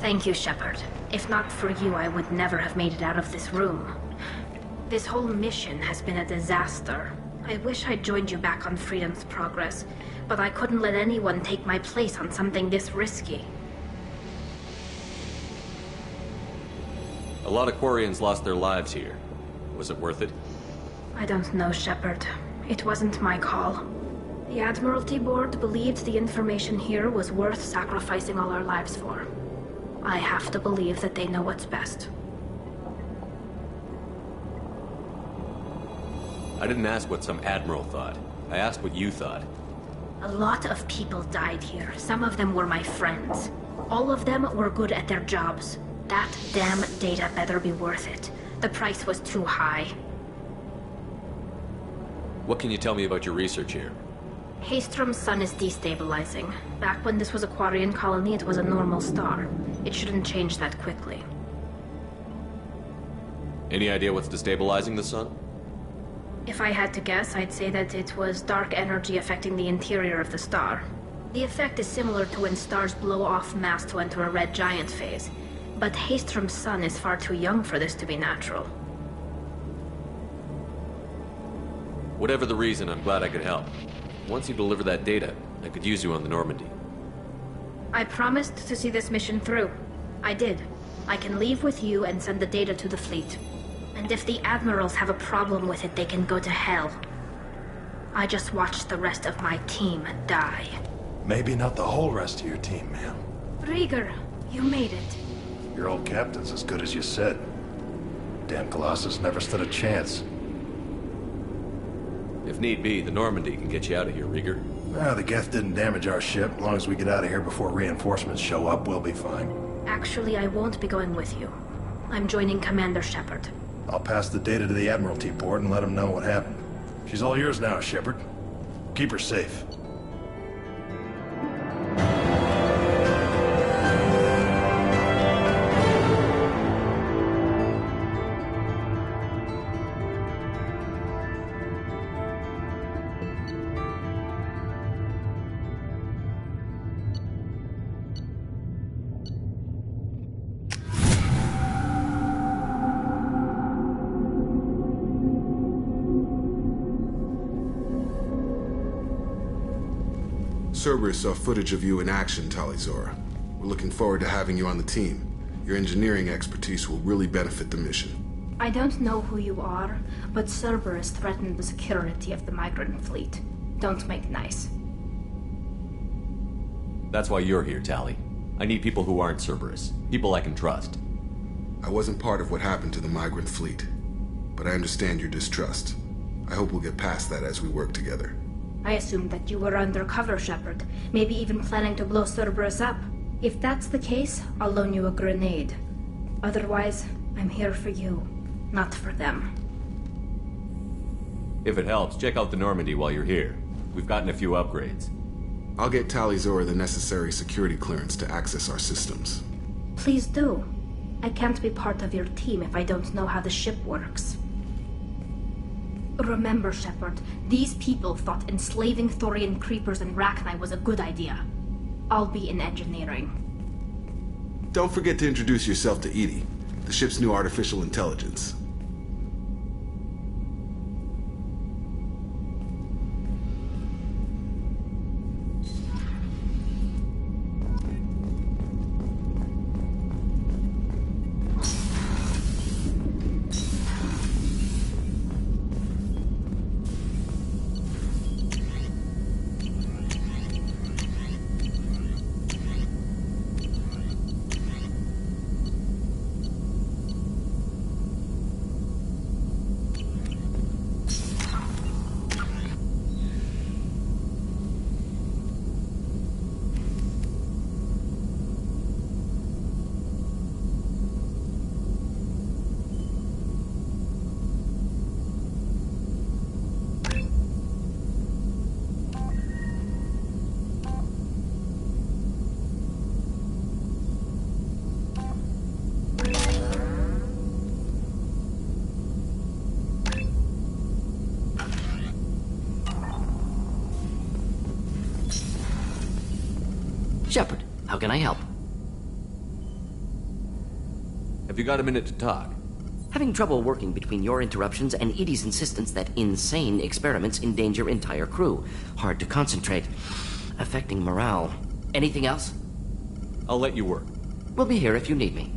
Thank you, Shepard. If not for you, I would never have made it out of this room. This whole mission has been a disaster. I wish I'd joined you back on Freedom's Progress, but I couldn't let anyone take my place on something this risky. A lot of Quarians lost their lives here. Was it worth it? I don't know, Shepard. It wasn't my call. The Admiralty Board believed the information here was worth sacrificing all our lives for. I have to believe that they know what's best. I didn't ask what some admiral thought. I asked what you thought. A lot of people died here. Some of them were my friends. All of them were good at their jobs. That damn data better be worth it. The price was too high. What can you tell me about your research here? Haystrom's sun is destabilizing. Back when this was a Quarian colony, it was a normal star. It shouldn't change that quickly. Any idea what's destabilizing the sun? If I had to guess, I'd say that it was dark energy affecting the interior of the star. The effect is similar to when stars blow off mass to enter a red giant phase. But Haystrom's sun is far too young for this to be natural. Whatever the reason, I'm glad I could help. Once you deliver that data, I could use you on the Normandy. I promised to see this mission through. I did. I can leave with you and send the data to the fleet. And if the admirals have a problem with it, they can go to hell. I just watched the rest of my team die. Maybe not the whole rest of your team, ma'am. Rieger, you made it. Your old captain's as good as you said. Damn Colossus never stood a chance. If need be, the Normandy can get you out of here, Rieger. Well, the Geth didn't damage our ship. As long as we get out of here before reinforcements show up, we'll be fine. Actually, I won't be going with you. I'm joining Commander Shepard. I'll pass the data to the Admiralty Board and let them know what happened. She's all yours now, Shepard. Keep her safe. Cerberus saw footage of you in action, Tali'Zorah. We're looking forward to having you on the team. Your engineering expertise will really benefit the mission. I don't know who you are, but Cerberus threatened the security of the migrant fleet. Don't make nice. That's why you're here, Tali. I need people who aren't Cerberus. People I can trust. I wasn't part of what happened to the migrant fleet, but I understand your distrust. I hope we'll get past that as we work together. I assumed that you were undercover, Shepard. Maybe even planning to blow Cerberus up. If that's the case, I'll loan you a grenade. Otherwise, I'm here for you, not for them. If it helps, check out the Normandy while you're here. We've gotten a few upgrades. I'll get Tali'Zorah the necessary security clearance to access our systems. Please do. I can't be part of your team if I don't know how the ship works. Remember, Shepard, these people thought enslaving Thorian creepers and Rachni was a good idea. I'll be in engineering. Don't forget to introduce yourself to EDI, the ship's new artificial intelligence. How can I help? Have you got a minute to talk? Having trouble working between your interruptions and Edie's insistence that insane experiments endanger entire crew. Hard to concentrate. Affecting morale. Anything else? I'll let you work. We'll be here if you need me.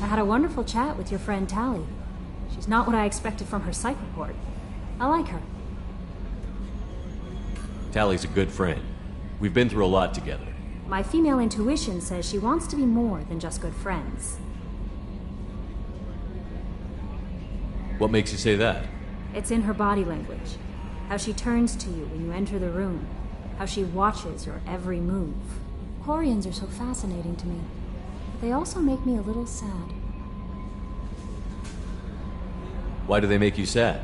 I had a wonderful chat with your friend Tali. She's not what I expected from her psych report. I like her. Tali's a good friend. We've been through a lot together. My female intuition says she wants to be more than just good friends. What makes you say that? It's in her body language. How she turns to you when you enter the room. How she watches your every move. Quarians are so fascinating to me. But they also make me a little sad. Why do they make you sad?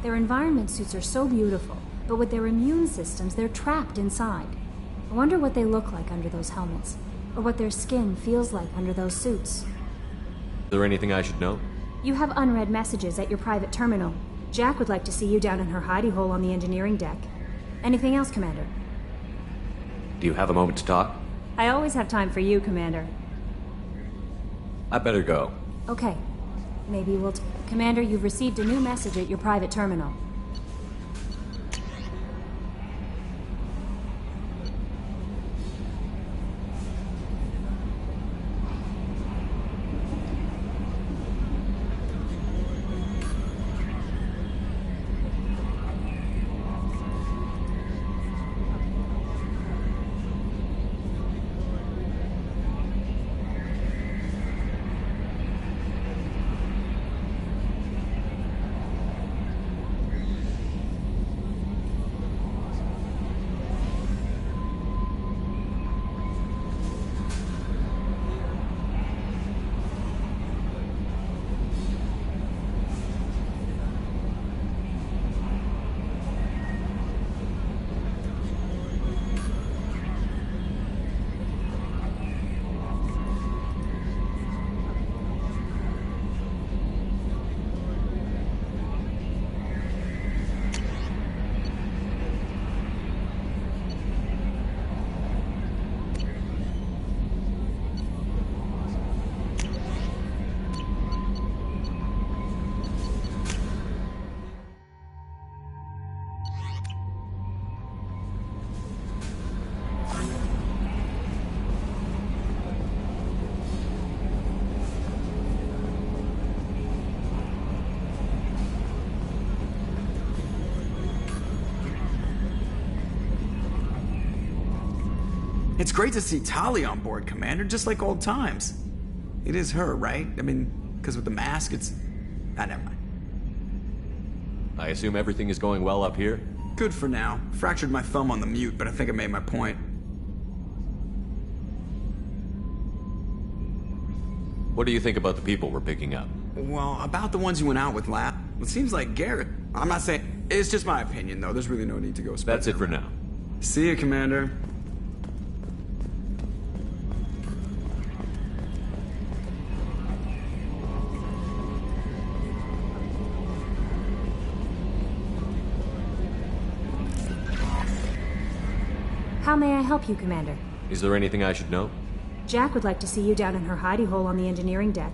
Their environment suits are so beautiful, but with their immune systems, they're trapped inside. I wonder what they look like under those helmets, or what their skin feels like under those suits. Is there anything I should know? You have unread messages at your private terminal. Jack would like to see you down in her hidey hole on the engineering deck. Anything else, Commander? Do you have a moment to talk? I always have time for you, Commander. I better go. Okay. Maybe we'll... Commander, you've received a new message at your private terminal. It's great to see Tali on board, Commander, just like old times. It is her, right? I mean, because with the mask, it's... Ah, never mind. I assume everything is going well up here? Good for now. Fractured my thumb on the mute, but I think I made my point. What do you think about the people we're picking up? Well, about the ones you went out with last... It seems like Garrett. I'm not saying... It's just my opinion, though. There's really no need to go... That's it for now. See you, Commander. How may I help you, Commander? Is there anything I should know? Jack would like to see you down in her hidey hole on the engineering deck.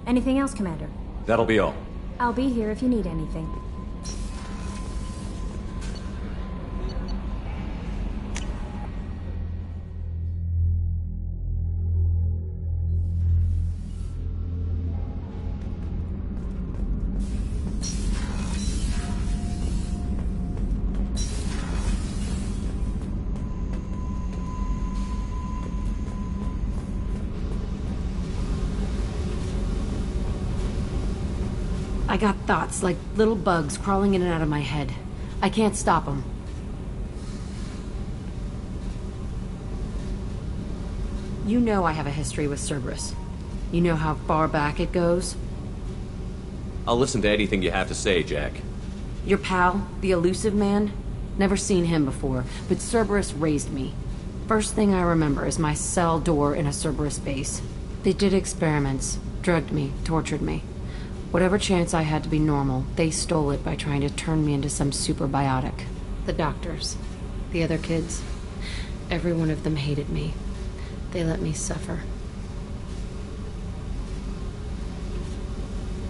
Anything else, Commander? That'll be all. I'll be here if you need anything. I got thoughts like little bugs crawling in and out of my head. I can't stop them. You know I have a history with Cerberus. You know how far back it goes? I'll listen to anything you have to say, Jack. Your pal, the Elusive Man, Never seen him before, but Cerberus raised me. First thing I remember is my cell door in a Cerberus base. They did experiments, drugged me, tortured me. Whatever chance I had to be normal, they stole it by trying to turn me into some superbiotic. The doctors, the other kids, every one of them hated me. They let me suffer.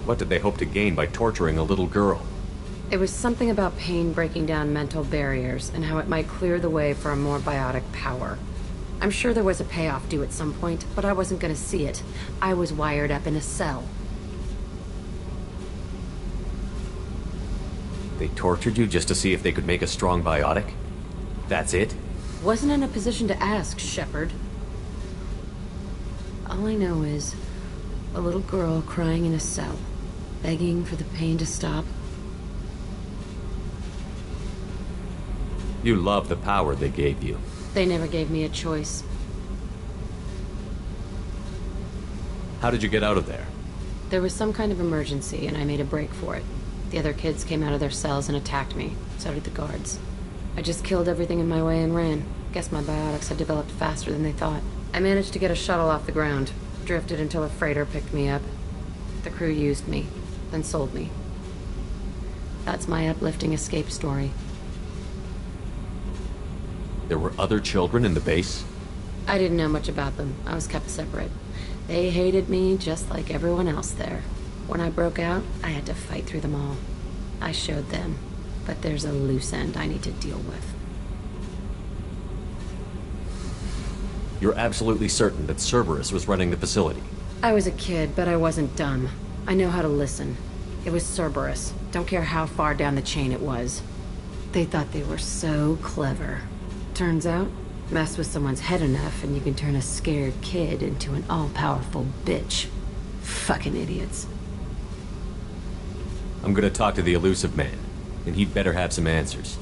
What did they hope to gain by torturing a little girl? It was something about pain breaking down mental barriers and how it might clear the way for a more biotic power. I'm sure there was a payoff due at some point, but I wasn't gonna see it. I was wired up in a cell. They tortured you just to see if they could make a strong biotic? That's it? Wasn't in a position to ask, Shepard. All I know is a little girl crying in a cell, begging for the pain to stop. You love the power they gave you. They never gave me a choice. How did you get out of there? There was some kind of emergency, and I made a break for it. The other kids came out of their cells and attacked me. So did the guards. I just killed everything in my way and ran. Guess my biotics had developed faster than they thought. I managed to get a shuttle off the ground. Drifted until a freighter picked me up. The crew used me, then sold me. That's my uplifting escape story. There were other children in the base? I didn't know much about them. I was kept separate. They hated me just like everyone else there. When I broke out, I had to fight through them all. I showed them, but there's a loose end I need to deal with. You're absolutely certain that Cerberus was running the facility? I was a kid, but I wasn't dumb. I know how to listen. It was Cerberus. Don't care how far down the chain it was. They thought they were so clever. Turns out, mess with someone's head enough and you can turn a scared kid into an all-powerful bitch. Fucking idiots. I'm gonna talk to the Illusive Man, and he'd better have some answers.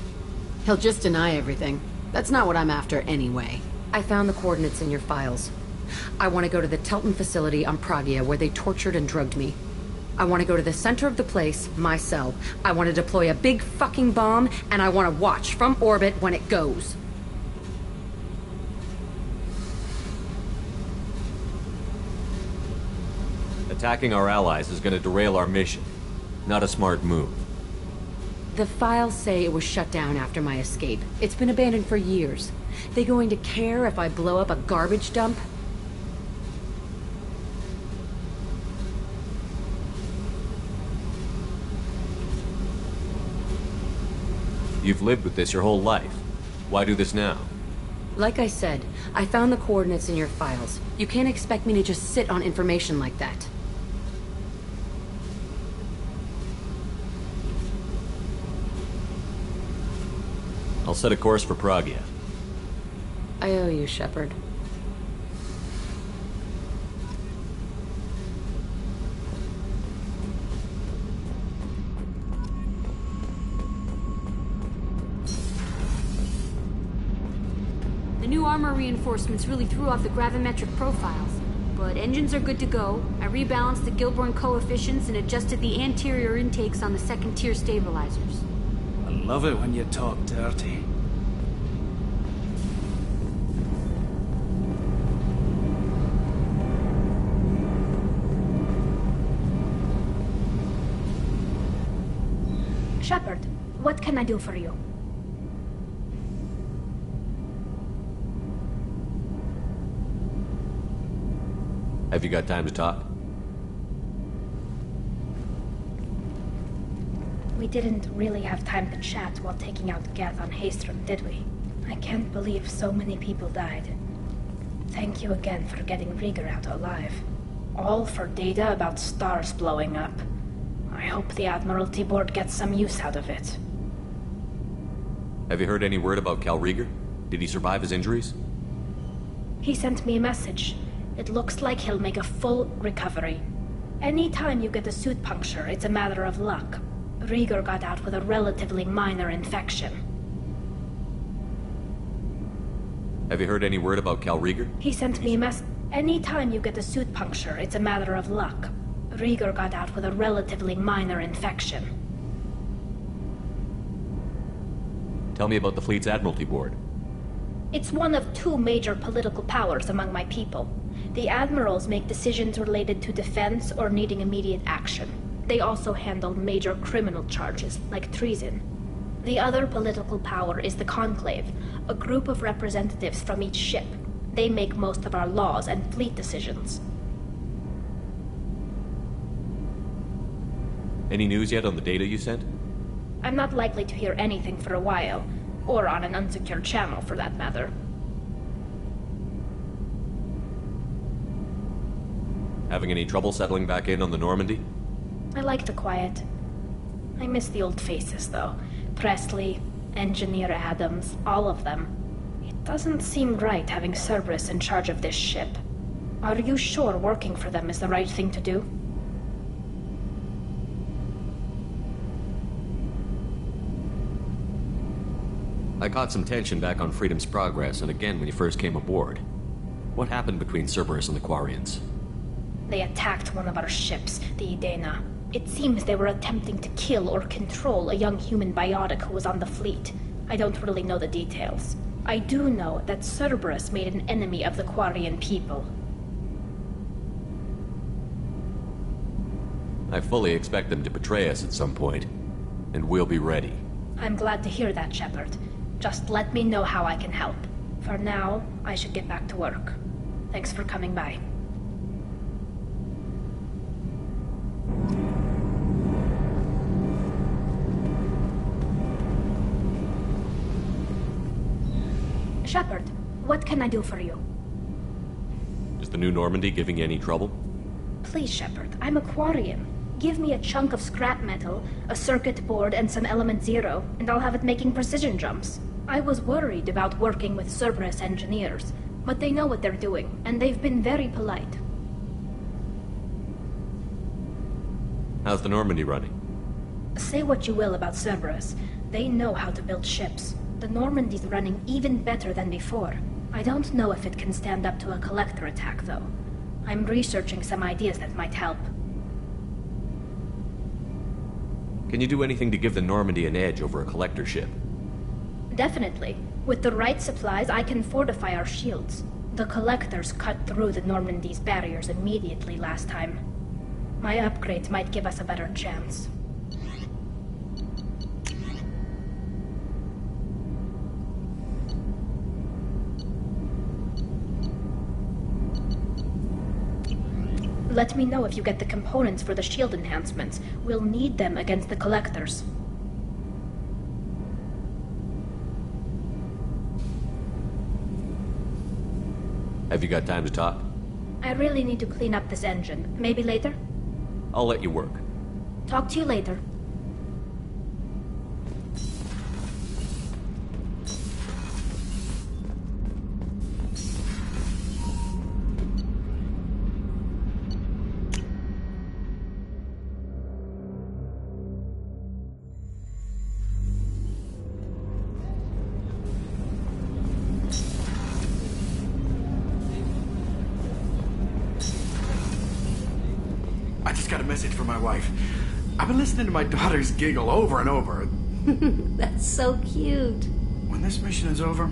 He'll just deny everything. That's not what I'm after anyway. I found the coordinates in your files. I want to go to the Telton facility on Pragia where they tortured and drugged me. I want to go to the center of the place, my cell. I want to deploy a big fucking bomb, and I want to watch from orbit when it goes. Attacking our allies is gonna derail our mission. Not a smart move. The files say it was shut down after my escape. It's been abandoned for years. They going to care if I blow up a garbage dump? You've lived with this your whole life. Why do this now? Like I said, I found the coordinates in your files. You can't expect me to just sit on information like that. I'll set a course for Pragia. I owe you, Shepard. The new armor reinforcements really threw off the gravimetric profiles. But engines are good to go. I rebalanced the Gilborn coefficients and adjusted the anterior intakes on the second-tier stabilizers. I love it when you talk dirty. Shepard, what can I do for you? Have you got time to talk? We didn't really have time to chat while taking out Geth on Haestrom, did we? I can't believe so many people died. Thank you again for getting Rieger out alive. All for data about stars blowing up. I hope the Admiralty Board gets some use out of it. Have you heard any word about Cal Rieger? Did he survive his injuries? He sent me a message. It looks like he'll make a full recovery. Anytime you get a suit puncture, it's a matter of luck. Rieger got out with a relatively minor infection. Have you heard any word about Cal Rieger? He sent me a message. Anytime you get a suit puncture, it's a matter of luck. Rieger got out with a relatively minor infection. Tell me about the fleet's Admiralty Board. It's one of two major political powers among my people. The admirals make decisions related to defense or needing immediate action. They also handle major criminal charges, like treason. The other political power is the Conclave, a group of representatives from each ship. They make most of our laws and fleet decisions. Any news yet on the data you sent? I'm not likely to hear anything for a while, or on an unsecured channel for that matter. Having any trouble settling back in on the Normandy? I like the quiet. I miss the old faces, though. Presley, Engineer Adams, all of them. It doesn't seem right having Cerberus in charge of this ship. Are you sure working for them is the right thing to do? I caught some tension back on Freedom's Progress, and again when you first came aboard. What happened between Cerberus and the Quarians? They attacked one of our ships, the Edena. It seems they were attempting to kill or control a young human biotic who was on the fleet. I don't really know the details. I do know that Cerberus made an enemy of the Quarian people. I fully expect them to betray us at some point, and we'll be ready. I'm glad to hear that, Shepard. Just let me know how I can help. For now, I should get back to work. Thanks for coming by. Shepard, what can I do for you? Is the new Normandy giving you any trouble? Please, Shepard, I'm a Quarian. Give me a chunk of scrap metal, a circuit board, and some Element Zero, and I'll have it making precision jumps. I was worried about working with Cerberus engineers, but they know what they're doing, and they've been very polite. How's the Normandy running? Say what you will about Cerberus. They know how to build ships. The Normandy's running even better than before. I don't know if it can stand up to a collector attack, though. I'm researching some ideas that might help. Can you do anything to give the Normandy an edge over a collector ship? Definitely. With the right supplies, I can fortify our shields. The collectors cut through the Normandy's barriers immediately last time. My upgrades might give us a better chance. Let me know if you get the components for the shield enhancements. We'll need them against the collectors. Have you got time to talk? I really need to clean up this engine. Maybe later? I'll let you work. Talk to you later. I just got a message from my wife. I've been listening to my daughters giggle over and over. That's so cute. When this mission is over,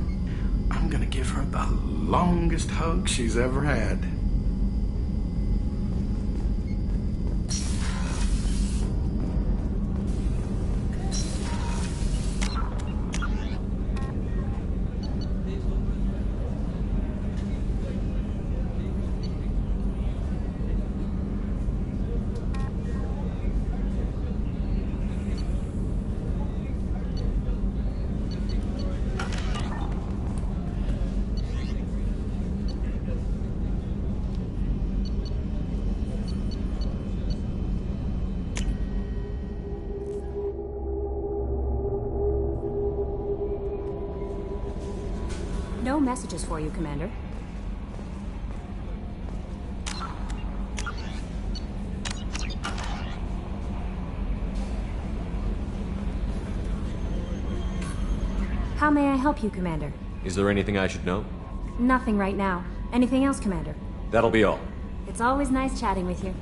I'm gonna give her the longest hug she's ever had. No messages for you, Commander. How may I help you, Commander? Is there anything I should know? Nothing right now. Anything else, Commander? That'll be all. It's always nice chatting with you.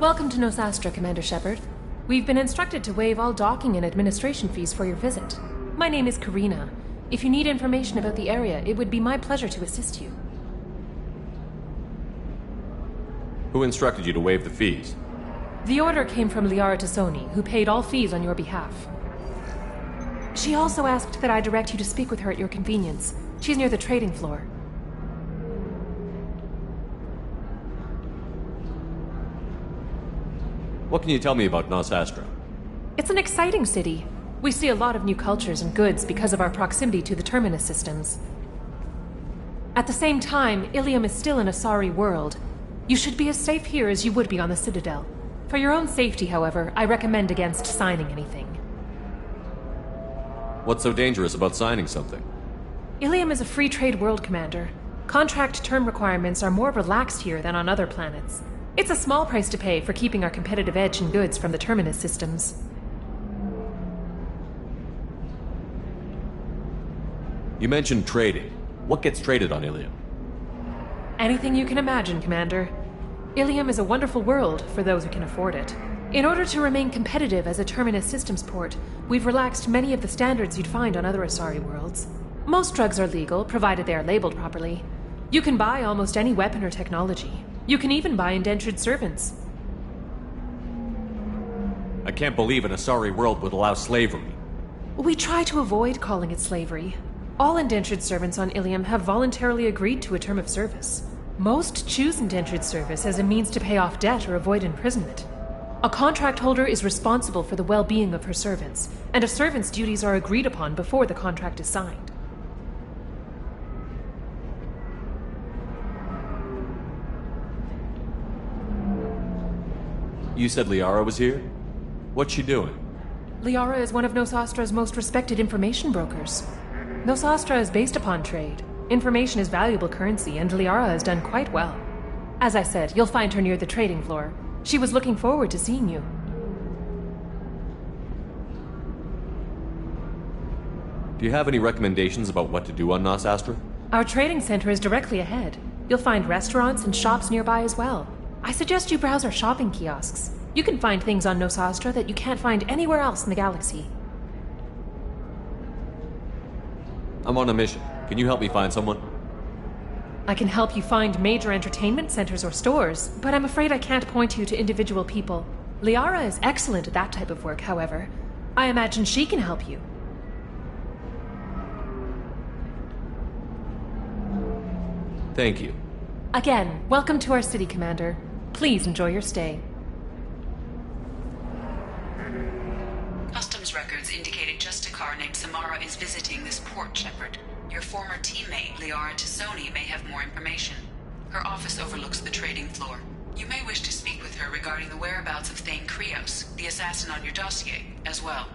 Welcome to Nosastra, Commander Shepard. We've been instructed to waive all docking and administration fees for your visit. My name is Karina. If you need information about the area, it would be my pleasure to assist you. Who instructed you to waive the fees? The order came from Liara Tassoni, who paid all fees on your behalf. She also asked that I direct you to speak with her at your convenience. She's near the trading floor. What can you tell me about Nosastra? It's an exciting city. We see a lot of new cultures and goods because of our proximity to the Terminus systems. At the same time, Ilium is still an Asari world. You should be as safe here as you would be on the Citadel. For your own safety, however, I recommend against signing anything. What's so dangerous about signing something? Ilium is a free trade world, Commander. Contract term requirements are more relaxed here than on other planets. It's a small price to pay for keeping our competitive edge in goods from the Terminus systems. You mentioned trading. What gets traded on Ilium? Anything you can imagine, Commander. Ilium is a wonderful world for those who can afford it. In order to remain competitive as a Terminus systems port, we've relaxed many of the standards you'd find on other Asari worlds. Most drugs are legal, provided they are labeled properly. You can buy almost any weapon or technology. You can even buy indentured servants. I can't believe an Asari world would allow slavery. We try to avoid calling it slavery. All indentured servants on Ilium have voluntarily agreed to a term of service. Most choose indentured service as a means to pay off debt or avoid imprisonment. A contract holder is responsible for the well-being of her servants, and a servant's duties are agreed upon before the contract is signed. You said Liara was here? What's she doing? Liara is one of Nosastra's most respected information brokers. Nosastra is based upon trade. Information is valuable currency, and Liara has done quite well. As I said, you'll find her near the trading floor. She was looking forward to seeing you. Do you have any recommendations about what to do on Nosastra? Our trading center is directly ahead. You'll find restaurants and shops nearby as well. I suggest you browse our shopping kiosks. You can find things on Nosastra that you can't find anywhere else in the galaxy. I'm on a mission. Can you help me find someone? I can help you find major entertainment centers or stores, but I'm afraid I can't point you to individual people. Liara is excellent at that type of work, however. I imagine she can help you. Thank you. Again, welcome to our city, Commander. Please enjoy your stay. Customs records indicated just a car named Samara is visiting this port, Shepard. Your former teammate, Liara Tassoni, may have more information. Her office overlooks the trading floor. You may wish to speak with her regarding the whereabouts of Thane Krios, the assassin on your dossier, as well.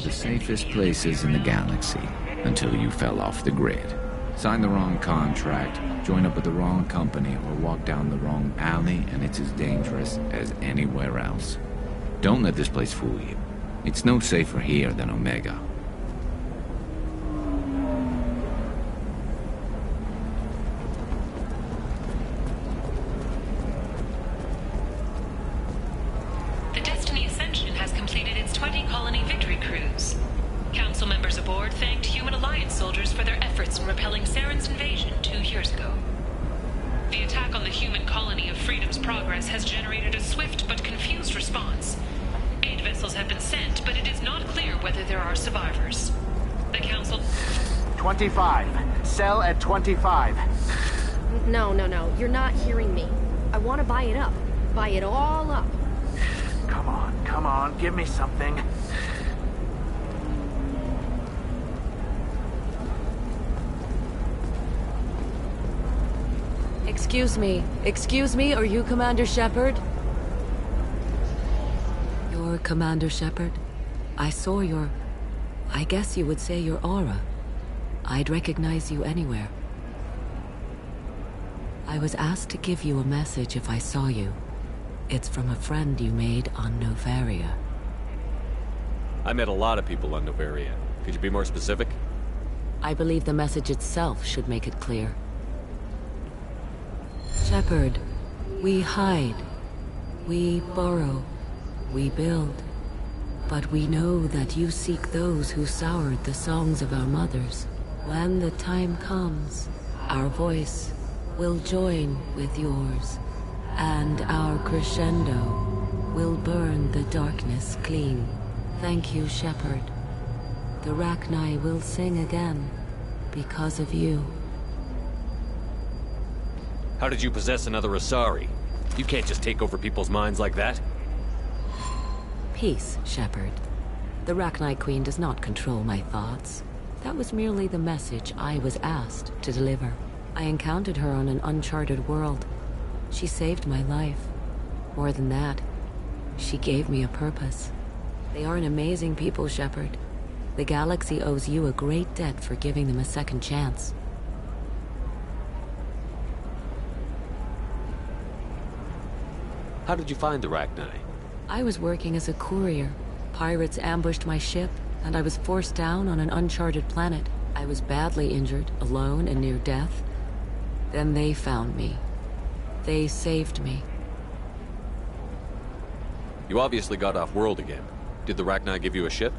Safest places in the galaxy until you fell off the grid. Sign the wrong contract, join up with the wrong company, or walk down the wrong alley, and it's as dangerous as anywhere else. Don't let this place fool you. It's no safer here than Omega. The Destiny Ascension has completed its 20-colony victory cruise. Council members aboard thanked Human Alliance soldiers for their efforts in repelling Saren's invasion 2 years ago. The attack on the human colony of Freedom's Progress has generated a swift but confused response. Aid vessels have been sent, but it is not clear whether there are survivors. The Council... 25. Sell at 25. No. You're not hearing me. I want to buy it up. buy it all up. Come on, give me something. Excuse me, are you Commander Shepard? You're Commander Shepard? I saw I guess you would say your aura. I'd recognize you anywhere. I was asked to give you a message if I saw you. It's from a friend you made on Novaria. I met a lot of people on Novaria. Could you be more specific? I believe the message itself should make it clear. Shepard, we hide. We borrow. We build. But we know that you seek those who soured the songs of our mothers. When the time comes, our voice will join with yours, and our crescendo will burn the darkness clean. Thank you, Shepard. The Rachni will sing again because of you. How did you possess another Asari? You can't just take over people's minds like that. Peace, Shepard. The Rachni Queen does not control my thoughts. That was merely the message I was asked to deliver. I encountered her on an uncharted world. She saved my life. More than that, she gave me a purpose. They are an amazing people, Shepard. The galaxy owes you a great debt for giving them a second chance. How did you find the Rachni? I was working as a courier. Pirates ambushed my ship, and I was forced down on an uncharted planet. I was badly injured, alone and near death. Then they found me. They saved me. You obviously got off world again. Did the Rachni give you a ship?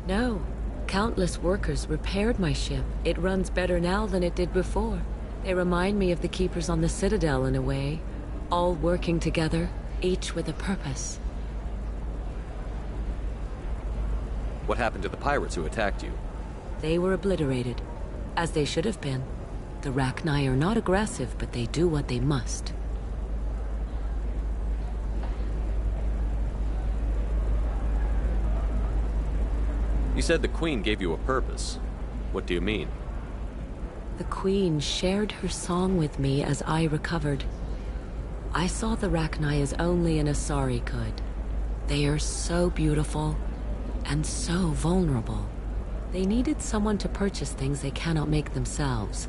No. Countless workers repaired my ship. It runs better now than it did before. They remind me of the Keepers on the Citadel in a way. All working together, each with a purpose. What happened to the pirates who attacked you? They were obliterated, as they should have been. The Rachni are not aggressive, but they do what they must. You said the Queen gave you a purpose. What do you mean? The Queen shared her song with me as I recovered. I saw the Rachni as only an Asari could. They are so beautiful and so vulnerable. They needed someone to purchase things they cannot make themselves.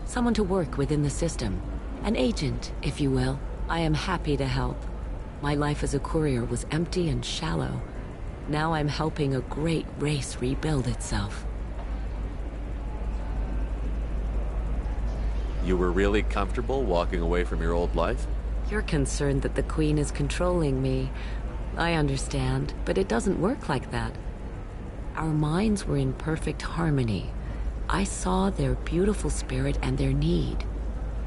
Someone to work within the system. An agent, if you will. I am happy to help. My life as a courier was empty and shallow. Now I'm helping a great race rebuild itself. You were really comfortable walking away from your old life? You're concerned that the Queen is controlling me. I understand, but it doesn't work like that. Our minds were in perfect harmony. I saw their beautiful spirit and their need.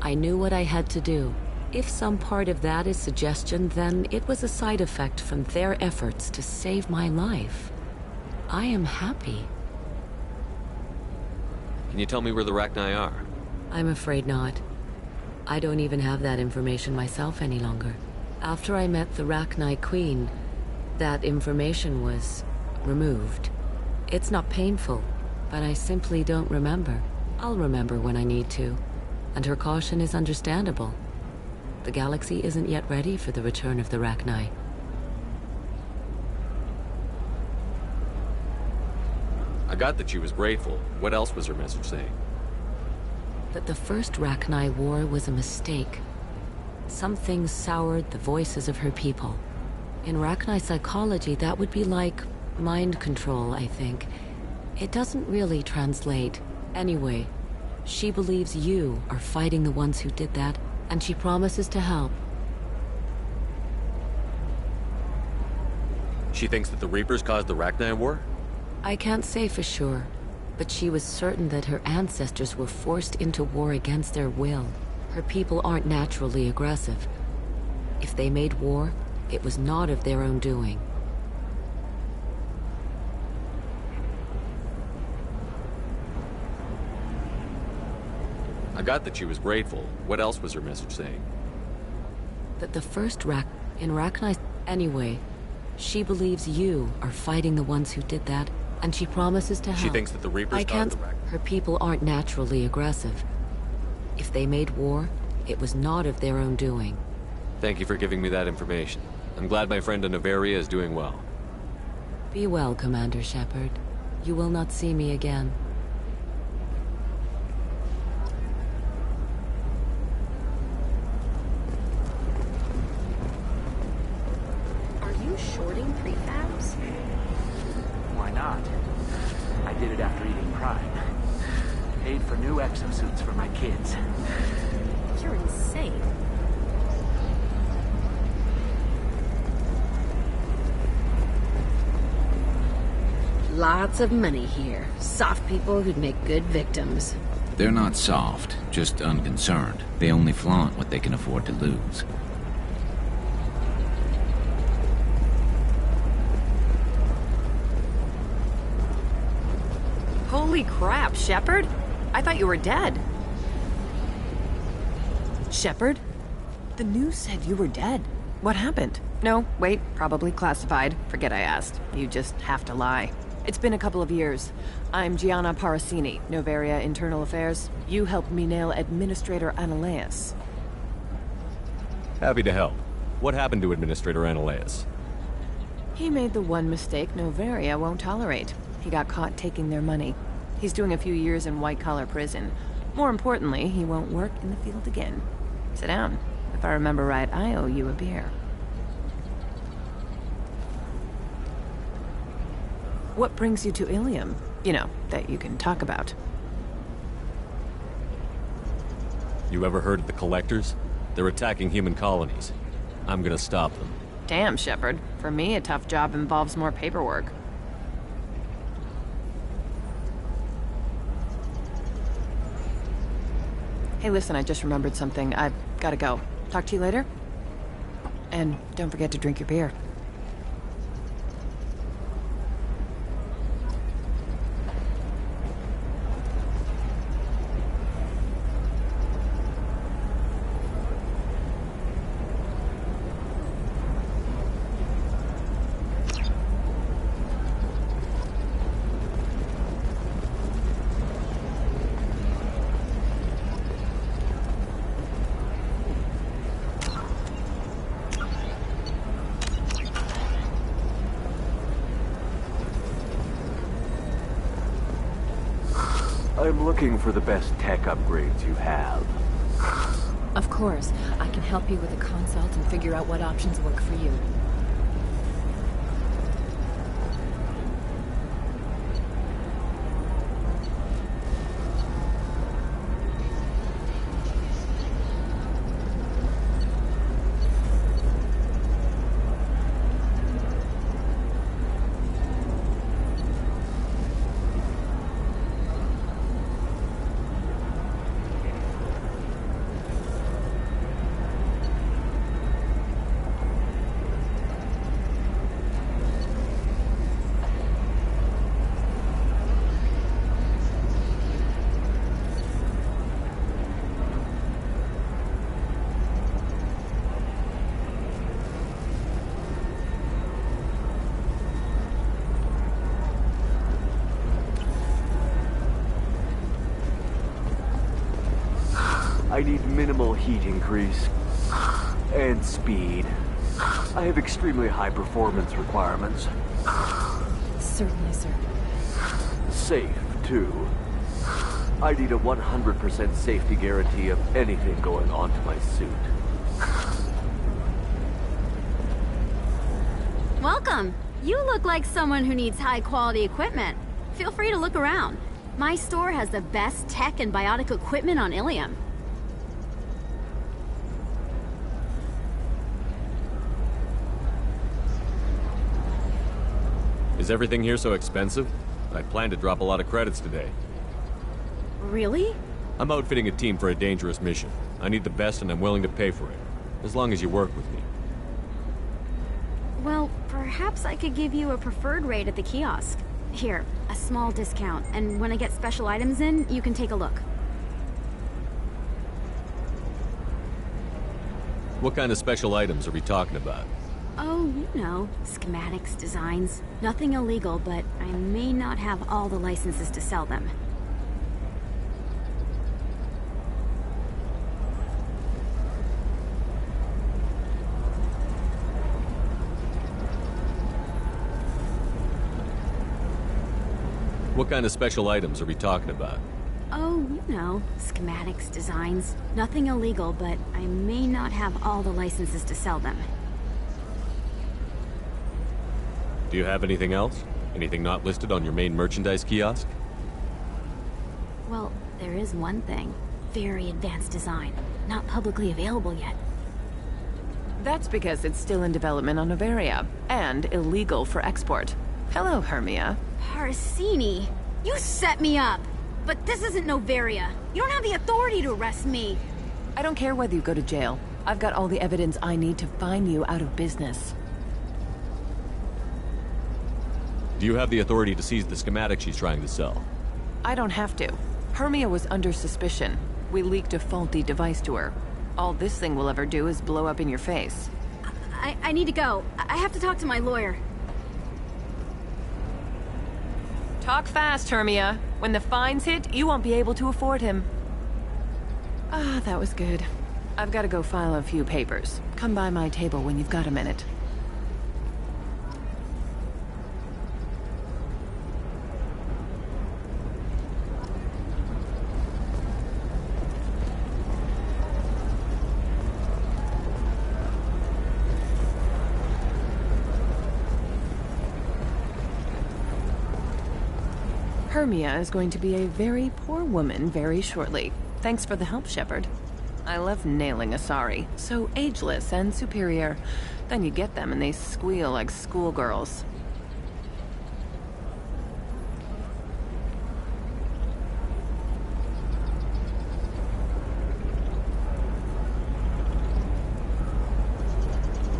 I knew what I had to do. If some part of that is suggestion, then it was a side effect from their efforts to save my life. I am happy. Can you tell me where the Rachni are? I'm afraid not. I don't even have that information myself any longer. After I met the Rachni Queen, that information was removed. It's not painful, but I simply don't remember. I'll remember when I need to, and her caution is understandable. The galaxy isn't yet ready for the return of the Rachni. I got that she was grateful. What else was her message saying? That the first Rachni war was a mistake. Something soured the voices of her people. In Rachni psychology, that would be like mind control, I think. It doesn't really translate. Anyway, she believes you are fighting the ones who did that, and she promises to help. She thinks that the Reapers caused the Rachni war? I can't say for sure, but she was certain that her ancestors were forced into war against their will. Her people aren't naturally aggressive. If they made war, it was not of their own doing. I got that she was grateful. What else was her message saying? That the first in Rachni... Anyway, she believes you are fighting the ones who did that, and she promises to help. She thinks that the Reapers caused the wreck. Her people aren't naturally aggressive. If they made war, it was not of their own doing. Thank you for giving me that information. I'm glad my friend in Noveria is doing well. Be well, Commander Shepard. You will not see me again. Are you shorting prefabs? Why not? I did it after eating Prime. Paid for new exosuits for my kids. You're insane. Lots of money here. Soft people who'd make good victims. They're not soft, just unconcerned. They only flaunt what they can afford to lose. Holy crap, Shepard? I thought you were dead. Shepard? The news said you were dead. What happened? No, wait, probably classified. Forget I asked. You just have to lie. It's been a couple of years. I'm Gianna Parasini, Noveria Internal Affairs. You helped me nail Administrator Analeas. Happy to help. What happened to Administrator Analeas? He made the one mistake Noveria won't tolerate. He got caught taking their money. He's doing a few years in white-collar prison. More importantly, he won't work in the field again. Sit down. If I remember right, I owe you a beer. What brings you to Ilium? You know, that you can talk about. You ever heard of the Collectors? They're attacking human colonies. I'm gonna stop them. Damn, Shepard. For me, a tough job involves more paperwork. Hey, listen, I just remembered something. I've gotta go. Talk to you later? And don't forget to drink your beer. I'm looking for the best tech upgrades you have. Of course. I can help you with a consult and figure out what options work for you. I need minimal heat increase and speed. I have extremely high performance requirements. Certainly, sir. Safe, too. I need a 100% safety guarantee of anything going onto my suit. Welcome. You look like someone who needs high-quality equipment. Feel free to look around. My store has the best tech and biotic equipment on Ilium. Is everything here so expensive? I plan to drop a lot of credits today. Really? I'm outfitting a team for a dangerous mission. I need the best and I'm willing to pay for it. As long as you work with me. Well, perhaps I could give you a preferred rate at the kiosk. Here, a small discount, and when I get special items in, you can take a look. What kind of special items are we talking about? Oh, you know, schematics, designs. Nothing illegal, but I may not have all the licenses to sell them. What kind of special items are we talking about? Oh, you know, schematics, designs. Nothing illegal, but I may not have all the licenses to sell them. Do you have anything else? Anything not listed on your main merchandise kiosk? Well, there is one thing. Very advanced design. Not publicly available yet. That's because it's still in development on Noveria, and illegal for export. Hello, Hermia. Parsini, you set me up! But this isn't Noveria. You don't have the authority to arrest me. I don't care whether you go to jail. I've got all the evidence I need to find you out of business. Do you have the authority to seize the schematic she's trying to sell? I don't have to. Hermia was under suspicion. We leaked a faulty device to her. All this thing will ever do is blow up in your face. I need to go. I have to talk to my lawyer. Talk fast, Hermia. When the fines hit, you won't be able to afford him. Ah, that was good. I've got to go file a few papers. Come by my table when you've got a minute. Hermia is going to be a very poor woman very shortly. Thanks for the help, Shepard. I love nailing Asari. So ageless and superior. Then you get them and they squeal like schoolgirls.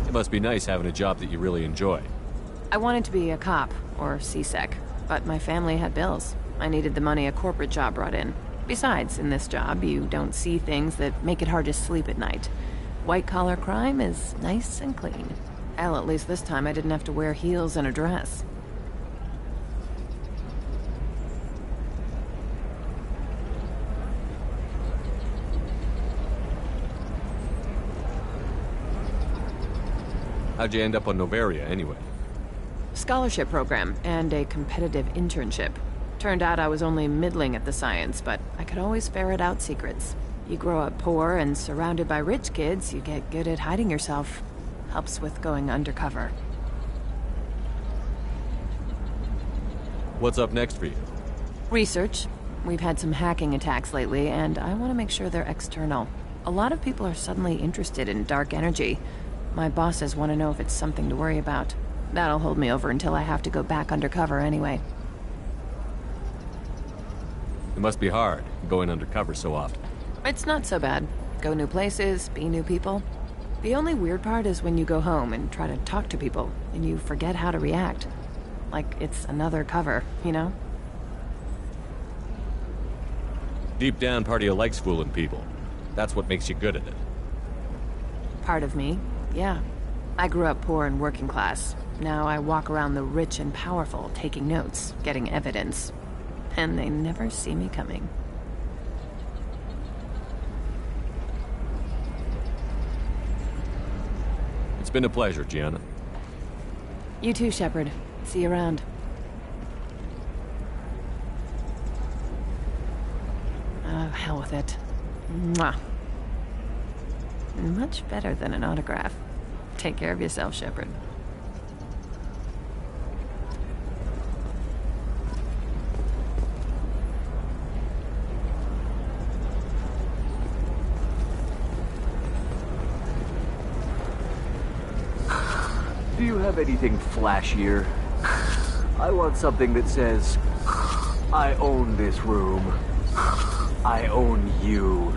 It must be nice having a job that you really enjoy. I wanted to be a cop, or CSEC, but my family had bills. I needed the money a corporate job brought in. Besides, in this job, you don't see things that make it hard to sleep at night. White-collar crime is nice and clean. Hell, at least this time I didn't have to wear heels and a dress. How'd you end up on Noveria, anyway? Scholarship program and a competitive internship. Turned out I was only middling at the science, but I could always ferret out secrets. You grow up poor and surrounded by rich kids, you get good at hiding yourself. Helps with going undercover. What's up next for you? Research. We've had some hacking attacks lately, and I want to make sure they're external. A lot of people are suddenly interested in dark energy. My bosses want to know if it's something to worry about. That'll hold me over until I have to go back undercover anyway. It must be hard, going undercover so often. It's not so bad. Go new places, be new people. The only weird part is when you go home and try to talk to people, and you forget how to react. Like it's another cover, you know? Deep down, part of you likes fooling people. That's what makes you good at it. Part of me, yeah. I grew up poor and working class. Now I walk around the rich and powerful, taking notes, getting evidence. And they never see me coming. It's been a pleasure, Gianna. You too, Shepard. See you around. Oh, hell with it. Mwah. Much better than an autograph. Take care of yourself, Shepard. Do you have anything flashier? I want something that says, I own this room. I own you.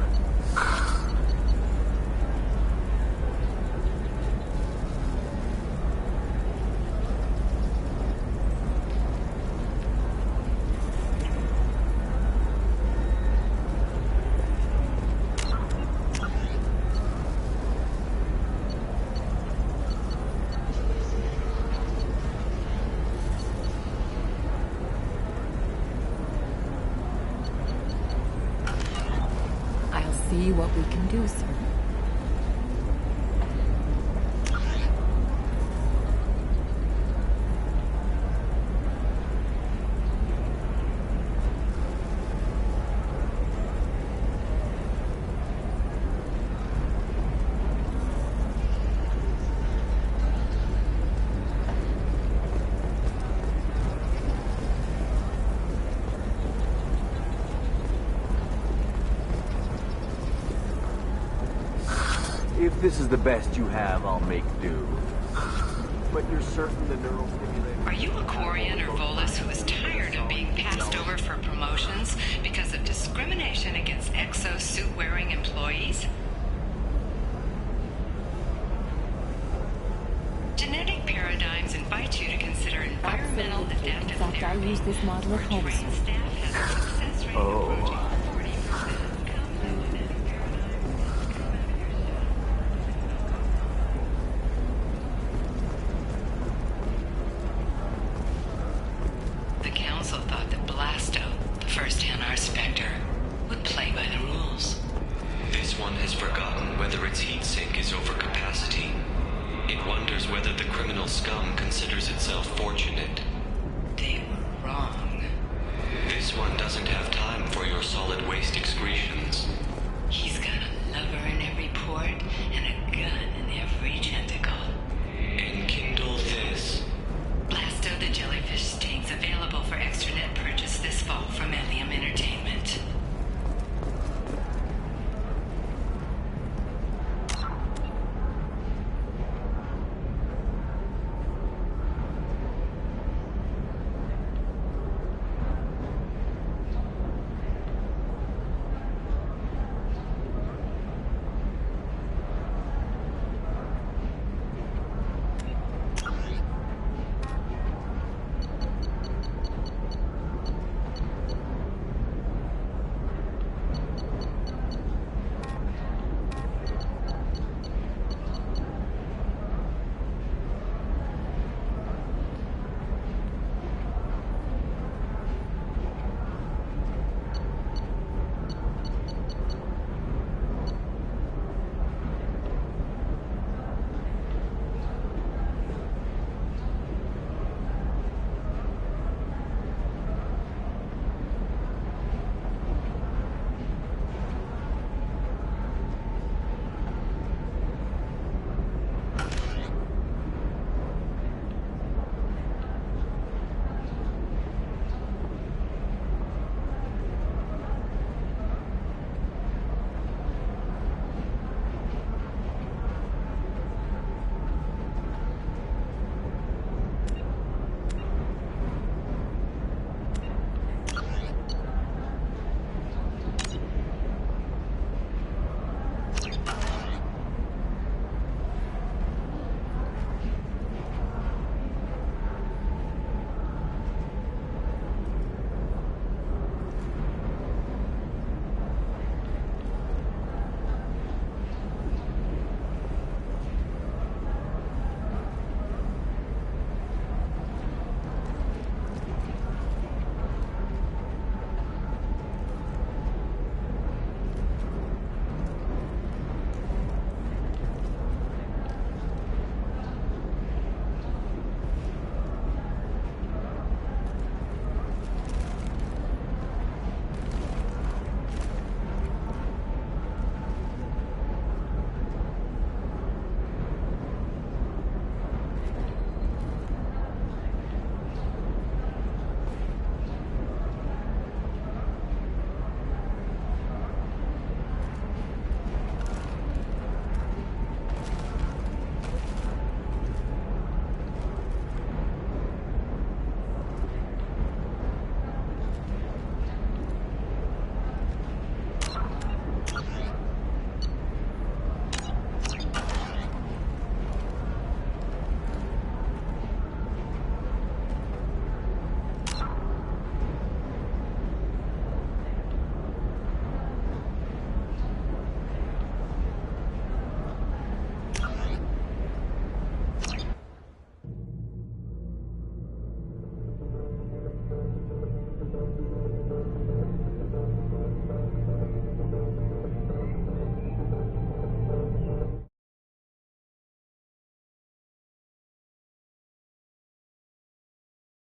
see what we can do, sir. If this is the best you have, I'll make do. But you're certain the neural stimulator... Are you a Quarian or Volus who is tired of being passed over for promotions because of discrimination against exosuit-wearing employees? Genetic paradigms invite you to consider environmental adaptive therapy. In fact, I use this model at home, sir. Staff has a success rate approaching 40%. The Council thought that Blasto, the first Hanar Spectre, would play by the rules. This one has forgotten whether its heat sink is over capacity. It wonders whether the criminal scum considers itself fortunate.